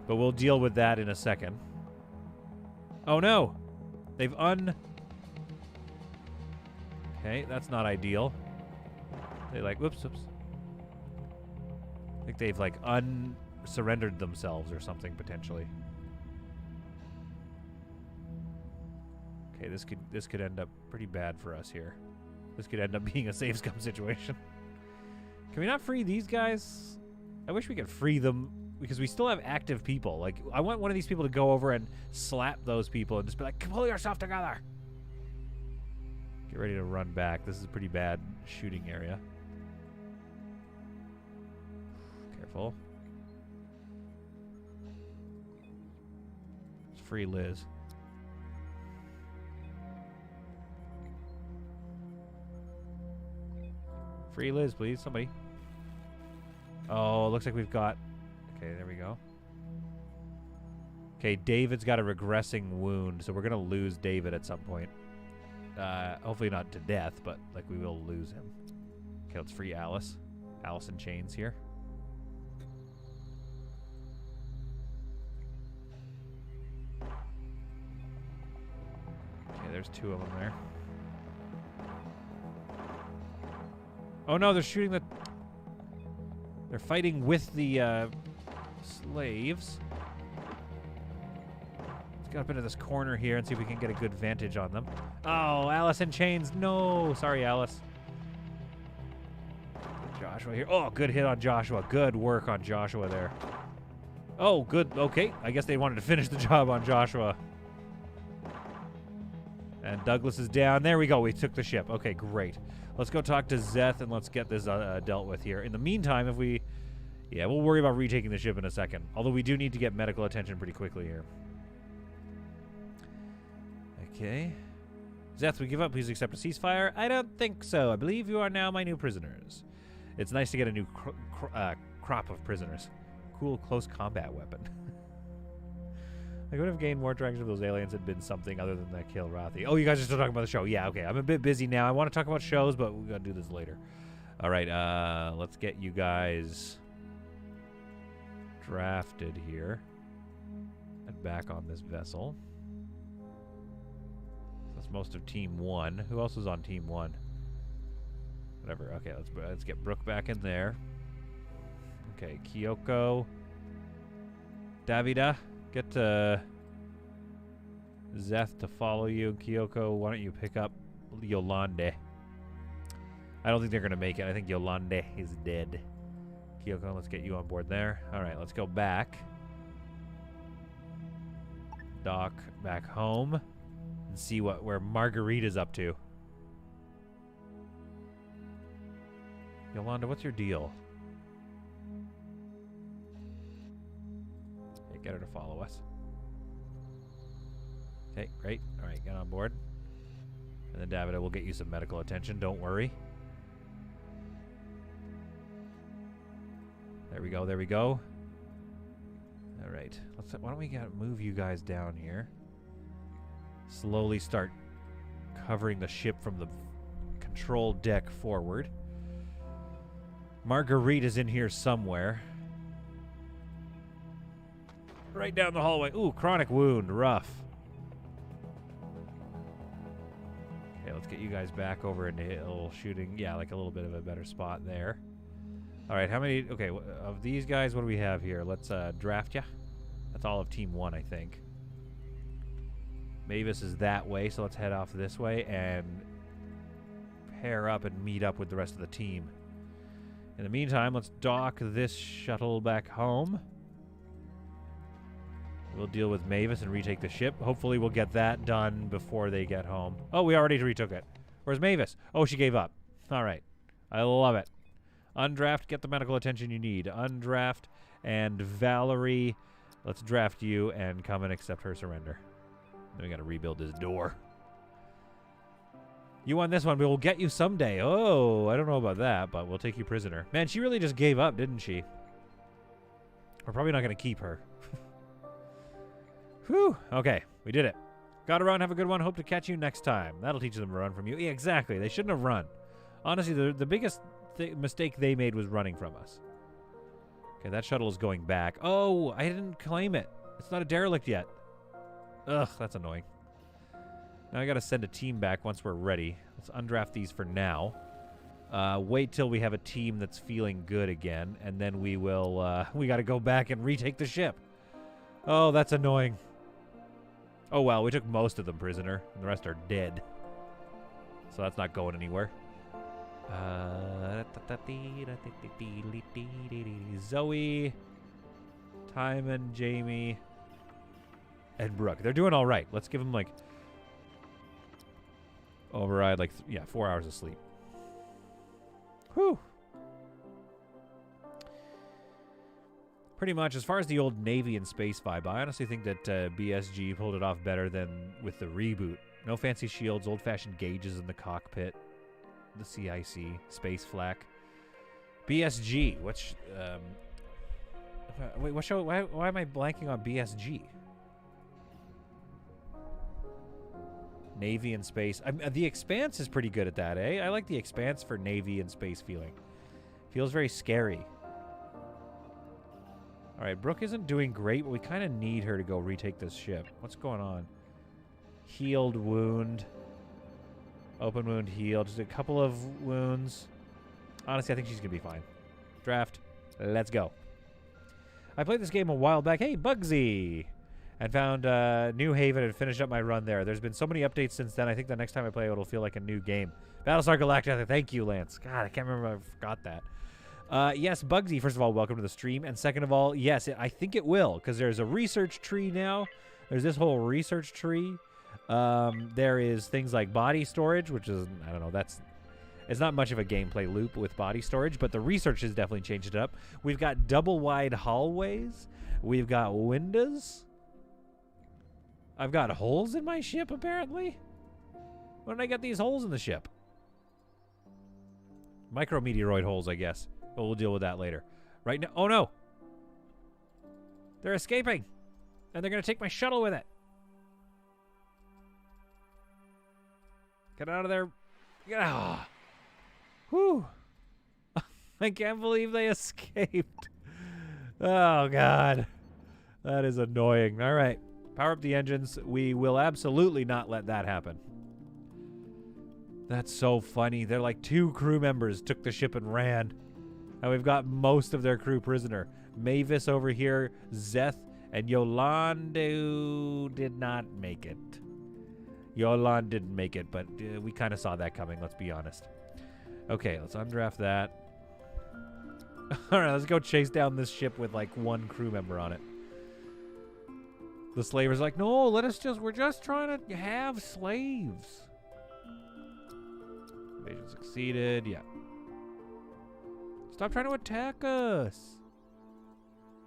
Speaker 1: But we'll deal with that in a second. Oh, no. They've Okay, that's not ideal. They whoops. I think they've surrendered themselves or something potentially. Okay, this could end up pretty bad for us here. This could end up being a save scum situation. Can we not free these guys? I wish we could free them because we still have active people. Like, I want one of these people to go over and slap those people and just be like, pull yourself together. Get ready to run back. This is a pretty bad shooting area. Careful. Let's free Liz. Free Liz, please. Somebody. Oh, looks like we've got... Okay, there we go. Okay, David's got a regressing wound, so we're going to lose David at some point. Hopefully not to death, but, we will lose him. Okay, let's free Alice. Alice in chains here. Okay, there's 2 of them there. Oh, no, they're shooting the... They're fighting with the slaves. Let's get up into this corner here and see if we can get a good vantage on them. Oh, Alice in chains. No. Sorry, Alice. Joshua here. Oh, good hit on Joshua. Good work on Joshua there. Oh, good. Okay. I guess they wanted to finish the job on Joshua. And Douglas is down. There we go. We took the ship. Okay, great. Let's go talk to Zeth and let's get this dealt with here. In the meantime, if we... Yeah, we'll worry about retaking the ship in a second. Although we do need to get medical attention pretty quickly here. Okay. Zeth, we give up. Please accept a ceasefire. I don't think so. I believe you are now my new prisoners. It's nice to get a new crop of prisoners. Cool close combat weapon. I could have gained more traction if those aliens had been something other than that kill Rathi. Oh, you guys are still talking about the show. Yeah, okay. I'm a bit busy now. I want to talk about shows, but we're going to do this later. All right, let's get you guys drafted here and back on this vessel. That's most of Team 1. Who else is on Team 1? Whatever. Okay, let's get Brooke back in there. Okay, Kyoko. Davida, get Zeth to follow you. Kyoko, why don't you pick up Yolande? I don't think they're going to make it. I think Yolande is dead. Kyoko, let's get you on board there. All right, let's go back. Dock back home and see where Marguerite's up to. Yolanda, what's your deal? Okay, get her to follow us. Okay, great. All right, get on board. And then Davida will get you some medical attention. Don't worry. There we go. There we go. All right. Why don't we move you guys down here? Slowly start covering the ship from the control deck forward. Marguerite is in here somewhere. Right down the hallway. Ooh, chronic wound. Rough. Okay, let's get you guys back over into hill shooting. Yeah, like a little bit of a better spot there. All right, how many... Okay, of these guys, what do we have here? Let's draft ya. That's all of Team 1, I think. Mavis is that way, so let's head off this way and pair up and meet up with the rest of the team. In the meantime, let's dock this shuttle back home. We'll deal with Mavis and retake the ship. Hopefully we'll get that done before they get home. Oh, we already retook it. Where's Mavis? Oh, she gave up. All right. I love it. Undraft, get the medical attention you need. Undraft, and Valerie, let's draft you and come and accept her surrender. Then we got to rebuild this door. You won this one, but we'll get you someday. Oh, I don't know about that, but we'll take you prisoner. Man, she really just gave up, didn't she? We're probably not going to keep her. Whew. Okay, we did it. Gotta run, have a good one. Hope to catch you next time. That'll teach them to run from you. Yeah, exactly. They shouldn't have run. Honestly, the biggest mistake they made was running from us. Okay, that shuttle is going back. Oh, I didn't claim it. It's not a derelict yet. Ugh, that's annoying. Now I gotta send a team back once we're ready. Let's undraft these for now. Wait till we have a team that's feeling good again, and then we will, we gotta go back and retake the ship. Oh, that's annoying. Oh, well, we took most of them prisoner, and the rest are dead. So that's not going anywhere. Zoe, Timon, Jamie, and Brooke. They're doing all right. Let's give them, like, override, like, 4 hours of sleep. Whew. Pretty much, as far as the old Navy and space vibe, I honestly think that BSG pulled it off better than with the reboot. No fancy shields, old-fashioned gauges in the cockpit, the CIC, space flak. BSG, which, wait, what show? Why am I blanking on BSG? Navy and space. The Expanse is pretty good at that, eh? I like the Expanse for Navy and space feeling. Feels very scary. All right, Brooke isn't doing great, but we kind of need her to go retake this ship. What's going on? Healed wound. Open wound healed. Just a couple of wounds. Honestly, I think she's going to be fine. Draft. Let's go. I played this game a while back. Hey, Bugsy! And found New Haven and finished up my run there. There's been so many updates since then. I think the next time I play, it'll feel like a new game. Battlestar Galactica. Thank you, Lance. God, I can't remember if I forgot that. Yes, Bugsy, first of all, welcome to the stream. And second of all, yes, I think it will, because there's a research tree now. There's this whole research tree. There is things like body storage, which is, I don't know, it's not much of a gameplay loop with body storage, but the research has definitely changed it up. We've got double-wide hallways. We've got windows. I've got holes in my ship, apparently. When did I get these holes in the ship? Micrometeoroid holes, I guess. But we'll deal with that later. Right now... Oh, no! They're escaping! And they're going to take my shuttle with it. Get out of there. Ah. Whew. I can't believe they escaped. Oh, God. That is annoying. All right. Power up the engines. We will absolutely not let that happen. That's so funny. They're like 2 crew members took the ship and ran. And we've got most of their crew prisoner. Mavis over here, Zeth, and Yolande did not make it. Yolande didn't make it, but we kind of saw that coming, let's be honest. Okay, let's undraft that. All right, let's go chase down this ship with like one crew member on it. The slaver's like, no, we're just trying to have slaves. Invasion succeeded, yeah. Stop trying to attack us.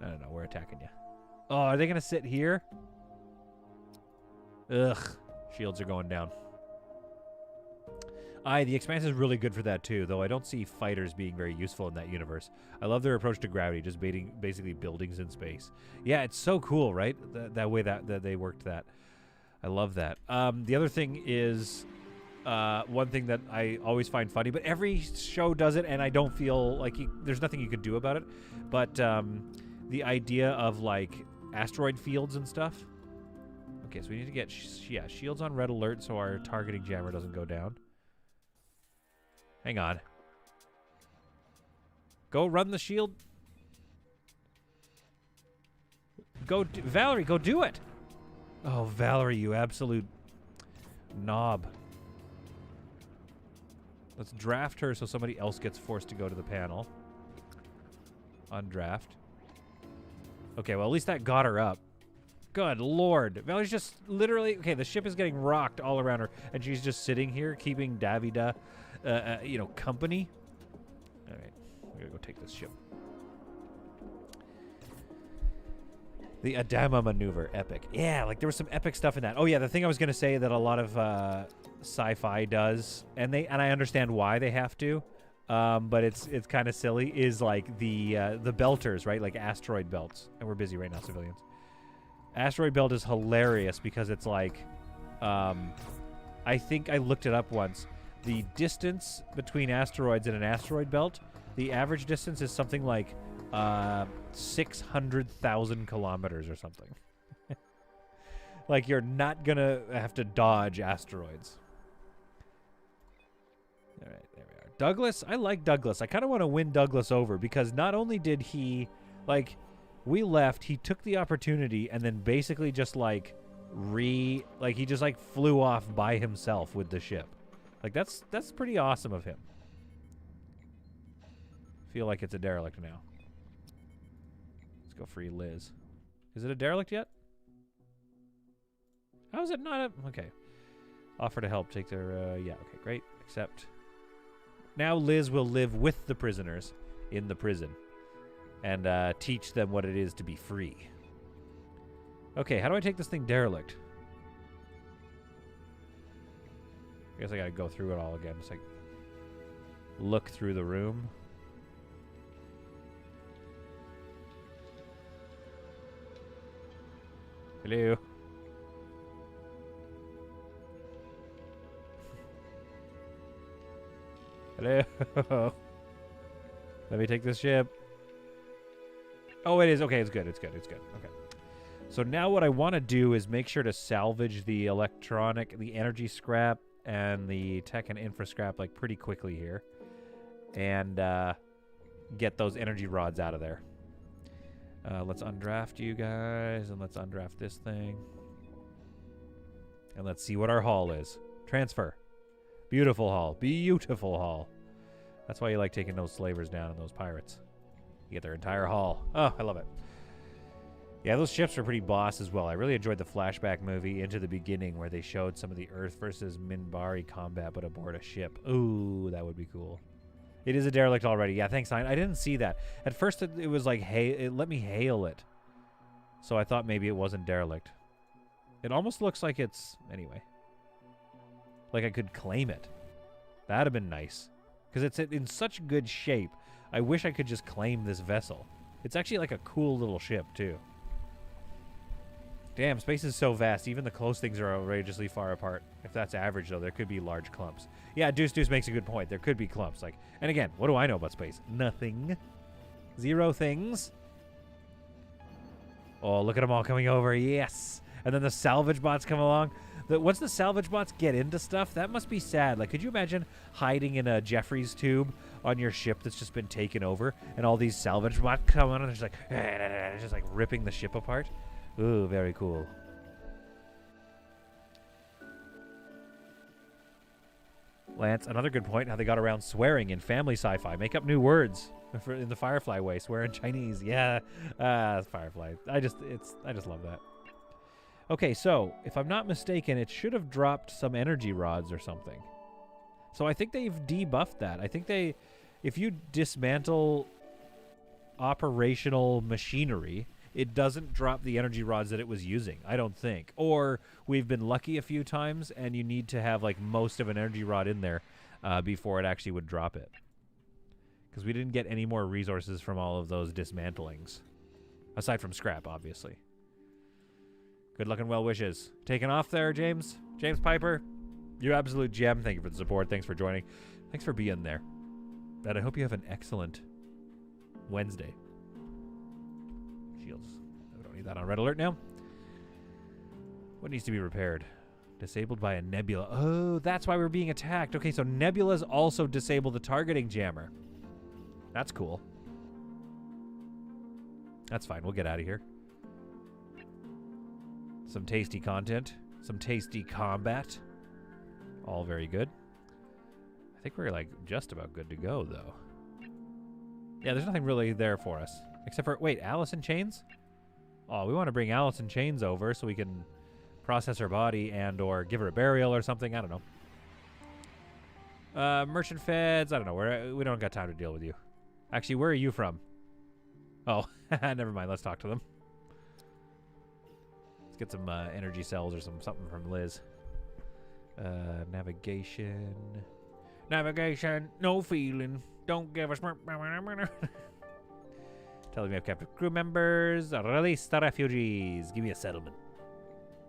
Speaker 1: No, we're attacking you. Oh, are they going to sit here? Ugh, shields are going down. The Expanse is really good for that too, though I don't see fighters being very useful in that universe. I love their approach to gravity, just basically buildings in space. Yeah, it's so cool, right? That way that they worked that. I love that. The other thing is one thing that I always find funny, but every show does it, and I don't feel like there's nothing you could do about it. But the idea of like asteroid fields and stuff. Okay, so we need to get shields on red alert so our targeting jammer doesn't go down. Hang on. Go run the shield. Valerie, go do it. Oh, Valerie, you absolute knob. Let's draft her so somebody else gets forced to go to the panel. Undraft. Okay, well, at least that got her up. Good Lord. Valerie's just literally... Okay, the ship is getting rocked all around her, and she's just sitting here keeping Davida, company. All right, we're going to go take this ship. The Adama maneuver, epic. Yeah, like there was some epic stuff in that. Oh, yeah, the thing I was going to say that a lot of sci-fi does, and I understand why they have to, but it's kind of silly, is like the belters, right? Like asteroid belts. And we're busy right now, civilians. Asteroid belt is hilarious because it's like, I think I looked it up once. The distance between asteroids and an asteroid belt, the average distance is something like 600,000 kilometers or something. Like you're not gonna have to dodge asteroids. All right, there we are. Douglas, I like Douglas. I kind of want to win Douglas over because not only did he, like, we left, he took the opportunity and then basically just like he just like flew off by himself with the ship. Like that's pretty awesome of him. Feel like it's a derelict now. Let's go free Liz. Is it a derelict yet? How is it not a... Okay. Offer to help. Take their... yeah, okay, great. Accept. Now Liz will live with the prisoners in the prison and teach them what it is to be free. Okay, how do I take this thing derelict? I guess I gotta go through it all again. Just like look through the room. Hello. Hello. Let me take this ship. Oh, it is. Okay, it's good. It's good. It's good. Okay. So now what I want to do is make sure to salvage the energy scrap and the tech and infra scrap like pretty quickly here. And get those energy rods out of there. Let's undraft you guys, and let's undraft this thing. And let's see what our haul is. Transfer. Beautiful haul. Beautiful haul. That's why you like taking those slavers down and those pirates. You get their entire haul. Oh, I love it. Yeah, those ships are pretty boss as well. I really enjoyed the flashback movie Into the Beginning where they showed some of the Earth versus Minbari combat but aboard a ship. Ooh, that would be cool. It is a derelict already. Yeah, thanks, Sign. I didn't see that. At first, it was like, hey, it let me hail it. So I thought maybe it wasn't derelict. It almost looks like it's... Anyway. Like I could claim it. That'd have been nice. Because it's in such good shape. I wish I could just claim this vessel. It's actually like a cool little ship, too. Damn, space is so vast. Even the close things are outrageously far apart. If that's average, though, there could be large clumps. Yeah, Deuce makes a good point. There could be clumps. Like, and again, what do I know about space? Nothing. Zero things. Oh, look at them all coming over. Yes. And then the salvage bots come along. Once the salvage bots get into stuff, that must be sad. Like, could you imagine hiding in a Jeffries tube on your ship that's just been taken over, and all these salvage bots come on and they're just like ripping the ship apart? Ooh, very cool. Lance, another good point, how they got around swearing in family sci-fi. Make up new words in the Firefly way. Swear in Chinese. Yeah, Firefly. I just love that. Okay, so if I'm not mistaken, it should have dropped some energy rods or something. So I think they've debuffed that. I think if you dismantle operational machinery, it doesn't drop the energy rods that it was using, I don't think. Or we've been lucky a few times, and you need to have like most of an energy rod in there before it actually would drop it. Because we didn't get any more resources from all of those dismantlings. Aside from scrap, obviously. Good luck and well wishes. Taking off there, James? James Piper? You absolute gem. Thank you for the support. Thanks for joining. Thanks for being there. And I hope you have an excellent Wednesday. Shields. We don't need that on red alert now. What needs to be repaired? Disabled by a nebula. Oh, that's why we're being attacked. Okay, so nebulas also disable the targeting jammer. That's cool. That's fine. We'll get out of here. Some tasty content. Some tasty combat. All very good. I think we're like just about good to go, though. Yeah, there's nothing really there for us. Except for, wait, Alice in Chains? Oh, we want to bring Alice in Chains over so we can process her body and or give her a burial or something. I don't know. Merchant feds. I don't know. We don't got time to deal with you. Actually, where are you from? Oh, never mind. Let's talk to them. Let's get some energy cells or something from Liz. Navigation. Navigation. No feeling. Don't give us... Telling me I've captured crew members. Release the refugees. Give me a settlement.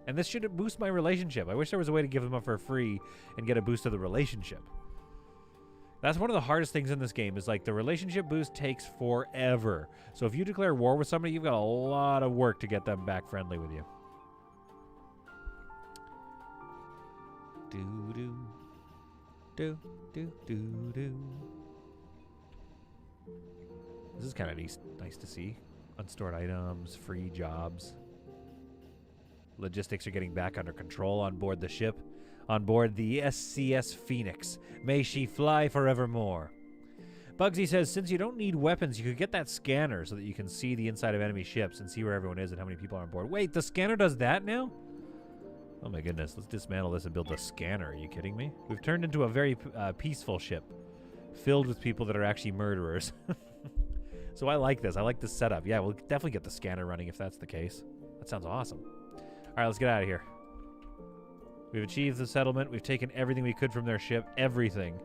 Speaker 1: And this should boost my relationship. I wish there was a way to give them up for free and get a boost to the relationship. That's one of the hardest things in this game is like the relationship boost takes forever. So if you declare war with somebody, you've got a lot of work to get them back friendly with you. Do-do. Do-do-do-do. This is kind of nice to see. Unstored items, free jobs. Logistics are getting back under control on board the ship. On board the SCS Phoenix. May she fly forevermore. Bugsy says, since you don't need weapons, you could get that scanner so that you can see the inside of enemy ships and see where everyone is and how many people are on board. Wait, the scanner does that now? Oh my goodness, let's dismantle this and build a scanner. Are you kidding me? We've turned into a very peaceful ship. Filled with people that are actually murderers. So I like this. I like this setup. Yeah, we'll definitely get the scanner running if that's the case. That sounds awesome. All right, let's get out of here. We've achieved the settlement. We've taken everything we could from their ship. Everything.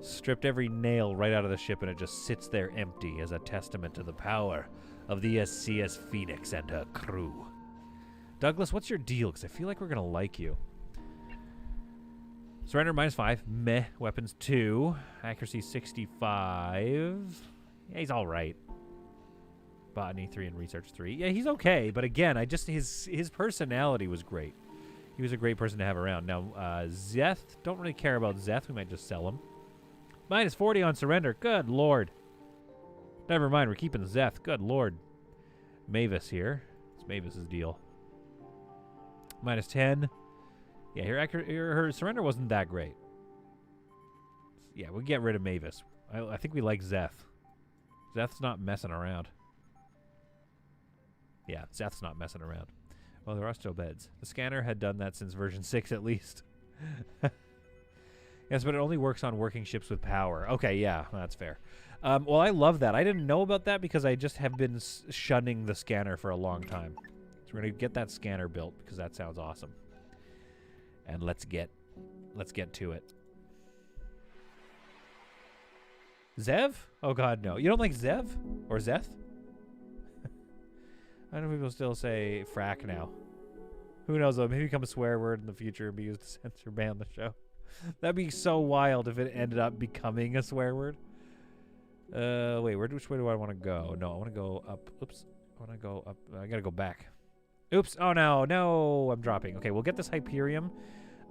Speaker 1: Stripped every nail right out of the ship, and it just sits there empty as a testament to the power of the SCS Phoenix and her crew. Douglas, what's your deal? Because I feel like we're going to like you. Surrender -5. Meh. Weapons 2. Accuracy 65. Yeah, he's all right. Botany 3 and research 3. Yeah, he's okay. But again, his personality was great. He was a great person to have around. Now, Zeth. Don't really care about Zeth. We might just sell him. -40 on surrender. Good lord. Never mind. We're keeping Zeth. Good lord. Mavis here. It's Mavis's deal. -10. Yeah, her surrender wasn't that great. Yeah, we'll get rid of Mavis. I think we like Zeth. Zeth's not messing around. Yeah, Zeth's not messing around. Well, there are still beds. The scanner had done that since version 6 at least. Yes, but it only works on working ships with power. Okay, yeah, that's fair. Well, I love that. I didn't know about that because I just have been shunning the scanner for a long time. So we're going to get that scanner built because that sounds awesome. And let's get to it. Zev? Oh god, no. You don't like Zev? Or Zeth? I know people still say frack now. Who knows though, maybe become a swear word in the future and be used to censor ban the show. That'd be so wild if it ended up becoming a swear word. Wait, which way do I want to go? No, I want to go up. Oops. I want to go up. I gotta go back. Oops. Oh, no. No, I'm dropping. Okay, we'll get this Hyperium,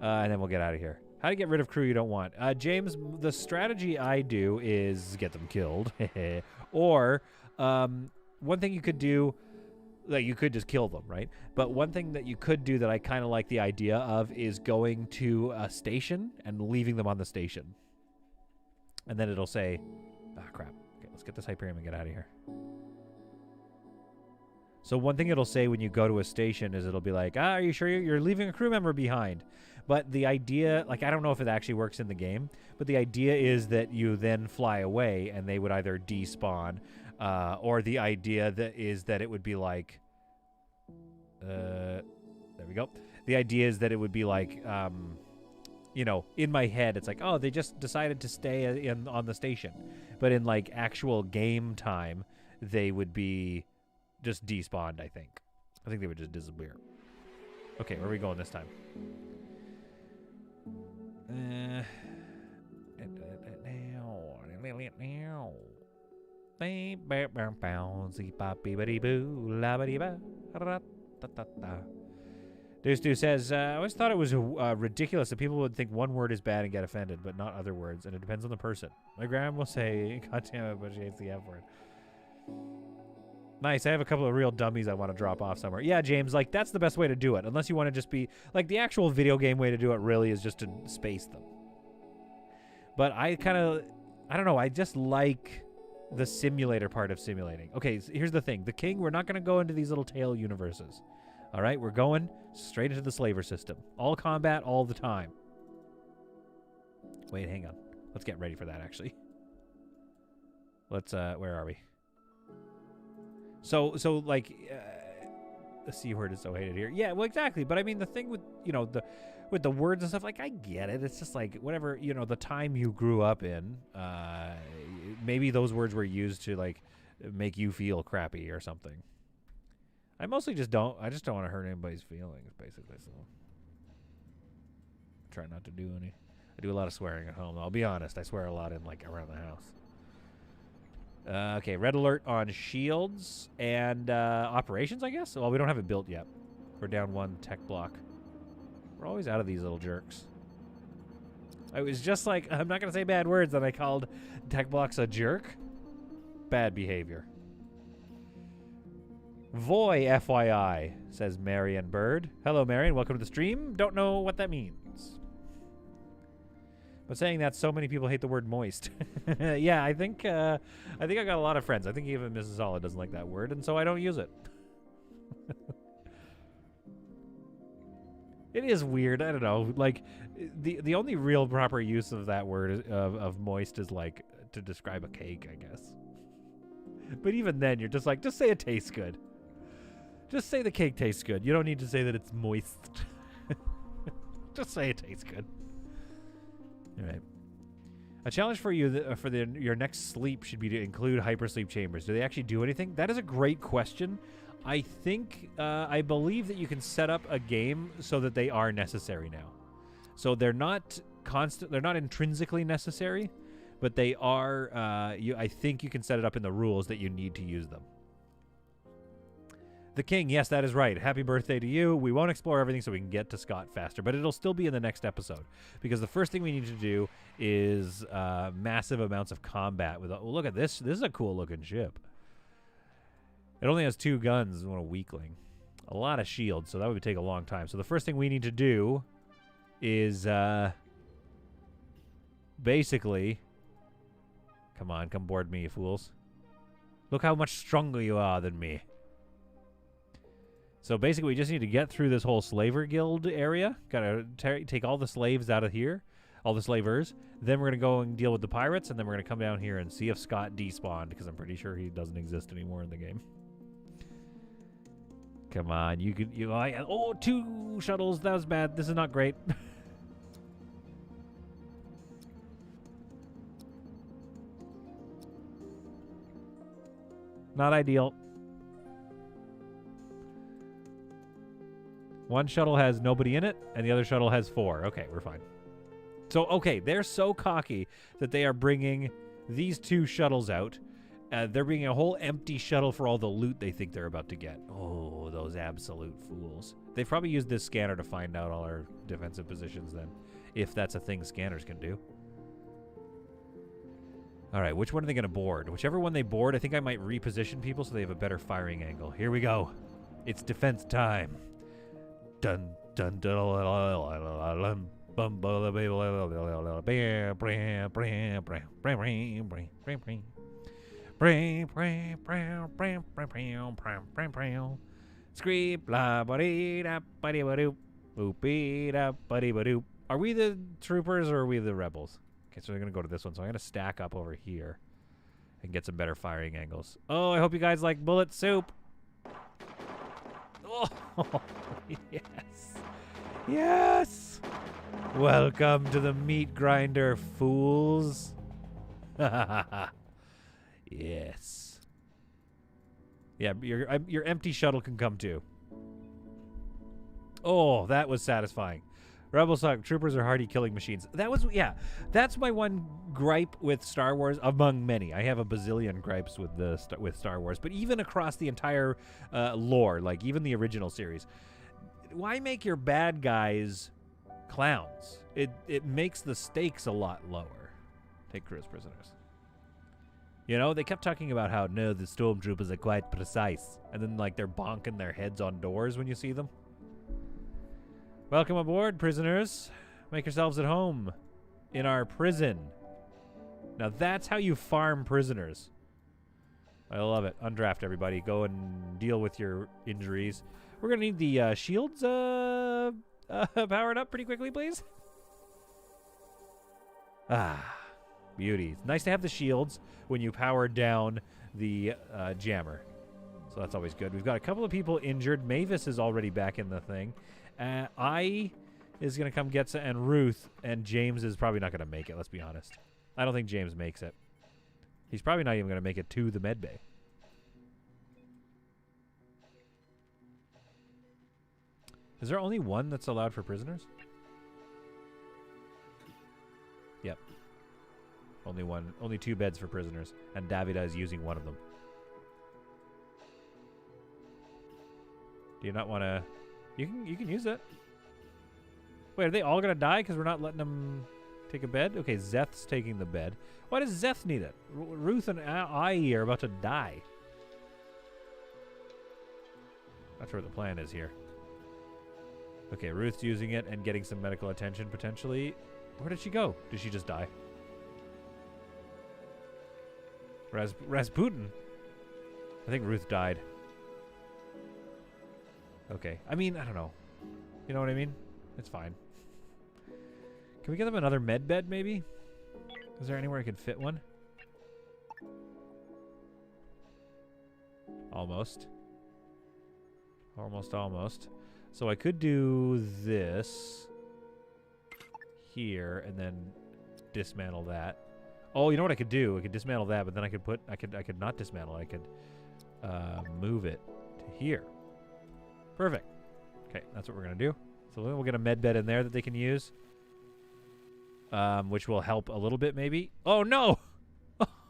Speaker 1: and then we'll get out of here. How to get rid of crew you don't want. James, the strategy I do is get them killed. Or one thing you could do, like you could just kill them, right? But one thing that you could do that I kind of like the idea of is going to a station and leaving them on the station. And then it'll say, ah, crap. Okay, let's get this Hyperium and get out of here. So one thing it'll say when you go to a station is it'll be like, are you sure you're leaving a crew member behind? But the idea, like, I don't know if it actually works in the game, but the idea is that you then fly away and they would either despawn, or the idea that is that it would be like, there we go. The idea is that it would be like, you know, in my head, it's like, oh, they just decided to stay on the station. But in, like, actual game time, they would be just despawned, I think. I think they would just disappear. Okay, where are we going this time? Deuce says, I always thought it was ridiculous that people would think one word is bad and get offended, but not other words, and it depends on the person. My grandma will say, God damn it, but she hates the F word. Nice, I have a couple of real dummies I want to drop off somewhere. Yeah, James, like, that's the best way to do it, unless you want to just be... Like, the actual video game way to do it really is just to space them. But I kind of... I don't know, I just like the simulator part of simulating. Okay, so here's the thing. The King, we're not going to go into these little tail universes. All right, we're going straight into the slaver system. All combat, all the time. Wait, hang on. Let's get ready for that, actually. Let's, where are we? So like, the C word is so hated here. Yeah, well, exactly. But I mean, the thing with, you know, with the words and stuff, like, I get it. It's just like, whatever, you know, the time you grew up in, maybe those words were used to, like, make you feel crappy or something. I mostly just don't want to hurt anybody's feelings, basically, so. Try not to do any. I do a lot of swearing at home. I'll be honest, I swear a lot in, like, around the house. Okay, red alert on shields and operations, I guess? Well, we don't have it built yet. We're down one tech block. We're always out of these little jerks. I was just like, I'm not going to say bad words, and I called tech blocks a jerk. Bad behavior. Voy, FYI, says Marion Bird. Hello, Marion. Welcome to the stream. Don't know what that means. But saying that, so many people hate the word moist. Yeah, I think I got a lot of friends. I think even Mrs. Solid doesn't like that word, and so I don't use it. It is weird. I don't know. Like, the only real proper use of that word of moist is, like, to describe a cake, I guess. But even then, you're just like, just say it tastes good. Just say the cake tastes good. You don't need to say that it's moist. Just say it tastes good. All right. A challenge for you your next sleep should be to include hypersleep chambers. Do they actually do anything? That is a great question. I think, I believe that you can set up a game so that they are necessary now. So they're not they're not intrinsically necessary, but they are, I think you can set it up in the rules that you need to use them. The King, yes, that is right. Happy birthday to you. We won't explore everything so we can get to Scott faster, but it'll still be in the next episode. Because the first thing we need to do is massive amounts of combat. With look at this. This is a cool-looking ship. It only has 2 guns and a weakling. A lot of shields, so that would take a long time. So the first thing we need to do is basically... Come on, come board me, you fools. Look how much stronger you are than me. So basically, we just need to get through this whole slaver guild area. Gotta take all the slaves out of here, all the slavers. Then we're gonna go and deal with the pirates, and then we're gonna come down here and see if Scott despawned, because I'm pretty sure he doesn't exist anymore in the game. Come on, you could, oh, 2 shuttles. That was bad. This is not great. Not ideal. 1 shuttle has nobody in it, and the other shuttle has 4. Okay, we're fine. So, okay, they're so cocky that they are bringing these 2 shuttles out, There being a whole empty shuttle for all the loot they think they're about to get. Oh, those absolute fools. They've probably used this scanner to find out all our defensive positions then, if that's a thing scanners can do. All right, which one are they going to board? Whichever one they board, I think I might reposition people so they have a better firing angle. Here we go. It's defense time. Dun dun dun dun dun dun. Scream blah buddy da buddy badoo boopy da buddy badoo. Are we the troopers or are we the rebels? Okay, so they're gonna go to this one. So I'm gonna stack up over here and get some better firing angles. Oh, I hope you guys like bullet soup. Oh, yes. Yes. Welcome to the meat grinder, fools. Yes. Yeah, your empty shuttle can come too. Oh, that was satisfying. Rebels suck. Troopers are hardy killing machines. That was, yeah, that's my one gripe with Star Wars, among many. I have a bazillion gripes with Star Wars, but even across the entire lore, like even the original series, why make your bad guys clowns? It makes the stakes a lot lower. Take crew as prisoners. You know, they kept talking about how, no, the stormtroopers are quite precise. And then, like, they're bonking their heads on doors when you see them. Welcome aboard, prisoners. Make yourselves at home in our prison. Now, that's how you farm prisoners. I love it. Undraft, everybody. Go and deal with your injuries. We're going to need the shields powered up pretty quickly, please. Ah. Beauty. It's nice to have the shields when you power down the jammer. So that's always good. We've got a couple of people injured. Mavis is already back in the thing. I is going to come get some, and Ruth, and James is probably not going to make it, let's be honest. I don't think James makes it. He's probably not even going to make it to the med bay. Is there only one that's allowed for prisoners? Yep. Only one. Only 2 beds for prisoners, and Davida is using one of them. Do you not want to? You can use it. Wait, are they all gonna die because we're not letting them take a bed? Okay, Zeth's taking the bed. Why does Zeth need it? Ruth and I are about to die. Not sure what the plan is here. Okay, Ruth's using it and getting some medical attention potentially. Where did she go? Did she just die? Rasputin? I think Ruth died. Okay. I mean, I don't know. You know what I mean? It's fine. Can we get them another med bed, maybe? Is there anywhere I could fit one? Almost. Almost. So I could do this here and then dismantle that. Oh, you know what I could do? I could dismantle that, but then I could not dismantle it. I could move it to here. Perfect. Okay, that's what we're gonna do. So we'll get a med bed in there that they can use, which will help a little bit maybe. Oh no!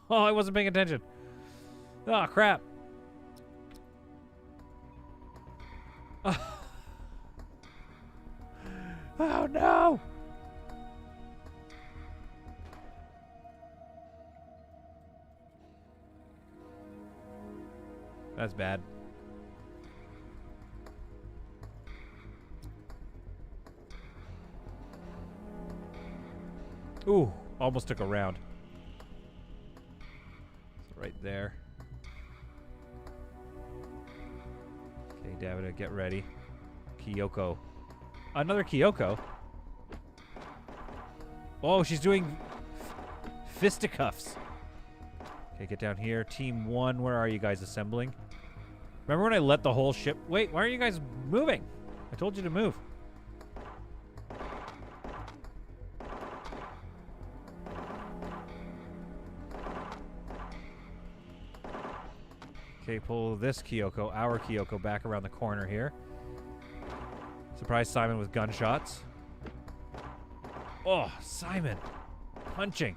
Speaker 1: Oh, I wasn't paying attention. Oh crap! Oh no! That's bad. Ooh, almost took a round. So right there. Okay, Davida, get ready. Kyoko. Another Kyoko? Oh, she's doing fisticuffs. Okay, get down here. Team 1, where are you guys assembling? Remember when I let the whole ship... Wait, why are you guys moving? I told you to move. Okay, pull this Kyoko, our Kyoko, back around the corner here. Surprise Simon with gunshots. Oh, Simon. Punching.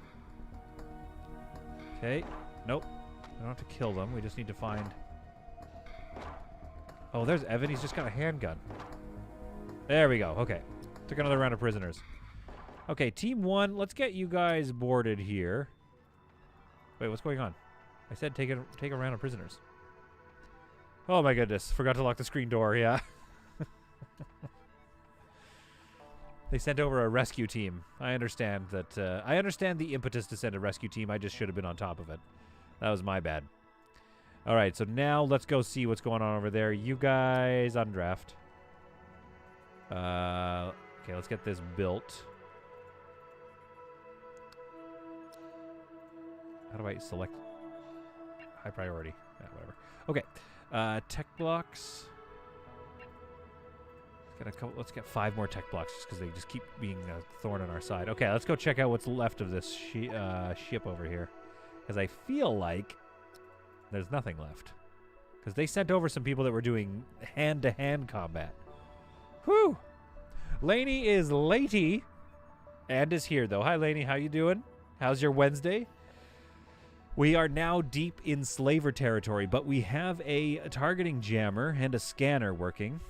Speaker 1: Okay. Nope. don't have to kill them. We just need to find... Oh, there's Evan. He's just got a handgun. There we go. Okay. Took another round of prisoners. Okay, Team 1, let's get you guys boarded here. Wait, what's going on? I said take a round of prisoners. Oh my goodness. Forgot to lock the screen door, yeah. They sent over a rescue team. I understand that. I understand the impetus to send a rescue team. I just should have been on top of it. That was my bad. All right, so now let's go see what's going on over there. You guys undraft. Okay, let's get this built. How do I select high priority? Yeah, whatever. Okay, tech blocks. Let's get 5 more tech blocks just because they just keep being a thorn on our side. Okay, let's go check out what's left of this ship over here. Because I feel like there's nothing left. Because they sent over some people that were doing hand-to-hand combat. Whew! Lainey is latey. And is here, though. Hi, Lainey. How you doing? How's your Wednesday? We are now deep in slaver territory, but we have a targeting jammer and a scanner working.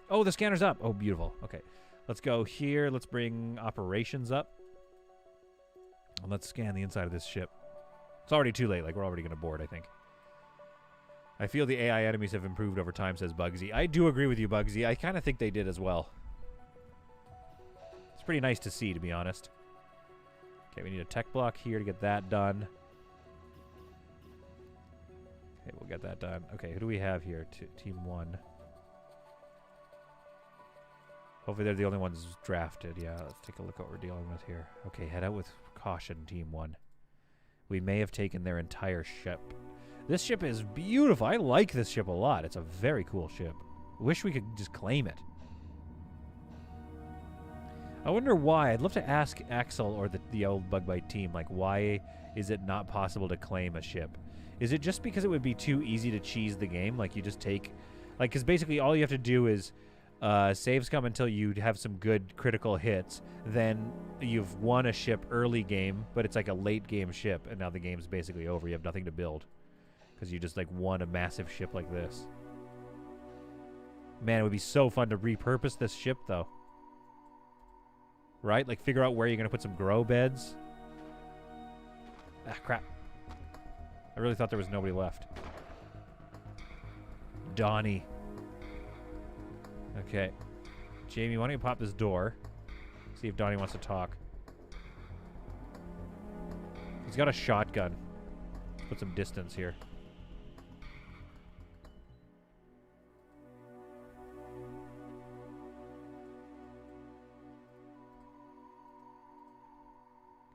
Speaker 1: Oh, the scanner's up. Oh, beautiful. Okay. Let's go here. Let's bring operations up. And let's scan the inside of this ship. It's already too late. Like, we're already going to board, I think. I feel the AI enemies have improved over time, says Bugsy. I do agree with you, Bugsy. I kind of think they did as well. It's pretty nice to see, to be honest. Okay, we need a tech block here to get that done. Okay, we'll get that done. Okay, who do we have here? Team 1. Hopefully they're the only ones drafted. Yeah, let's take a look at what we're dealing with here. Okay, head out with caution, Team 1. We may have taken their entire ship. This ship is beautiful. I like this ship a lot. It's a very cool ship. Wish we could just claim it. I wonder why. I'd love to ask Axel or the old Bug Bite team, like, why is it not possible to claim a ship? Is it just because it would be too easy to cheese the game? Like, you just take... Like, because basically all you have to do is... saves come until you have some good critical hits. Then you've won a ship early game, but it's like a late game ship, and now the game's basically over. You have nothing to build because you just like won a massive ship like this. Man, it would be so fun to repurpose this ship, though. Right? Like, figure out where you're going to put some grow beds. Ah, crap. I really thought there was nobody left. Donnie. Okay. Jamie, why don't you pop this door? See if Donnie wants to talk. He's got a shotgun. Let's put some distance here.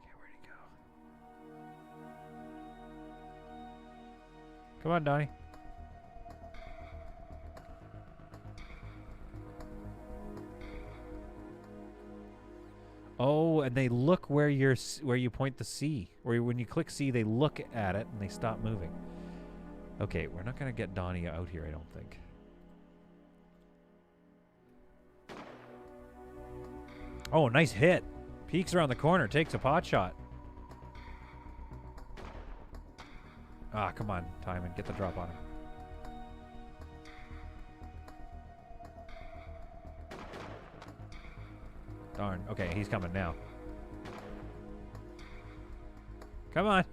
Speaker 1: Okay, where'd he go? Come on, Donnie. Oh, and they look where you point the C. Or when you click C, they look at it and they stop moving. Okay, we're not going to get Donnie out here, I don't think. Oh, nice hit. Peeks around the corner, takes a pot shot. Ah, come on, Timon, get the drop on him. Darn. Okay, he's coming now. Come on.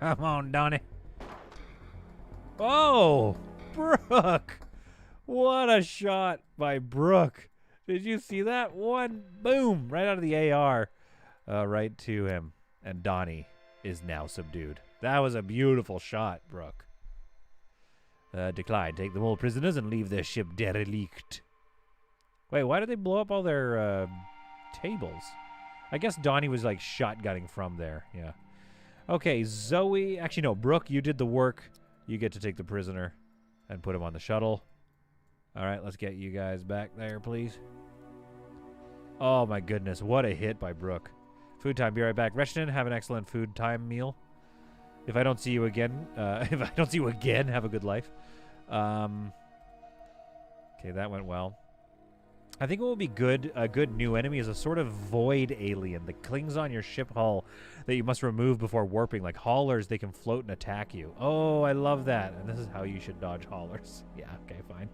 Speaker 1: Come on, Donnie. Oh, Brooke. What a shot by Brooke. Did you see that? One boom right out of the AR right to him. And Donnie is now subdued. That was a beautiful shot, Brooke. Decline. Take them all prisoners and leave their ship derelict. Wait, why did they blow up all their tables? I guess Donnie was like shotgunning from there. Yeah. Okay, Zoe. Actually, no, Brooke, you did the work. You get to take the prisoner and put him on the shuttle. All right, let's get you guys back there, please. Oh, my goodness. What a hit by Brooke. Food time. Be right back. Reshton, have an excellent food time meal. If I don't see you again, have a good life. Okay, that went well. I think what would be good, a good new enemy is a sort of void alien that clings on your ship hull that you must remove before warping. Like haulers, they can float and attack you. Oh, I love that. And this is how you should dodge haulers. Yeah, okay, fine.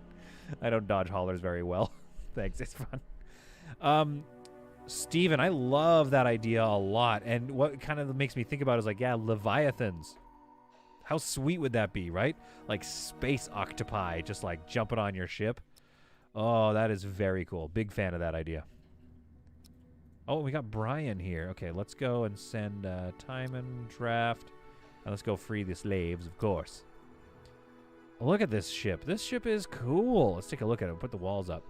Speaker 1: I don't dodge haulers very well. Thanks, it's fun. Steven, I love that idea a lot. And what kind of makes me think about is like, yeah, Leviathans. How sweet would that be, right? Like space octopi just like jumping on your ship. Oh, that is very cool. Big fan of that idea. Oh, we got Brian here. Okay, let's go and send Timon, Draft. And let's go free the slaves, of course. Look at this ship. This ship is cool. Let's take a look at it. Put the walls up.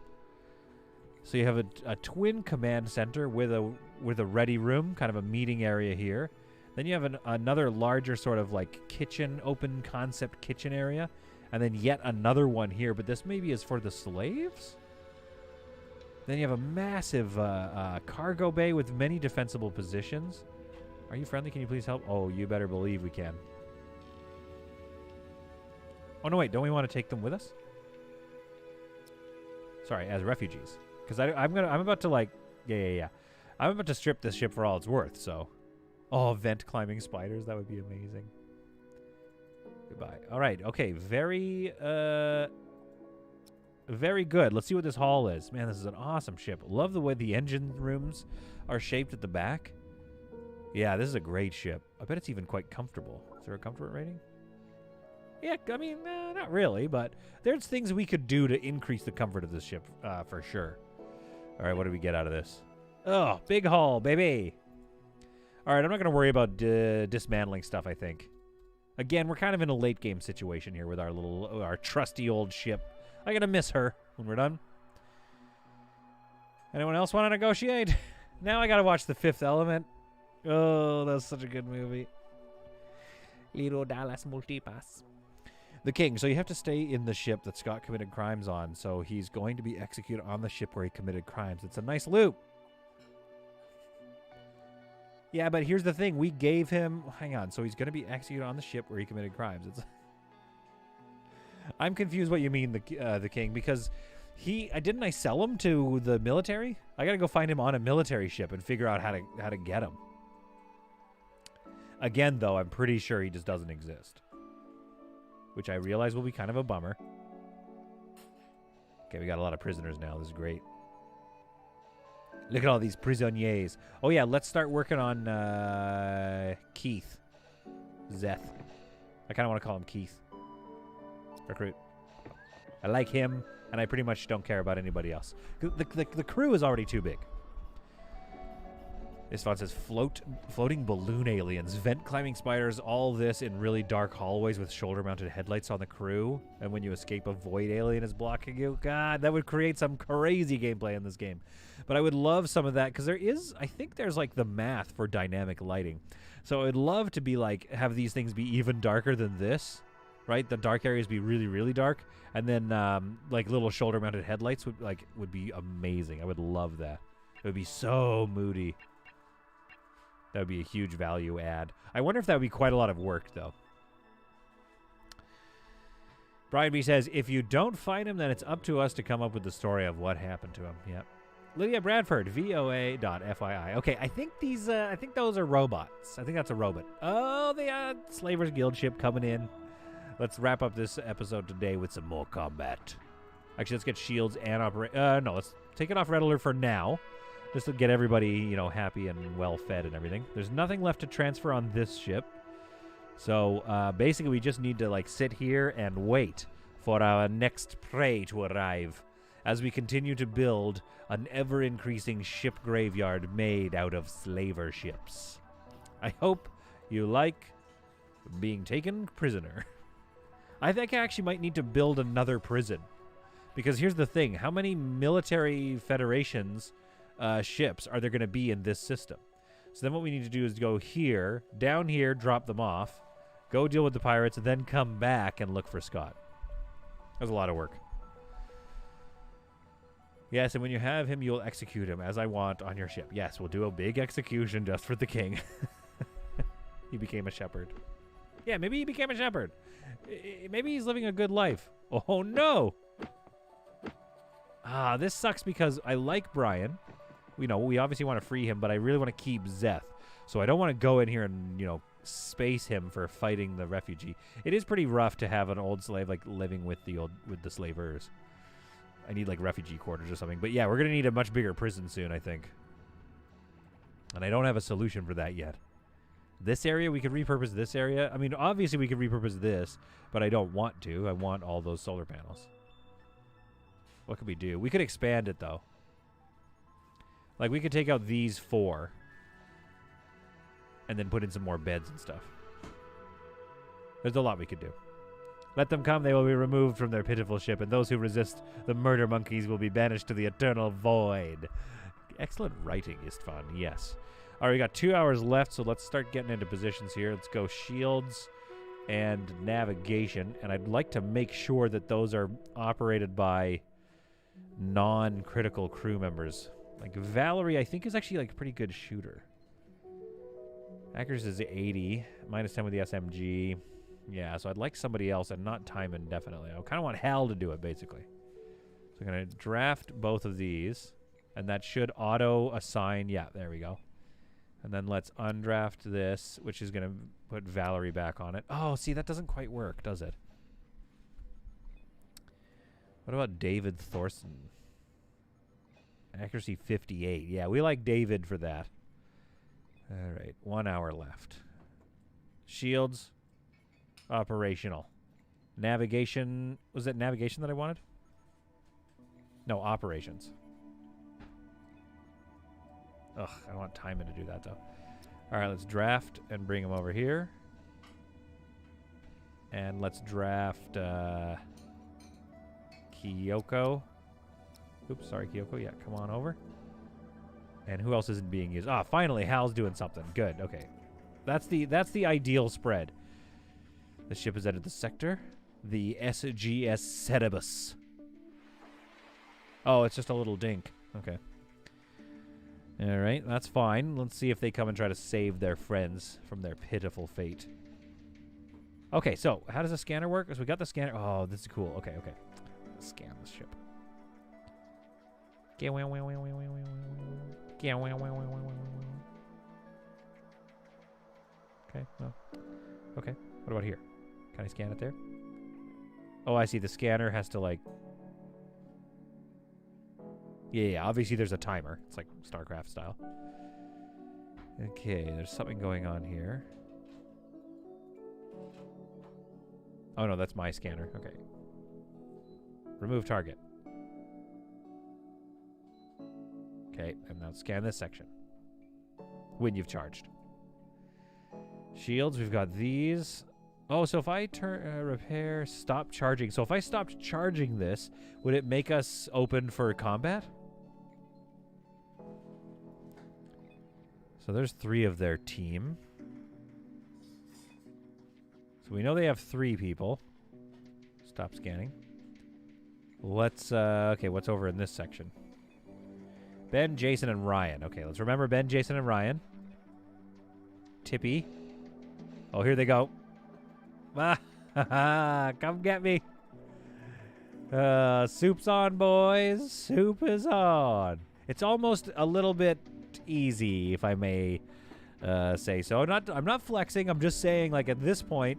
Speaker 1: So you have a twin command center with a ready room, kind of a meeting area here. Then you have another larger sort of like kitchen, open concept kitchen area. And then yet another one here, but this maybe is for the slaves? Then you have a massive cargo bay with many defensible positions. Are you friendly? Can you please help? Oh, you better believe we can. Oh, no, wait. Don't we want to take them with us? Sorry, as refugees. Because I'm about to, like... Yeah. I'm about to strip this ship for all it's worth, so... Oh, vent climbing spiders. That would be amazing. Goodbye. All right. Okay. Very good. Let's see what this hull is. Man, this is an awesome ship. Love the way the engine rooms are shaped at the back. Yeah, this is a great ship. I bet it's even quite comfortable. Is there a comfort rating? Yeah, I mean, not really, but there's things we could do to increase the comfort of this ship for sure. All right, what do we get out of this? Oh, big hull, baby. All right, I'm not going to worry about dismantling stuff, I think. Again, we're kind of in a late game situation here with our trusty old ship. I'm going to miss her when we're done. Anyone else want to negotiate? Now I got to watch The Fifth Element. Oh, that's such a good movie. Little Dallas Multipass. The King. So you have to stay in the ship that Scott committed crimes on. So he's going to be executed on the ship where he committed crimes. It's a nice loop. Yeah, but here's the thing. We gave him... Hang on. So he's going to be executed on the ship where he committed crimes. I'm confused what you mean, the King, because didn't I sell him to the military? I got to go find him on a military ship and figure out how to get him. Again, though, I'm pretty sure he just doesn't exist. Which I realize will be kind of a bummer. Okay, we got a lot of prisoners now. This is great. Look at all these prisonniers. Oh, yeah, let's start working on Keith. Zeth. I kind of want to call him Keith. Recruit. I like him, and I pretty much don't care about anybody else. The crew is already too big. This one says floating balloon aliens, vent climbing spiders, all this in really dark hallways with shoulder-mounted headlights on the crew. And when you escape, a void alien is blocking you. God, that would create some crazy gameplay in this game. But I would love some of that because I think there's like the math for dynamic lighting. So I'd love to be like, have these things be even darker than this, right? The dark areas be really, really dark. And then like little shoulder-mounted headlights would be amazing. I would love that. It would be so moody. That would be a huge value add. I wonder if that would be quite a lot of work, though. Brian B says, if you don't find him, then it's up to us to come up with the story of what happened to him. Yep. Lydia Bradford, VOA.FYI. Okay, I think those are robots. I think that's a robot. Oh, the Slavers Guild ship coming in. Let's wrap up this episode today with some more combat. Actually, let's get shields and no, let's take it off red alert for now. Just to get everybody, happy and well-fed and everything. There's nothing left to transfer on this ship. So, basically, we just need to, sit here and wait for our next prey to arrive as we continue to build an ever-increasing ship graveyard made out of slaver ships. I hope you like being taken prisoner. I think I actually might need to build another prison. Because here's the thing. How many military federations... ships are there going to be in this system? So then what we need to do is go here, down here, drop them off, go deal with the pirates, and then come back and look for Scott. That was a lot of work. Yes, and when you have him, you'll execute him as I want on your ship. Yes, we'll do a big execution just for the king. He became a shepherd. Yeah, maybe he became a shepherd. Maybe he's living a good life. Oh, no! This sucks because I like Brian. We obviously want to free him, but I really want to keep Zeth. So I don't want to go in here and, space him for fighting the refugee. It is pretty rough to have an old slave, like, living with the slavers. I need, like, refugee quarters or something. But, yeah, we're going to need a much bigger prison soon, I think. And I don't have a solution for that yet. This area, we could repurpose this area. I mean, obviously we could repurpose this, but I don't want to. I want all those solar panels. What could we do? We could expand it, though. Like, we could take out these 4 and then put in some more beds and stuff. There's a lot we could do. Let them come, they will be removed from their pitiful ship, and those who resist the murder monkeys will be banished to the eternal void. Excellent writing is fun, yes. All right, we got 2 hours left, so let's start getting into positions here. Let's go shields and navigation, and I'd like to make sure that those are operated by non-critical crew members. Like, Valerie, I think, is actually, like, a pretty good shooter. Accuracy is 80, minus 10 with the SMG. Yeah, so I'd like somebody else and not time indefinitely. I kind of want Hal to do it, basically. So I'm going to draft both of these, and that should auto-assign. Yeah, there we go. And then let's undraft this, which is going to put Valerie back on it. Oh, see, that doesn't quite work, does it? What about David Thorson? Accuracy 58. Yeah, we like David for that. All right, 1 hour left. Shields, operational. Navigation, was it navigation that I wanted? No, operations. Ugh, I don't want Timon to do that, though. All right, let's draft and bring him over here. And let's draft Kyoko. Oops, sorry, Kyoko. Yeah, come on over. And who else isn't being used? Ah, finally, Hal's doing something. Good, okay. That's the ideal spread. The ship has entered the sector. The SGS Cerebus. Oh, it's just a little dink. Okay. All right, that's fine. Let's see if they come and try to save their friends from their pitiful fate. Okay, so how does the scanner work? So we got the scanner. Oh, this is cool. Okay, okay. Let's scan this ship. Okay, well. Okay, what about here? Can I scan it there? Oh, I see. The scanner has to, like... Yeah, obviously there's a timer. It's like StarCraft style. Okay, there's something going on here. Oh, no, that's my scanner. Okay. Remove target. Okay, and now scan this section. When you've charged. Shields, we've got these. Oh, so if I turn repair, stop charging. So if I stopped charging this, would it make us open for combat? So there's 3 of their team. So we know they have 3 people. Stop scanning. Let's, okay, what's over in this section? Ben, Jason, and Ryan. Okay, let's remember Ben, Jason, and Ryan. Tippy. Oh, here they go. Come get me. Soup's on, boys. Soup is on. It's almost a little bit easy, if I may say so. I'm not flexing. I'm just saying, like, at this point,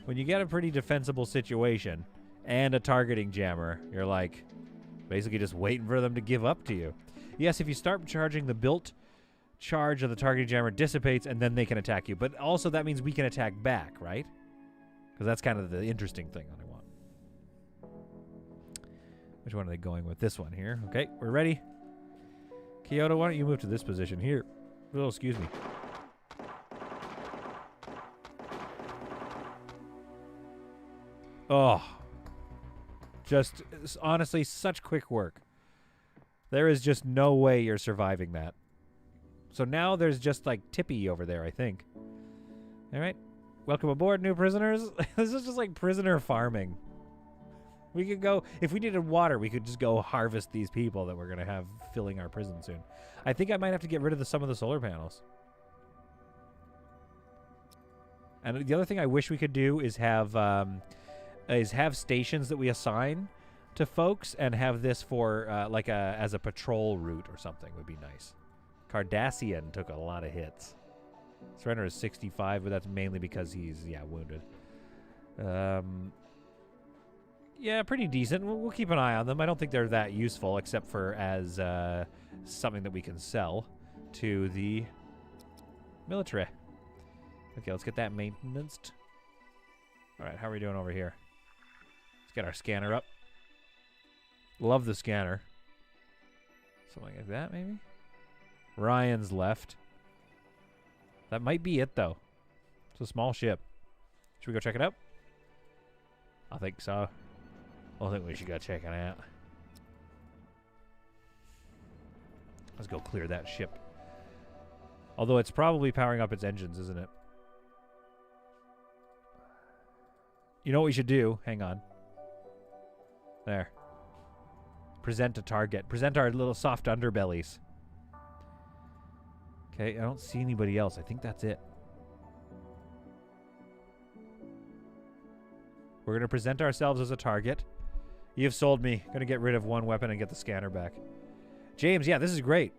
Speaker 1: when you get a pretty defensible situation and a targeting jammer, you're like basically just waiting for them to give up to you. Yes, if you start charging, the built charge of the targeting jammer dissipates, and then they can attack you. But also that means we can attack back, right? Because that's kind of the interesting thing that I want. Which one are they going with? This one here. Okay, we're ready. Kyoto, why don't you move to this position here? Oh, excuse me. Oh. Just, honestly, such quick work. There is just no way you're surviving that. So now there's just, like, Tippy over there, I think. All right. Welcome aboard, new prisoners. This is just like prisoner farming. We could go, if we needed water, we could just go harvest these people that we're going to have filling our prison soon. I think I might have to get rid of some of the solar panels. And the other thing I wish we could do is have stations that we assign to folks and have this for like as a patrol route or something would be nice. Cardassian took a lot of hits. Surrender is 65, but that's mainly because he's wounded. Yeah, pretty decent. We'll keep an eye on them. I don't think they're that useful, except for as something that we can sell to the military. Okay, let's get that maintenanced. All right, how are we doing over here? Let's get our scanner up. Love the scanner. Something like that, maybe? Ryan's left. That might be it, though. It's a small ship. Should we go check it out? I think so. I think we should go check it out. Let's go clear that ship. Although it's probably powering up its engines, isn't it? You know what we should do? Hang on. There. Present a target. Present our little soft underbellies. Okay, I don't see anybody else. I think that's it. We're going to present ourselves as a target. You've sold me. Going to get rid of one weapon and get the scanner back. James, yeah, this is great.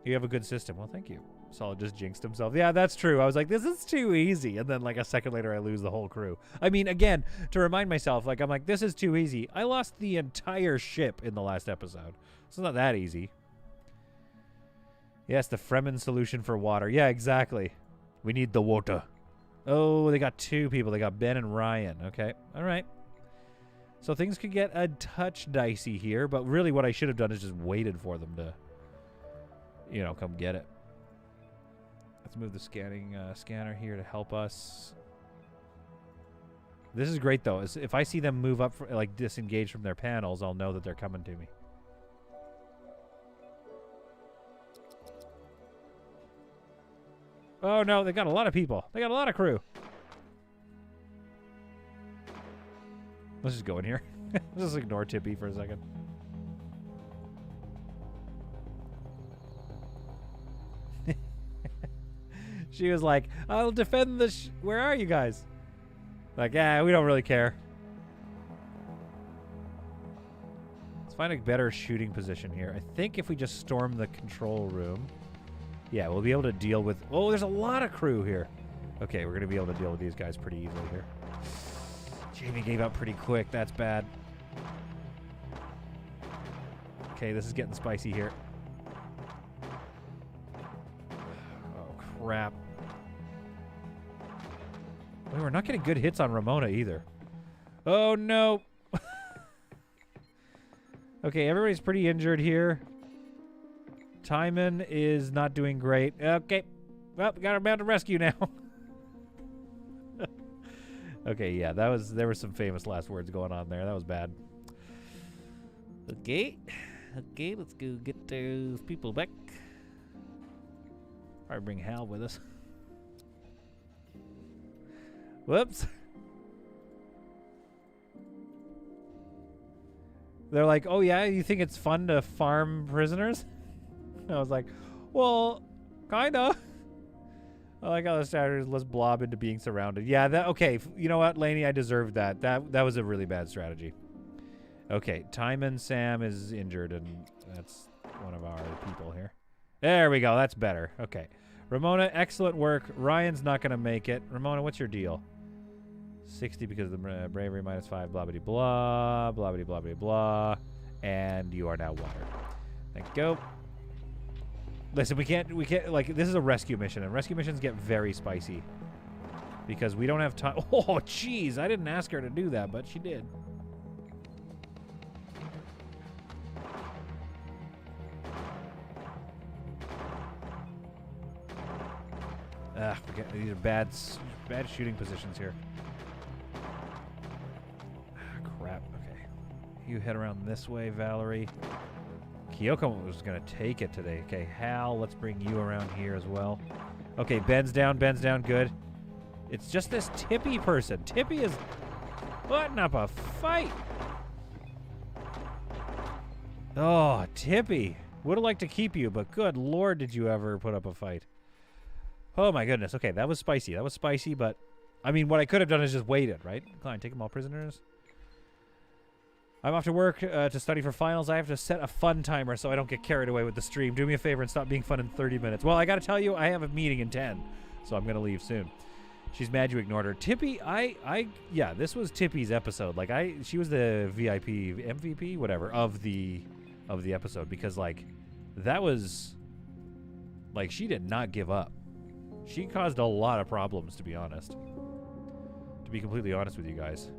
Speaker 1: You have a good system. Well, thank you. Solid just jinxed himself. Yeah, that's true. I was like, this is too easy. And then like a second later, I lose the whole crew. I mean, again, to remind myself, like, I'm like, this is too easy. I lost the entire ship in the last episode. It's not that easy. Yes, the Fremen solution for water. Yeah, exactly. We need the water. Oh, they got two people. They got Ben and Ryan. Okay. All right. So things could get a touch dicey here, but really what I should have done is just waited for them to, you know, come get it. Let's move the scanner here to help us. This is great, though. If I see them move up, like disengage from their panels, I'll know that they're coming to me. Oh, no, they got a lot of people. They got a lot of crew. Let's just go in here. Let's just ignore Tippy for a second. She was like, I'll defend the where are you guys? Like, yeah, we don't really care. Let's find a better shooting position here. I think if we just storm the control room, yeah, we'll be able to deal with... Oh, there's a lot of crew here. Okay, we're going to be able to deal with these guys pretty easily here. Jamie gave up pretty quick. That's bad. Okay, this is getting spicy here. Oh, crap. We're not getting good hits on Ramona either. Oh, no. Okay, everybody's pretty injured here. Timon is not doing great. Okay. Well, we got our mountain rescue now. Okay, yeah, there were some famous last words going on there. That was bad. Okay. Okay, let's go get those people back. Probably bring Hal with us. Whoops. They're like, oh yeah, you think it's fun to farm prisoners? I was like, well, kinda. I like how the starters let's blob into being surrounded. Yeah, that okay. You know what, Lainey, I deserved that. That was a really bad strategy. Okay, Timon Sam is injured, and that's one of our people here. There we go. That's better. Okay. Ramona, excellent work. Ryan's not going to make it. Ramona, what's your deal? 60 because of the bravery, -5, blah, blah, blah, blah, blah, blah, blah. And you are now watered. Thank you. Listen, we can't, like, this is a rescue mission, and rescue missions get very spicy. Because we don't have time. Oh, jeez. I didn't ask her to do that, but she did. These are bad shooting positions here. Crap. Okay. You head around this way, Valerie. Kyoko was going to take it today. Okay, Hal, let's bring you around here as well. Okay, Ben's down, good. It's just this Tippy person. Tippy is putting up a fight. Oh, Tippy. Would have liked to keep you, but good Lord, did you ever put up a fight. Oh, my goodness. Okay, that was spicy. That was spicy, but... I mean, what I could have done is just waited, right? Klein, take them all prisoners. I'm off to work to study for finals. I have to set a fun timer so I don't get carried away with the stream. Do me a favor and stop being fun in 30 minutes. Well, I got to tell you, I have a meeting in 10, so I'm going to leave soon. She's mad you ignored her. Tippy, yeah, this was Tippy's episode. Like, she was the VIP, MVP, whatever, of the episode because, like, that was, like, she did not give up. She caused a lot of problems, to be honest. To be completely honest with you guys.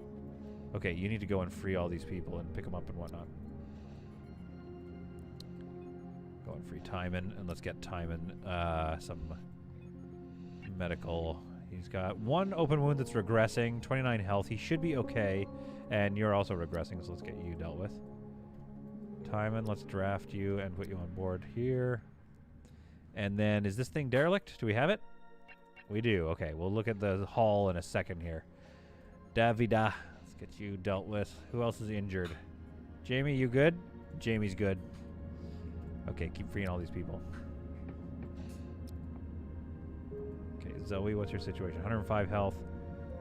Speaker 1: Okay, you need to go and free all these people and pick them up and whatnot. Go and free Timon, and let's get Timon some medical. He's got 1 open wound that's regressing, 29 health. He should be okay, and you're also regressing, so let's get you dealt with. Timon, let's draft you and put you on board here. And then, is this thing derelict? Do we have it? We do. Okay, we'll look at the hall in a second here. Davida. Get you dealt with. Who else is injured? Jamie, you good? Jamie's good. Okay, keep freeing all these people. Okay, Zoe, what's your situation? 105 health,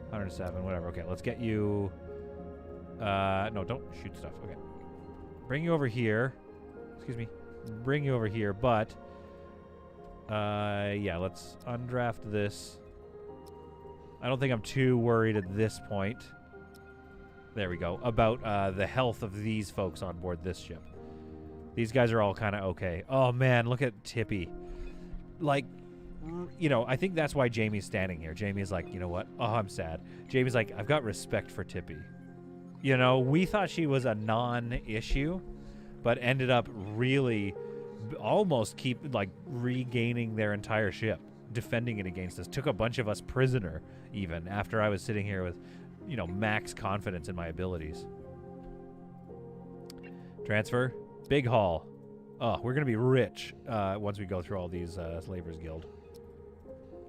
Speaker 1: 107, whatever. Okay, let's get you... no, don't shoot stuff. Okay. Bring you over here. Excuse me. Bring you over here, but... yeah, let's undraft this. I don't think I'm too worried at this point. There we go. About the health of these folks on board this ship. These guys are all kind of okay. Oh, man, look at Tippy. Like, you know, I think that's why Jamie's standing here. Jamie's like, you know what? Oh, I'm sad. Jamie's like, I've got respect for Tippy. You know, we thought she was a non-issue, but ended up really almost regaining their entire ship, defending it against us. Took a bunch of us prisoner, even, after I was sitting here with... you know, max confidence in my abilities. Transfer. Big haul. Oh, we're going to be rich once we go through all these Slavers Guild.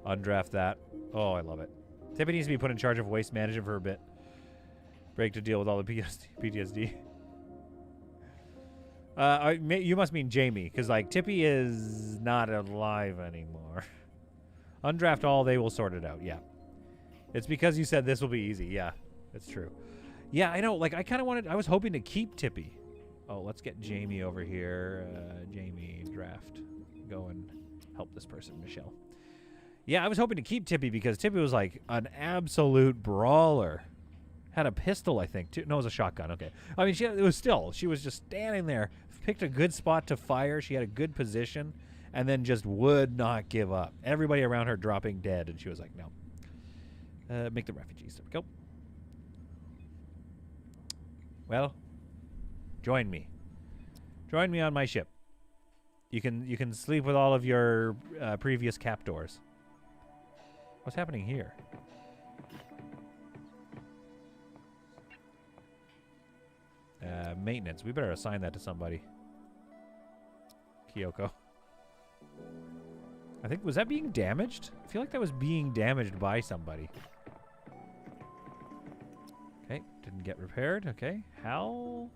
Speaker 1: Undraft that. Oh, I love it. Tippy needs to be put in charge of waste management for a bit. Break to deal with all the PTSD. You must mean Jamie, because, like, Tippy is not alive anymore. Undraft all, they will sort it out, yeah. It's because you said this will be easy. Yeah, it's true. Yeah, I know. Like, I was hoping to keep Tippy. Oh, let's get Jamie over here. Jamie, draft. Go and help this person, Michelle. Yeah, I was hoping to keep Tippy because Tippy was, like, an absolute brawler. Had a pistol, I think. No, it was a shotgun. Okay. I mean, she was just standing there. Picked a good spot to fire. She had a good position. And then just would not give up. Everybody around her dropping dead. And she was like, no. Make the refugees. There we go. Well, join me. Join me on my ship. You can sleep with all of your previous captors. What's happening here? Maintenance. We better assign that to somebody. Kyoko. I think, was that being damaged? I feel like that was being damaged by somebody. Okay, didn't get repaired. Okay, Hal.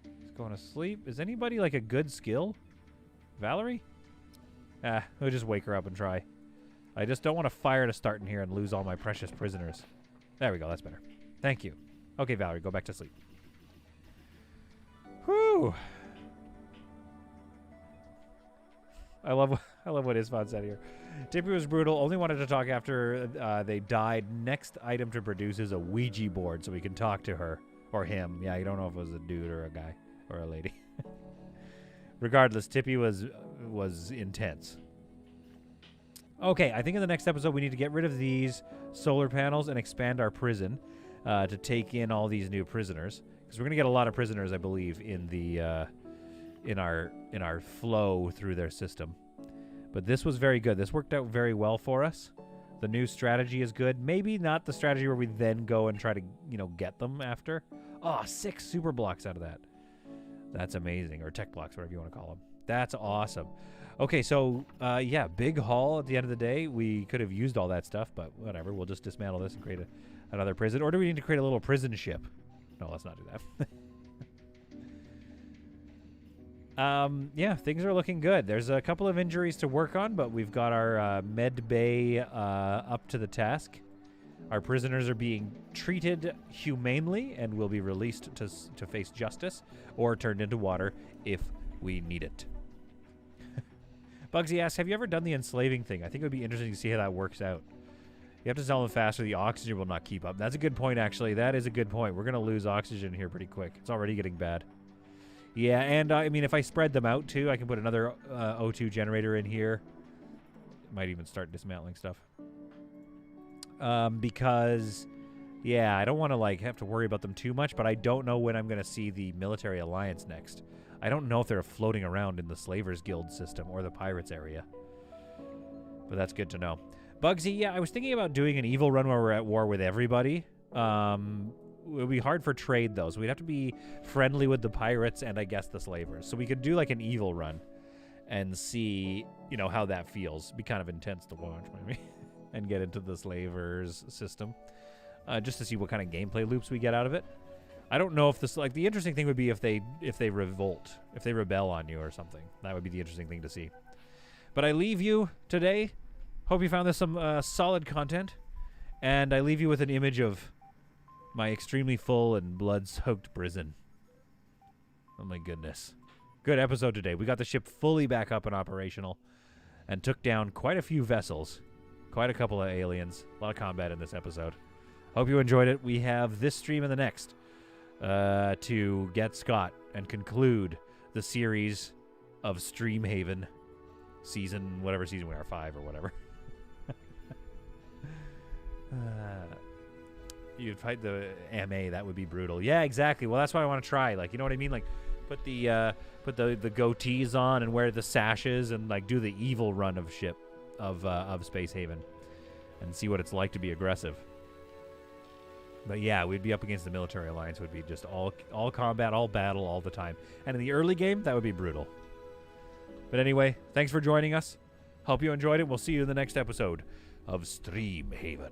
Speaker 1: He's going to sleep. Is anybody like a good skill? Valerie? We'll just wake her up and try. I just don't want to fire to start in here and lose all my precious prisoners. There we go, that's better. Thank you. Okay, Valerie, go back to sleep. Whew. I love what Isfan said here. Tippy was brutal. Only wanted to talk after they died. Next item to produce is a Ouija board so we can talk to her. Or him. Yeah, you don't know if it was a dude or a guy. Or a lady. Regardless, Tippy was intense. Okay, I think in the next episode we need to get rid of these solar panels and expand our prison to take in all these new prisoners. Because we're going to get a lot of prisoners, I believe, in the... in our flow through their system. But this was very good. This worked out very well for us. The new strategy is good. Maybe not the strategy where we then go and try to, get them after. Oh, 6 super blocks out of that. That's amazing. Or tech blocks, whatever you want to call them. That's awesome. Okay, so, yeah, big haul at the end of the day. We could have used all that stuff, but whatever. We'll just dismantle this and create another prison. Or do we need to create a little prison ship? No, let's not do that. Yeah, things are looking good. There's a couple of injuries to work on, but we've got our med bay up to the task. Our prisoners are being treated humanely and will be released to face justice or turned into water if we need it. Bugsy asks, have you ever done the enslaving thing? I think it would be interesting to see how that works out. You have to sell them faster. The oxygen will not keep up. That's a good point, actually. That is a good point. We're going to lose oxygen here pretty quick. It's already getting bad. Yeah, and I mean, if I spread them out, too, I can put another O2 generator in here. Might even start dismantling stuff. Because, yeah, I don't want to, like, have to worry about them too much, but I don't know when I'm going to see the military alliance next. I don't know if they're floating around in the Slavers Guild system or the Pirates area. But that's good to know. Bugsy, yeah, I was thinking about doing an evil run where we're at war with everybody. It would be hard for trade, though, so we'd have to be friendly with the pirates and, I guess, the slavers. So we could do, like, an evil run and see, you know, how that feels. It'd be kind of intense to watch, maybe, and get into the slavers system, just to see what kind of gameplay loops we get out of it. I don't know if this, like, the interesting thing would be if they revolt, if they rebel on you or something. That would be the interesting thing to see. But I leave you today. Hope you found this some solid content. And I leave you with an image of my extremely full and blood-soaked prison. Oh my goodness. Good episode today. We got the ship fully back up and operational and took down quite a few vessels. Quite a couple of aliens. A lot of combat in this episode. Hope you enjoyed it. We have this stream and the next to get Scott and conclude the series of Streamhaven season, whatever season we are, 5 or whatever. You'd fight the MA, that would be brutal. Yeah, exactly. Well, that's what I want to try. Like, you know what I mean? Like, put the goatees on and wear the sashes and like do the evil run of ship of Spacehaven and see what it's like to be aggressive. But yeah, we'd be up against the military alliance. Would be just all combat, all battle, all the time. And in the early game, that would be brutal. But anyway, thanks for joining us. Hope you enjoyed it. We'll see you in the next episode of Streamhaven.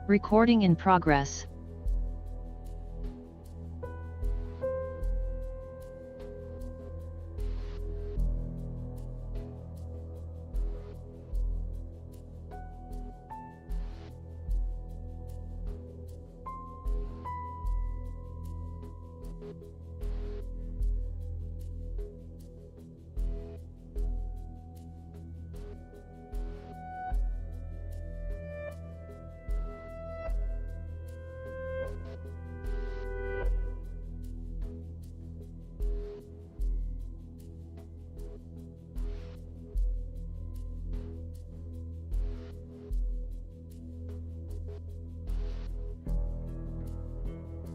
Speaker 3: Recording in progress.